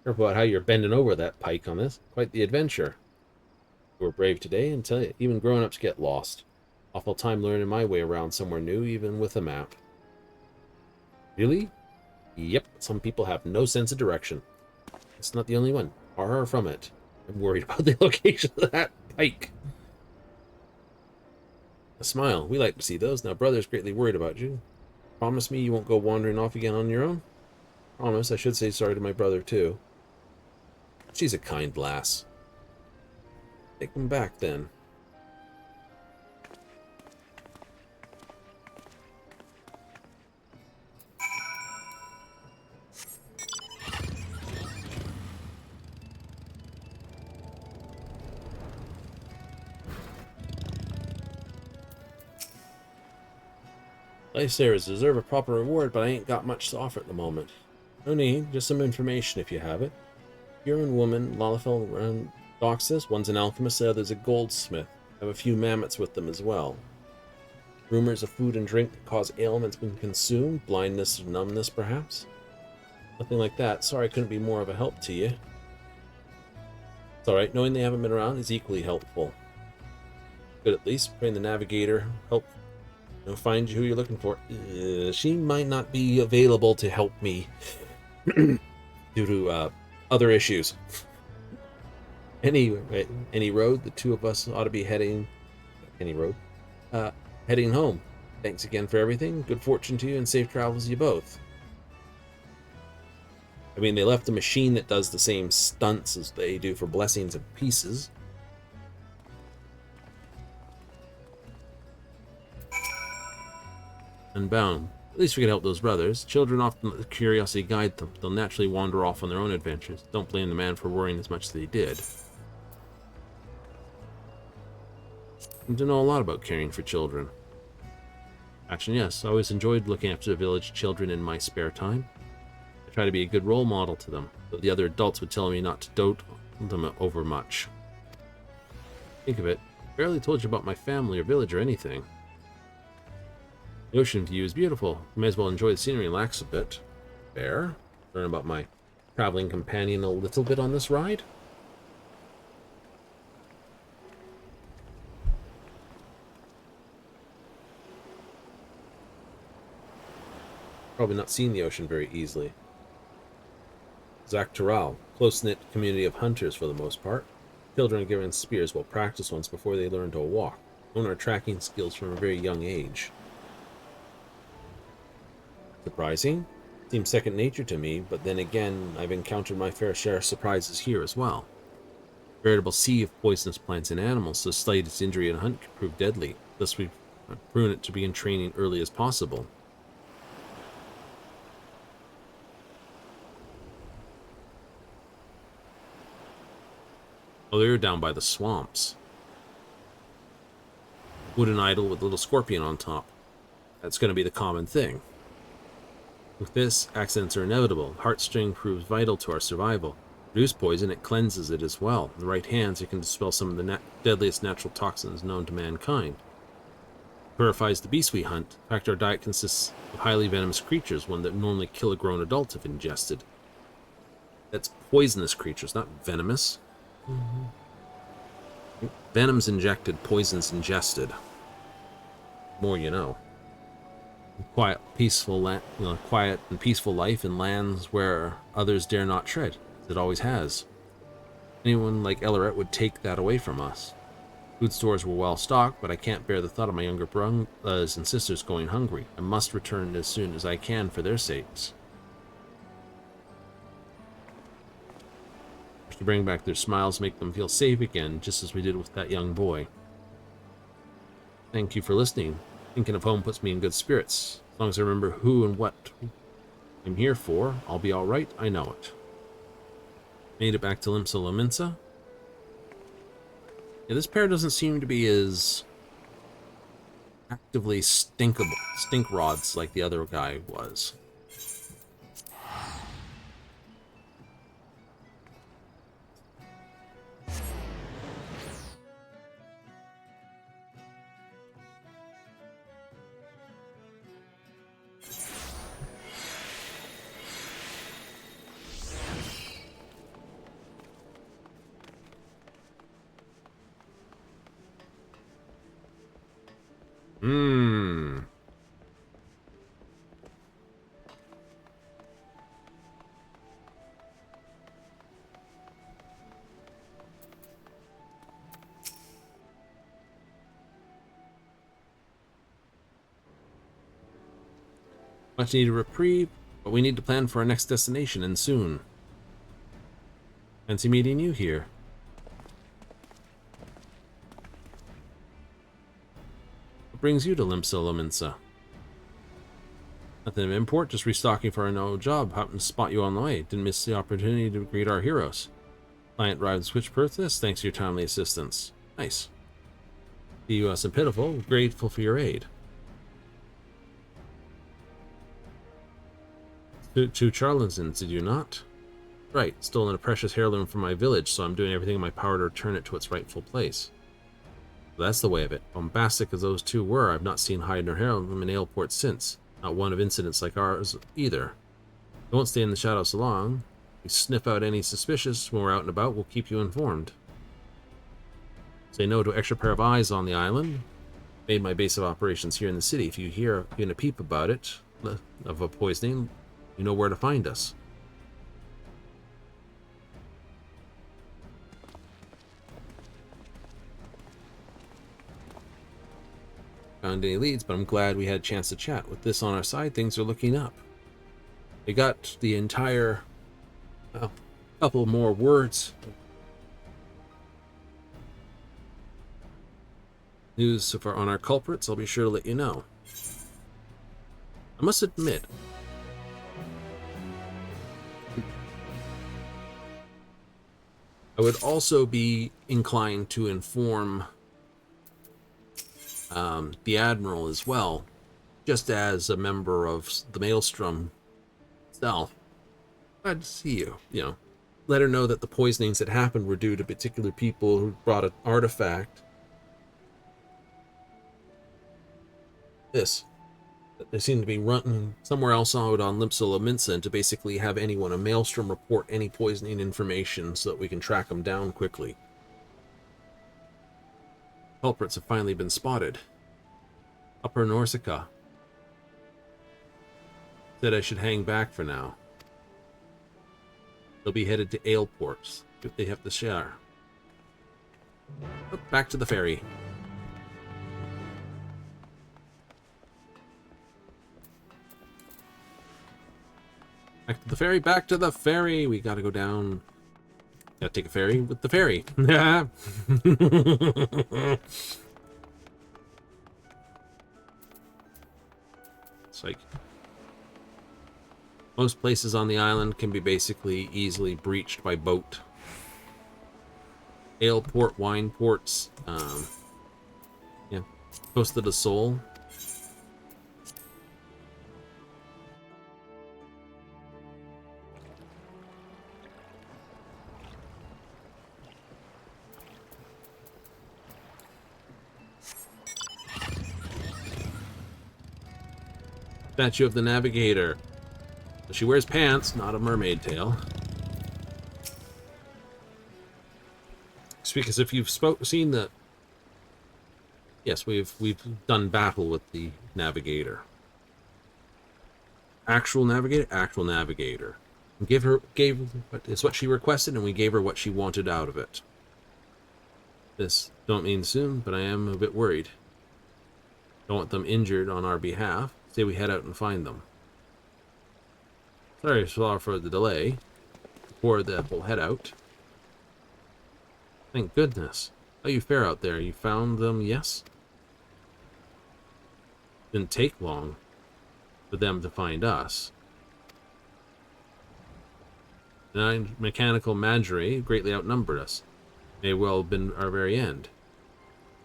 Careful about how you're bending over that pike on this. Quite the adventure. You were brave today, and tell you, even grown-ups get lost. Awful time learning my way around somewhere new, even with a map. Really? Yep, some people have no sense of direction. It's not the only one. Far from it. I'm worried about the location of that pike. A smile. We like to see those. Now, brother's greatly worried about you. Promise me you won't go wandering off again on your own? Promise. I should say sorry to my brother, too. She's a kind lass. Take him back, then. Lifesavers deserve a proper reward, but I ain't got much to offer at the moment. No need, just some information if you have it. Huron woman, lalafel around Toxin. One's an alchemist, the other's a goldsmith. Have a few mammoths with them as well. Rumors of food and drink that cause ailments when consumed, blindness or numbness perhaps? Nothing like that. Sorry I couldn't be more of a help to you. It's alright, knowing they haven't been around is equally helpful. Good at least, praying the navigator help find you who you're looking for. She might not be available to help me due to other issues. Anyway, any road, the two of us ought to be heading. Any road, heading home. Thanks again for everything. Good fortune to you and safe travels to you both. I mean, they left a machine that does the same stunts as they do for blessings and pieces. Unbound. At least we can help those brothers. Children often let curiosity guide them. They'll naturally wander off on their own adventures. Don't blame the man for worrying as much as they did. I do know a lot about caring for children. Actually, yes, I always enjoyed looking after the village children in my spare time. I try to be a good role model to them, though the other adults would tell me not to dote on them over much. Think of it, I barely told you about my family or village or anything. The ocean view is beautiful. You may as well enjoy the scenery and relax a bit. Fair. Learn about my traveling companion a little bit on this ride. Probably not seen the ocean very easily. Zaktaral, close-knit community of hunters for the most part. Children are given spears, well practiced ones before they learn to walk. Own our tracking skills from a very young age. Surprising? Seems second nature to me, but then again, I've encountered my fair share of surprises here as well. A veritable sea of poisonous plants and animals, so the slightest injury in a hunt could prove deadly. Thus we've proven it to be in training early as possible. Oh, they're down by the swamps. Wooden idol with a little scorpion on top. That's going to be the common thing. With this, accidents are inevitable. Heartstring proves vital to our survival. Reduce poison, it cleanses it as well. In the right hands, it can dispel some of the deadliest natural toxins known to mankind. Purifies the beasts we hunt. In fact, our diet consists of highly venomous creatures, one that normally kill a grown adult if ingested. That's poisonous creatures, not venomous. Venom's injected, poison's ingested. More you know. Quiet, quiet and peaceful life in lands where others dare not tread, as it always has. Anyone like Elleret would take that away from us. Food stores were well stocked, but I can't bear the thought of my younger brothers and sisters going hungry. I must return as soon as I can for their sakes. To bring back their smiles, make them feel safe again, just as we did with that young boy. Thank you for listening. Thinking of home puts me in good spirits. As long as I remember who and what I'm here for, I'll be alright, I know it. Made it back to Limsa Laminsa. Yeah, this pair doesn't seem to be as actively stink rods like the other guy was. Hmm. Much needed reprieve, but we need to plan for our next destination, and soon. Fancy meeting you here. What brings you to Limsa? Nothing of import, just restocking for our no job. Happened to spot you on the way. Didn't miss the opportunity to greet our heroes. Client arrived and switched purchase thanks to your timely assistance. Nice. The U.S. and pitiful, grateful for your aid. Two charlatans, did you not? Right, stolen a precious heirloom from my village, so I'm doing everything in my power to return it to its rightful place. That's the way of it. Bombastic as those two were, I've not seen hide nor heirloom in Aleport since. Not one of incidents like ours either. We won't stay in the shadows so long. If we sniff out any suspicious when we're out and about, we'll keep you informed. Say no to an extra pair of eyes on the island. Made my base of operations here in the city. If you hear even a peep about it, of a poisoning, you know where to find us. Found any leads, but I'm glad we had a chance to chat. With this on our side, things are looking up. They got the entire couple more words. News on our culprits, I'll be sure to let you know. I must admit, I would also be inclined to inform the Admiral as well, just as a member of the Maelstrom itself. Glad to see you, let her know that the poisonings that happened were due to particular people who brought an artifact. That they seem to be running somewhere else out on Limsa, and to basically have anyone in Maelstrom report any poisoning information so that we can track them down quickly. Culprits have finally been spotted. Upper Norsika. Said I should hang back for now. They'll be headed to Aleport if they have to share. Back to the ferry. Back to the ferry, back to the ferry. We gotta go down. Gotta take a ferry with the ferry. It's like most places on the island can be basically easily breached by boat. Ale port, wine ports, yeah, Costa del Sol. Statue of the Navigator. She wears pants, not a mermaid tail. Because if you've seen the... Yes, we've done battle with the Navigator. Actual Navigator? Actual Navigator. It's what she requested, and we gave her what she wanted out of it. This don't mean soon, but I am a bit worried. Don't want them injured on our behalf. Say we head out and find them. Sorry for the delay. Before that we'll head out. Thank goodness. How you fare out there? You found them, yes? Didn't take long for them to find us. 9 mechanical Magi greatly outnumbered us. May well have been our very end.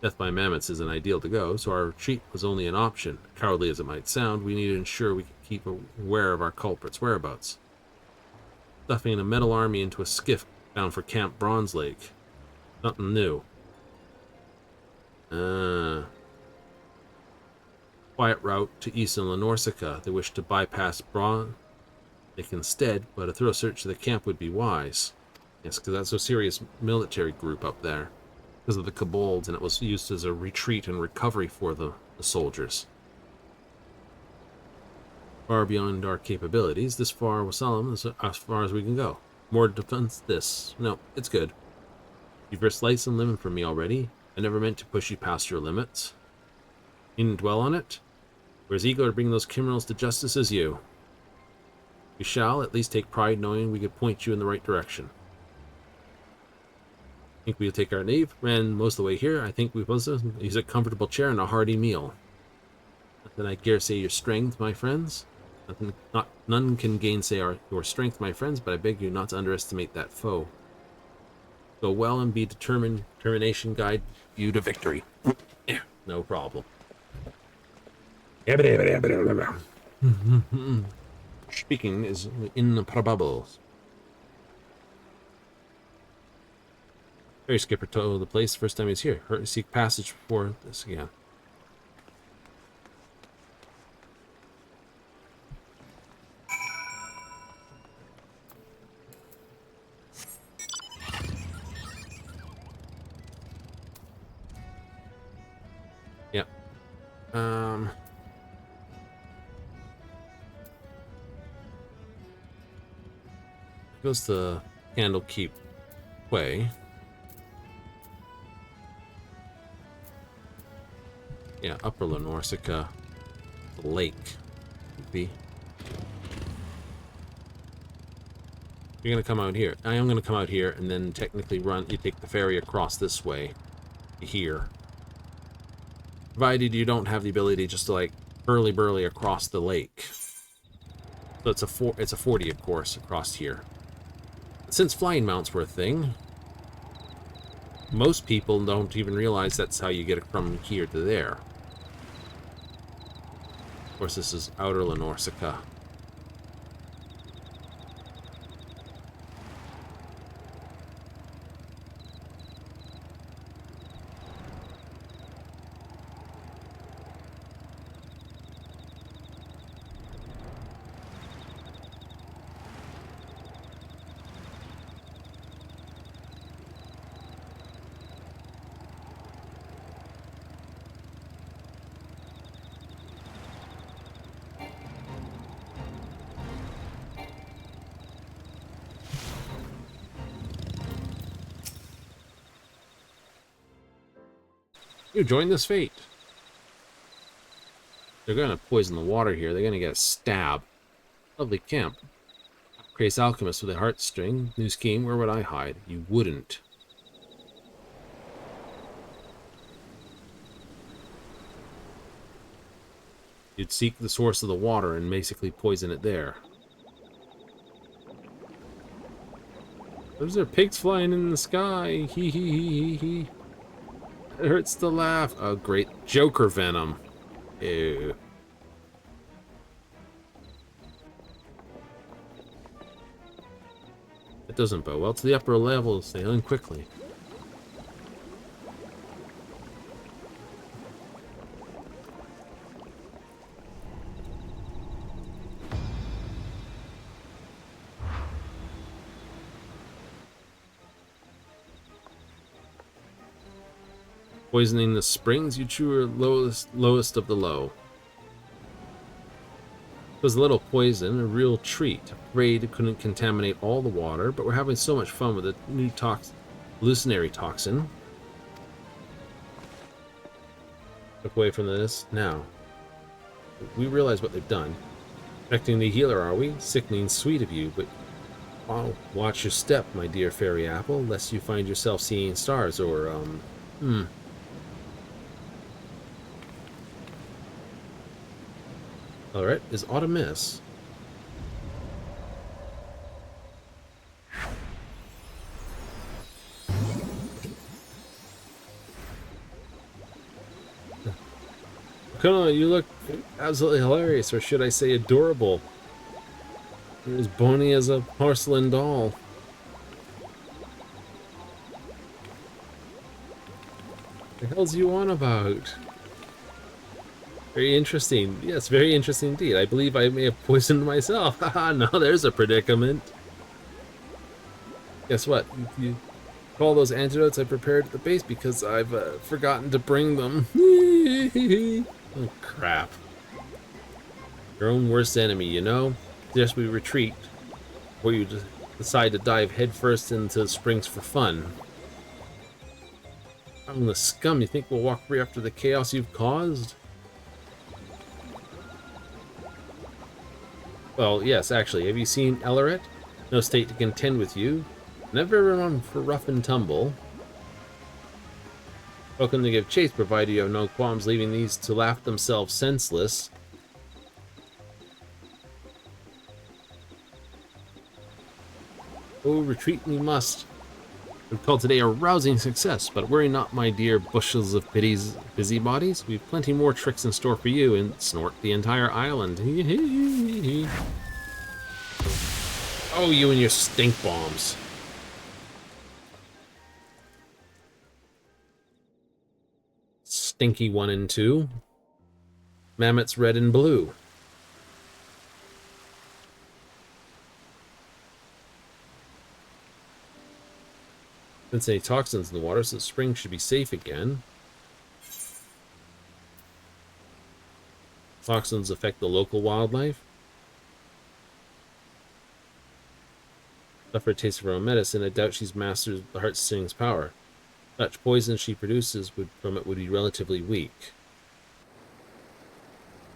Death by mammoths isn't ideal to go, so our retreat was only an option. Cowardly as it might sound, we need to ensure we can keep aware of our culprits' whereabouts. Stuffing a metal army into a skiff bound for Camp Bronze Lake. Nothing new. Quiet route to Eastern Norsika. They wish to bypass Bronze Lake instead, but a thorough search of the camp would be wise. Yes, because that's a serious military group up there. because of the kobolds, and it was used as a retreat and recovery for the soldiers. Far beyond our capabilities, this far was solemn as far as we can go. More defense this. No, it's good. You've risked life and limb for me already. I never meant to push you past your limits. You didn't dwell on it. We're as eager to bring those criminals to justice as you. We shall at least take pride knowing we could point you in the right direction. I think we'll take our leave. Ran most of the way here. I think we must use a comfortable chair and a hearty meal. Then I dare say your strength, my friends. None can gainsay your strength, my friends, but I beg you not to underestimate that foe. Go well and be determined. Determination guide you to victory. Yeah, no problem. Speaking is improbable. Ferry skipper told the place the first time he was here. Hurt to seek passage before this again. Yep. Goes the Candlekeep Way. Yeah, Upper Lenorsica Lake would be. You're gonna come out here. I am gonna come out here and then technically run. You take the ferry across this way to here. Provided you don't have the ability just to like hurly-burly across the lake. So it's a 40, of course, across here. Since flying mounts were a thing, most people don't even realize that's how you get it from here to there. Of course, this is Outer Lenorsica. You join this fate. They're gonna poison the water here. They're gonna get a stab. Lovely camp. Crazy alchemist with a heartstring. New scheme. Where would I hide? You wouldn't. You'd seek the source of the water and basically poison it there. Those are pigs flying in the sky. Hee hee hee hee hee. It hurts to laugh. Oh, great. Joker venom. Ew. It doesn't bow well to the upper levels, sailing quickly. Poisoning the springs, you chew are lowest of the low. It was a little poison, a real treat. Afraid it couldn't contaminate all the water, but we're having so much fun with the new hallucinatory toxin. Look away from this. Now, we realize what they've done. Protecting the healer, are we? Sickening sweet of you, but oh, watch your step, my dear fairy apple, lest you find yourself seeing stars or, Alright, is autumn miss? Kono, you look absolutely hilarious, or should I say adorable. You're as bony as a porcelain doll. What the hell's you on about? Very interesting. Yes, very interesting indeed. I believe I may have poisoned myself. Haha, no, there's a predicament. Guess what? All those antidotes I prepared at the base because I've forgotten to bring them. Oh, crap. Your own worst enemy, you know? Suggest we retreat, or you just decide to dive headfirst into the springs for fun. I'm the scum. You think we'll walk free after the chaos you've caused? Well, yes, actually. Have you seen Elleret? No state to contend with you. Never run for rough and tumble. Welcome to give chase, provided you have no qualms leaving these to laugh themselves senseless. Oh, retreat we must. We've called today a rousing success, but worry not, my dear bushels of pity's busybodies. We've plenty more tricks in store for you, and snort the entire island. Oh, you and your stink bombs. Stinky 1 and 2. Mammoth's red and blue. Since any toxins in the water, so the spring should be safe again. Toxins affect the local wildlife. Suffer a taste of her own medicine. I doubt she's mastered the heart-sting's power. Such poison she produces from it would be relatively weak.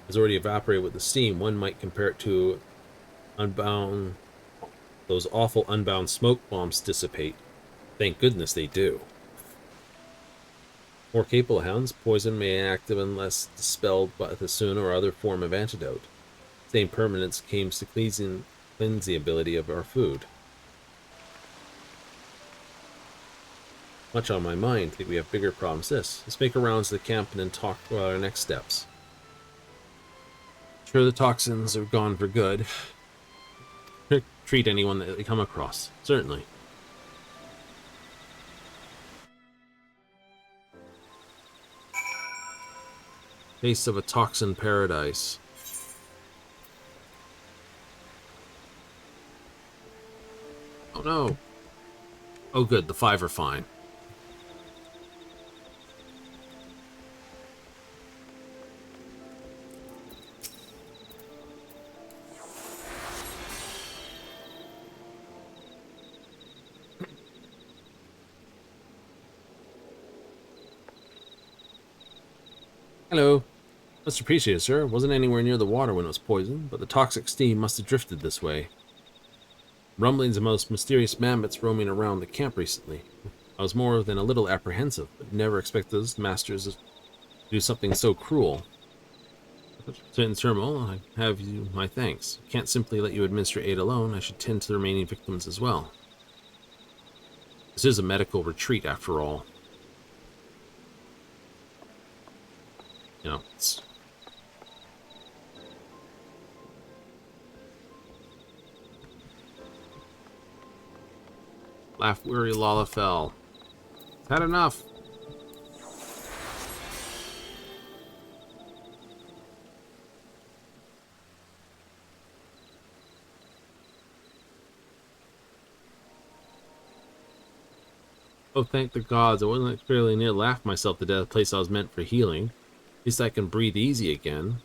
Has already evaporated with the steam. One might compare it to unbound. Those awful unbound smoke bombs dissipate. Thank goodness they do. More capable hounds, poison may act unless dispelled by the esuna'd or other form of antidote. Same permanence comes to cleanse the ability of our food. Much on my mind. I think we have bigger problems. Let's make a rounds to the camp and then talk about our next steps. Sure, the toxins are gone for good. Treat anyone that they come across. Certainly. Taste of a toxin paradise. Oh no. Oh good, the 5 are fine. Hello. Much appreciated, sir. Wasn't anywhere near the water when it was poisoned, but the toxic steam must have drifted this way. Rumblings of most mysterious mammoths roaming around the camp recently. I was more than a little apprehensive, but never expected those masters to do something so cruel. In turmoil, I have you my thanks. Can't simply let you administer aid alone. I should tend to the remaining victims as well. This is a medical retreat, after all. You know, it's... Laugh weary lalafel. Had enough. Oh, thank the gods. I wasn't fairly near laughed myself to death at the place I was meant for healing. At least I can breathe easy again.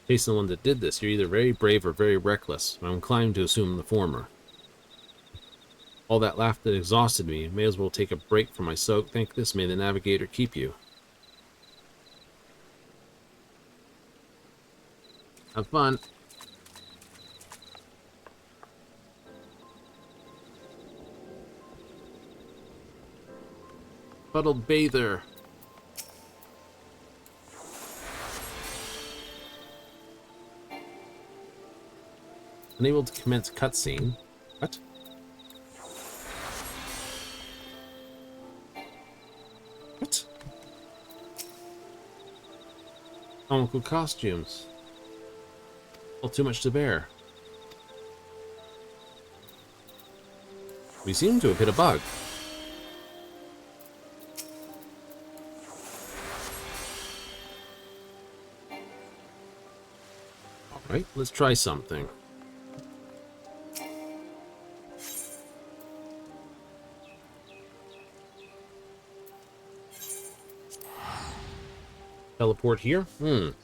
Based on the one that did this, you're either very brave or very reckless. I'm inclined to assume the former. All that laughter exhausted me. May as well take a break from my soak. Thank this. May the navigator keep you. Have fun. Befuddled bather. Unable to commence cutscene. What? What? Comical costumes. All too much to bear. We seem to have hit a bug. Alright, let's try something. Teleport here? Rude.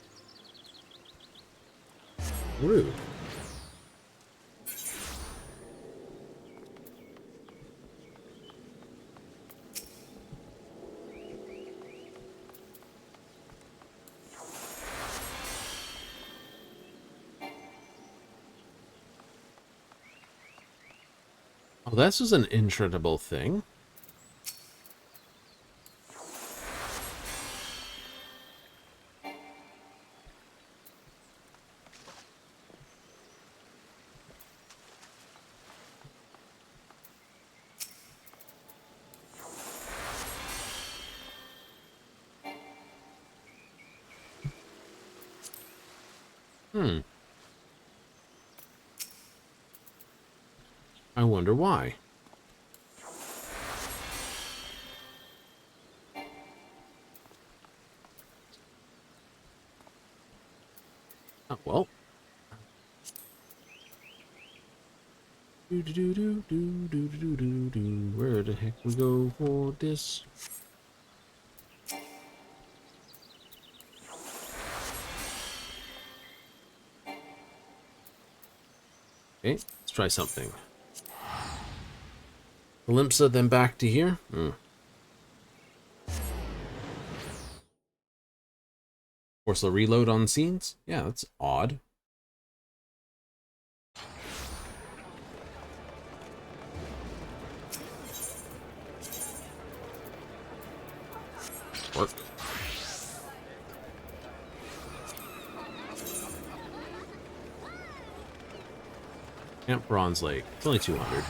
Oh, this is an intradable thing. I wonder why. Oh, well. Where the heck we go for this? Okay, let's try something. Glimpsa, then back to here. Force a reload on scenes? Yeah, that's odd. Work. Camp Bronze Lake. It's only 200.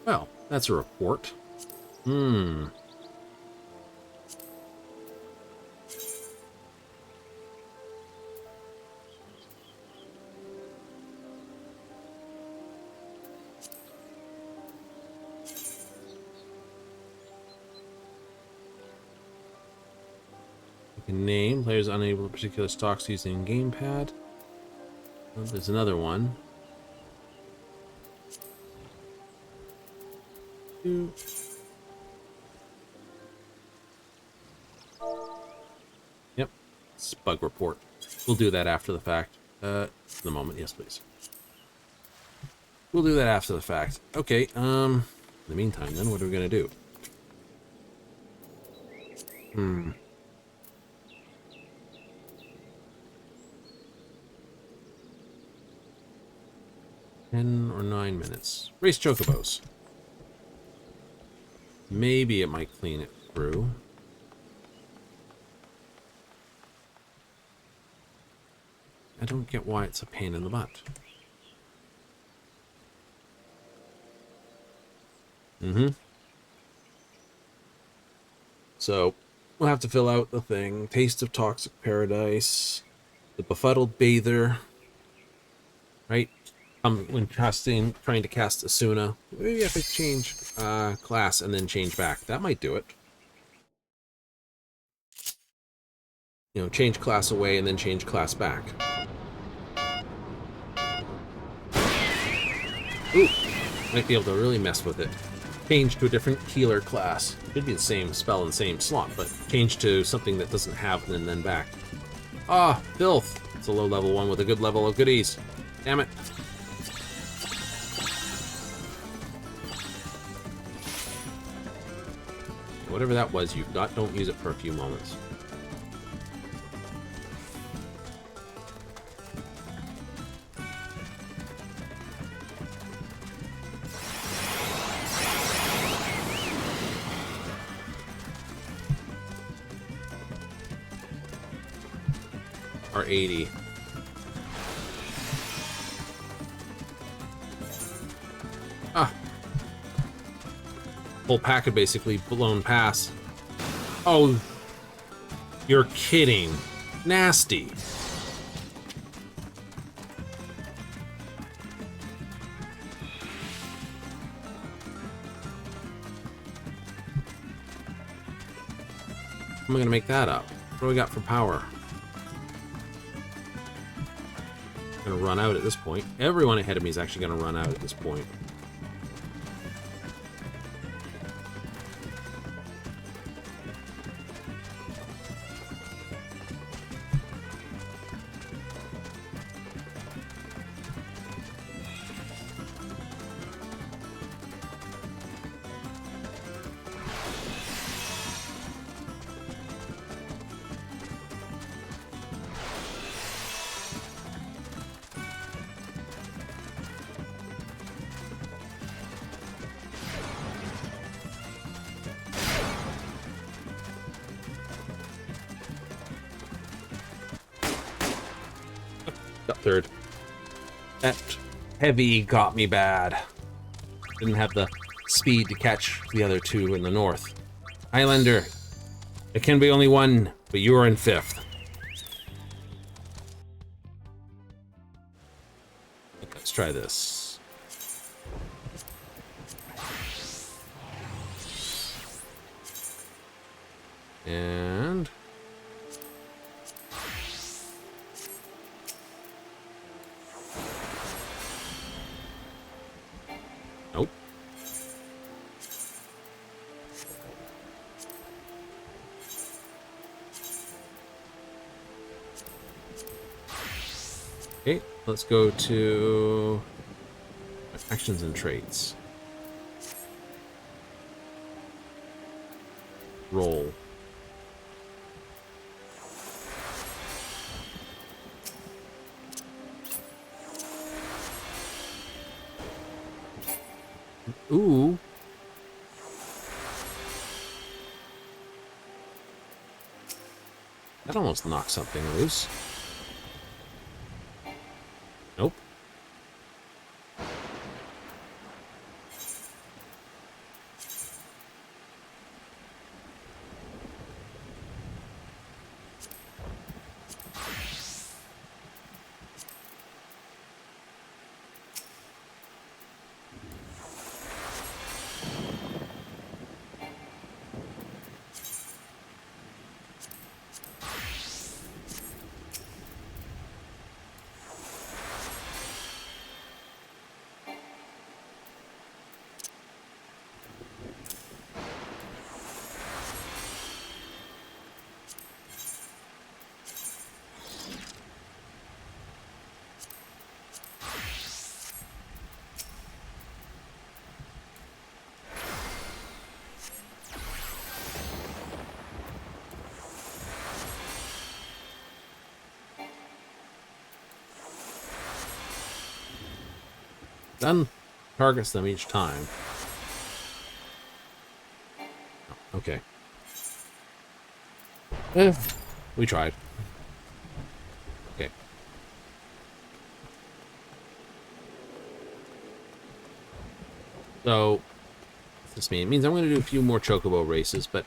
Well, that's a report. Name. Players unable to particular stocks using gamepad. Oh, there's another one. Yep. It's bug report. We'll do that after the fact. The moment. Yes, please. We'll do that after the fact. Okay, in the meantime, then, what are we gonna do? 10 or 9 minutes. Race chocobos. Maybe it might clean it through. I don't get why it's a pain in the butt. So, we'll have to fill out the thing. Taste of Toxic Paradise. The Befuddled Bather. Right? When trying to cast Esuna, maybe I have to change class and then change back. That might do it. You know, change class away and then change class back. Ooh, might be able to really mess with it. Change to a different healer class. Should be the same spell and same slot, but change to something that doesn't have and then back. Ah, filth. It's a low level one with a good level of goodies. Damn it. Whatever that was you've got, don't use it for a few moments. Or 80. Ah. Whole pack had basically blown past. Oh, you're kidding. Nasty. How am I gonna make that up? What do we got for power? I'm gonna run out at this point. Everyone ahead of me is actually gonna run out at this point. Got third. That heavy got me bad. Didn't have the speed to catch the other two in the north. Highlander, there can be only one, but you are in fifth. Let's try this. And... nope. Okay, let's go to actions and traits. Roll. Ooh. That almost knocked something loose. Nope. Done. Targets them each time. Okay. We tried. Okay. So, what's this mean? It means I'm going to do a few more chocobo races, but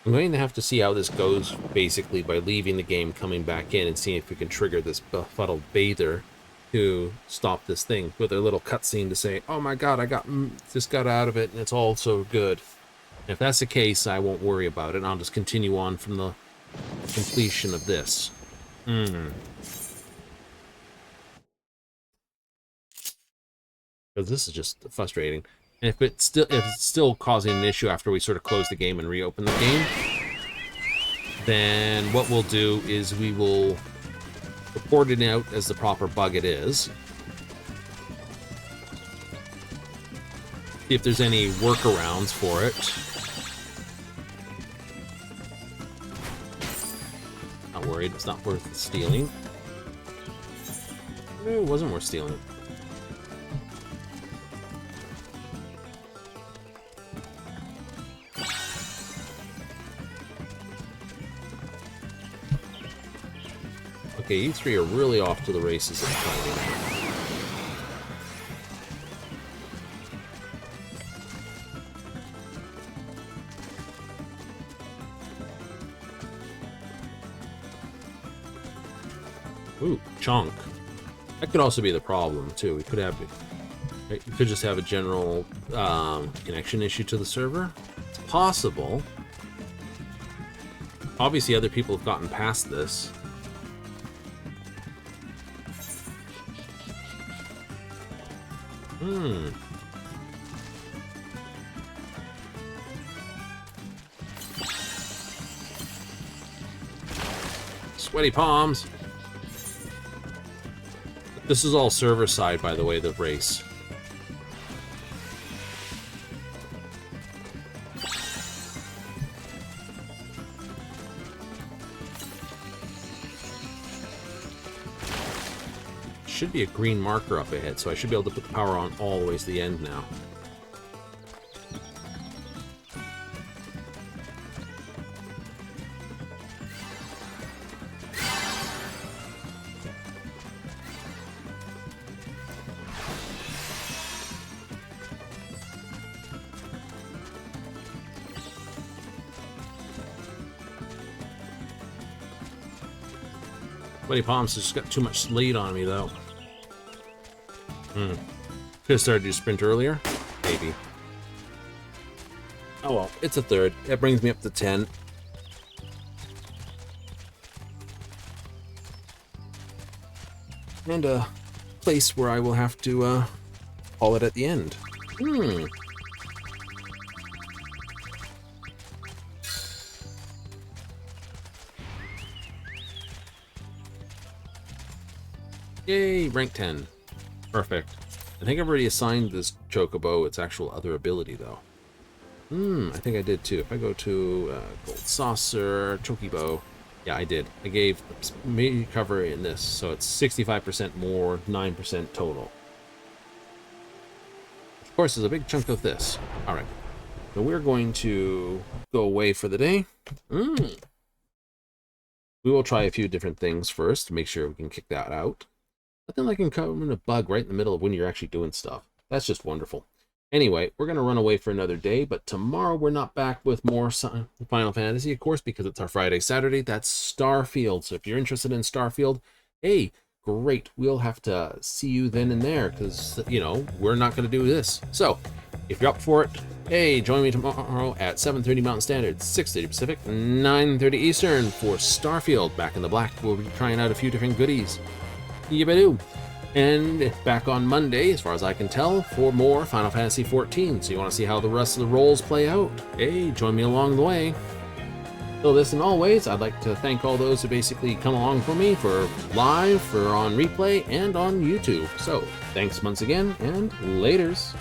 I'm going to have to see how this goes, basically, by leaving the game, coming back in, and seeing if we can trigger this befuddled bather to stop this thing with a little cutscene to say, oh my god, I just got out of it and it's all so good. And if that's the case, I won't worry about it. I'll just continue on from the completion of this. Because this is just frustrating. And if it's still causing an issue after we sort of close the game and reopen the game, then what we'll do is we will report it out as the proper bug it is. See if there's any workarounds for it. Not worried, it's not worth stealing. No, it wasn't worth stealing. Okay, you three are really off to the races at fighting. Ooh, chunk. That could also be the problem, too. We could have... right, you could just have a general connection issue to the server. It's possible. Obviously, other people have gotten past this. Sweaty palms. This is all server side, by the way, the race. Should be a green marker up ahead, so I should be able to put the power on all the way to the end now. Sweaty palms has just got too much lead on me, though. Could have started to sprint earlier. Maybe. Oh well, it's a third. That brings me up to 10. And a place where I will have to call it at the end. Yay, rank 10. Perfect. I think I've already assigned this chocobo its actual other ability, though. I think I did, too. If I go to Gold Saucer, Chocobo... Yeah, I did. I gave me cover in this, so it's 65% more, 9% total. Of course, there's a big chunk of this. Alright. So we're going to go away for the day. We will try a few different things first to make sure we can kick that out. But then I can come in a bug right in the middle of when you're actually doing stuff. That's just wonderful. Anyway, we're going to run away for another day, but tomorrow we're not back with more Final Fantasy, of course, because it's our Friday, Saturday. That's Starfield. So if you're interested in Starfield, hey, great. We'll have to see you then and there because, you know, we're not going to do this. So if you're up for it, hey, join me tomorrow at 7:30 Mountain Standard, 6:30 Pacific, 9:30 Eastern for Starfield. Back in the Black, we'll be trying out a few different goodies. Yibbidoo. And back on Monday, as far as I can tell, for more Final Fantasy XIV. So you want to see how the rest of the roles play out? Hey, join me along the way. So this and always, I'd like to thank all those who basically come along for me for live, for on replay, and on YouTube. So thanks once again, and laters.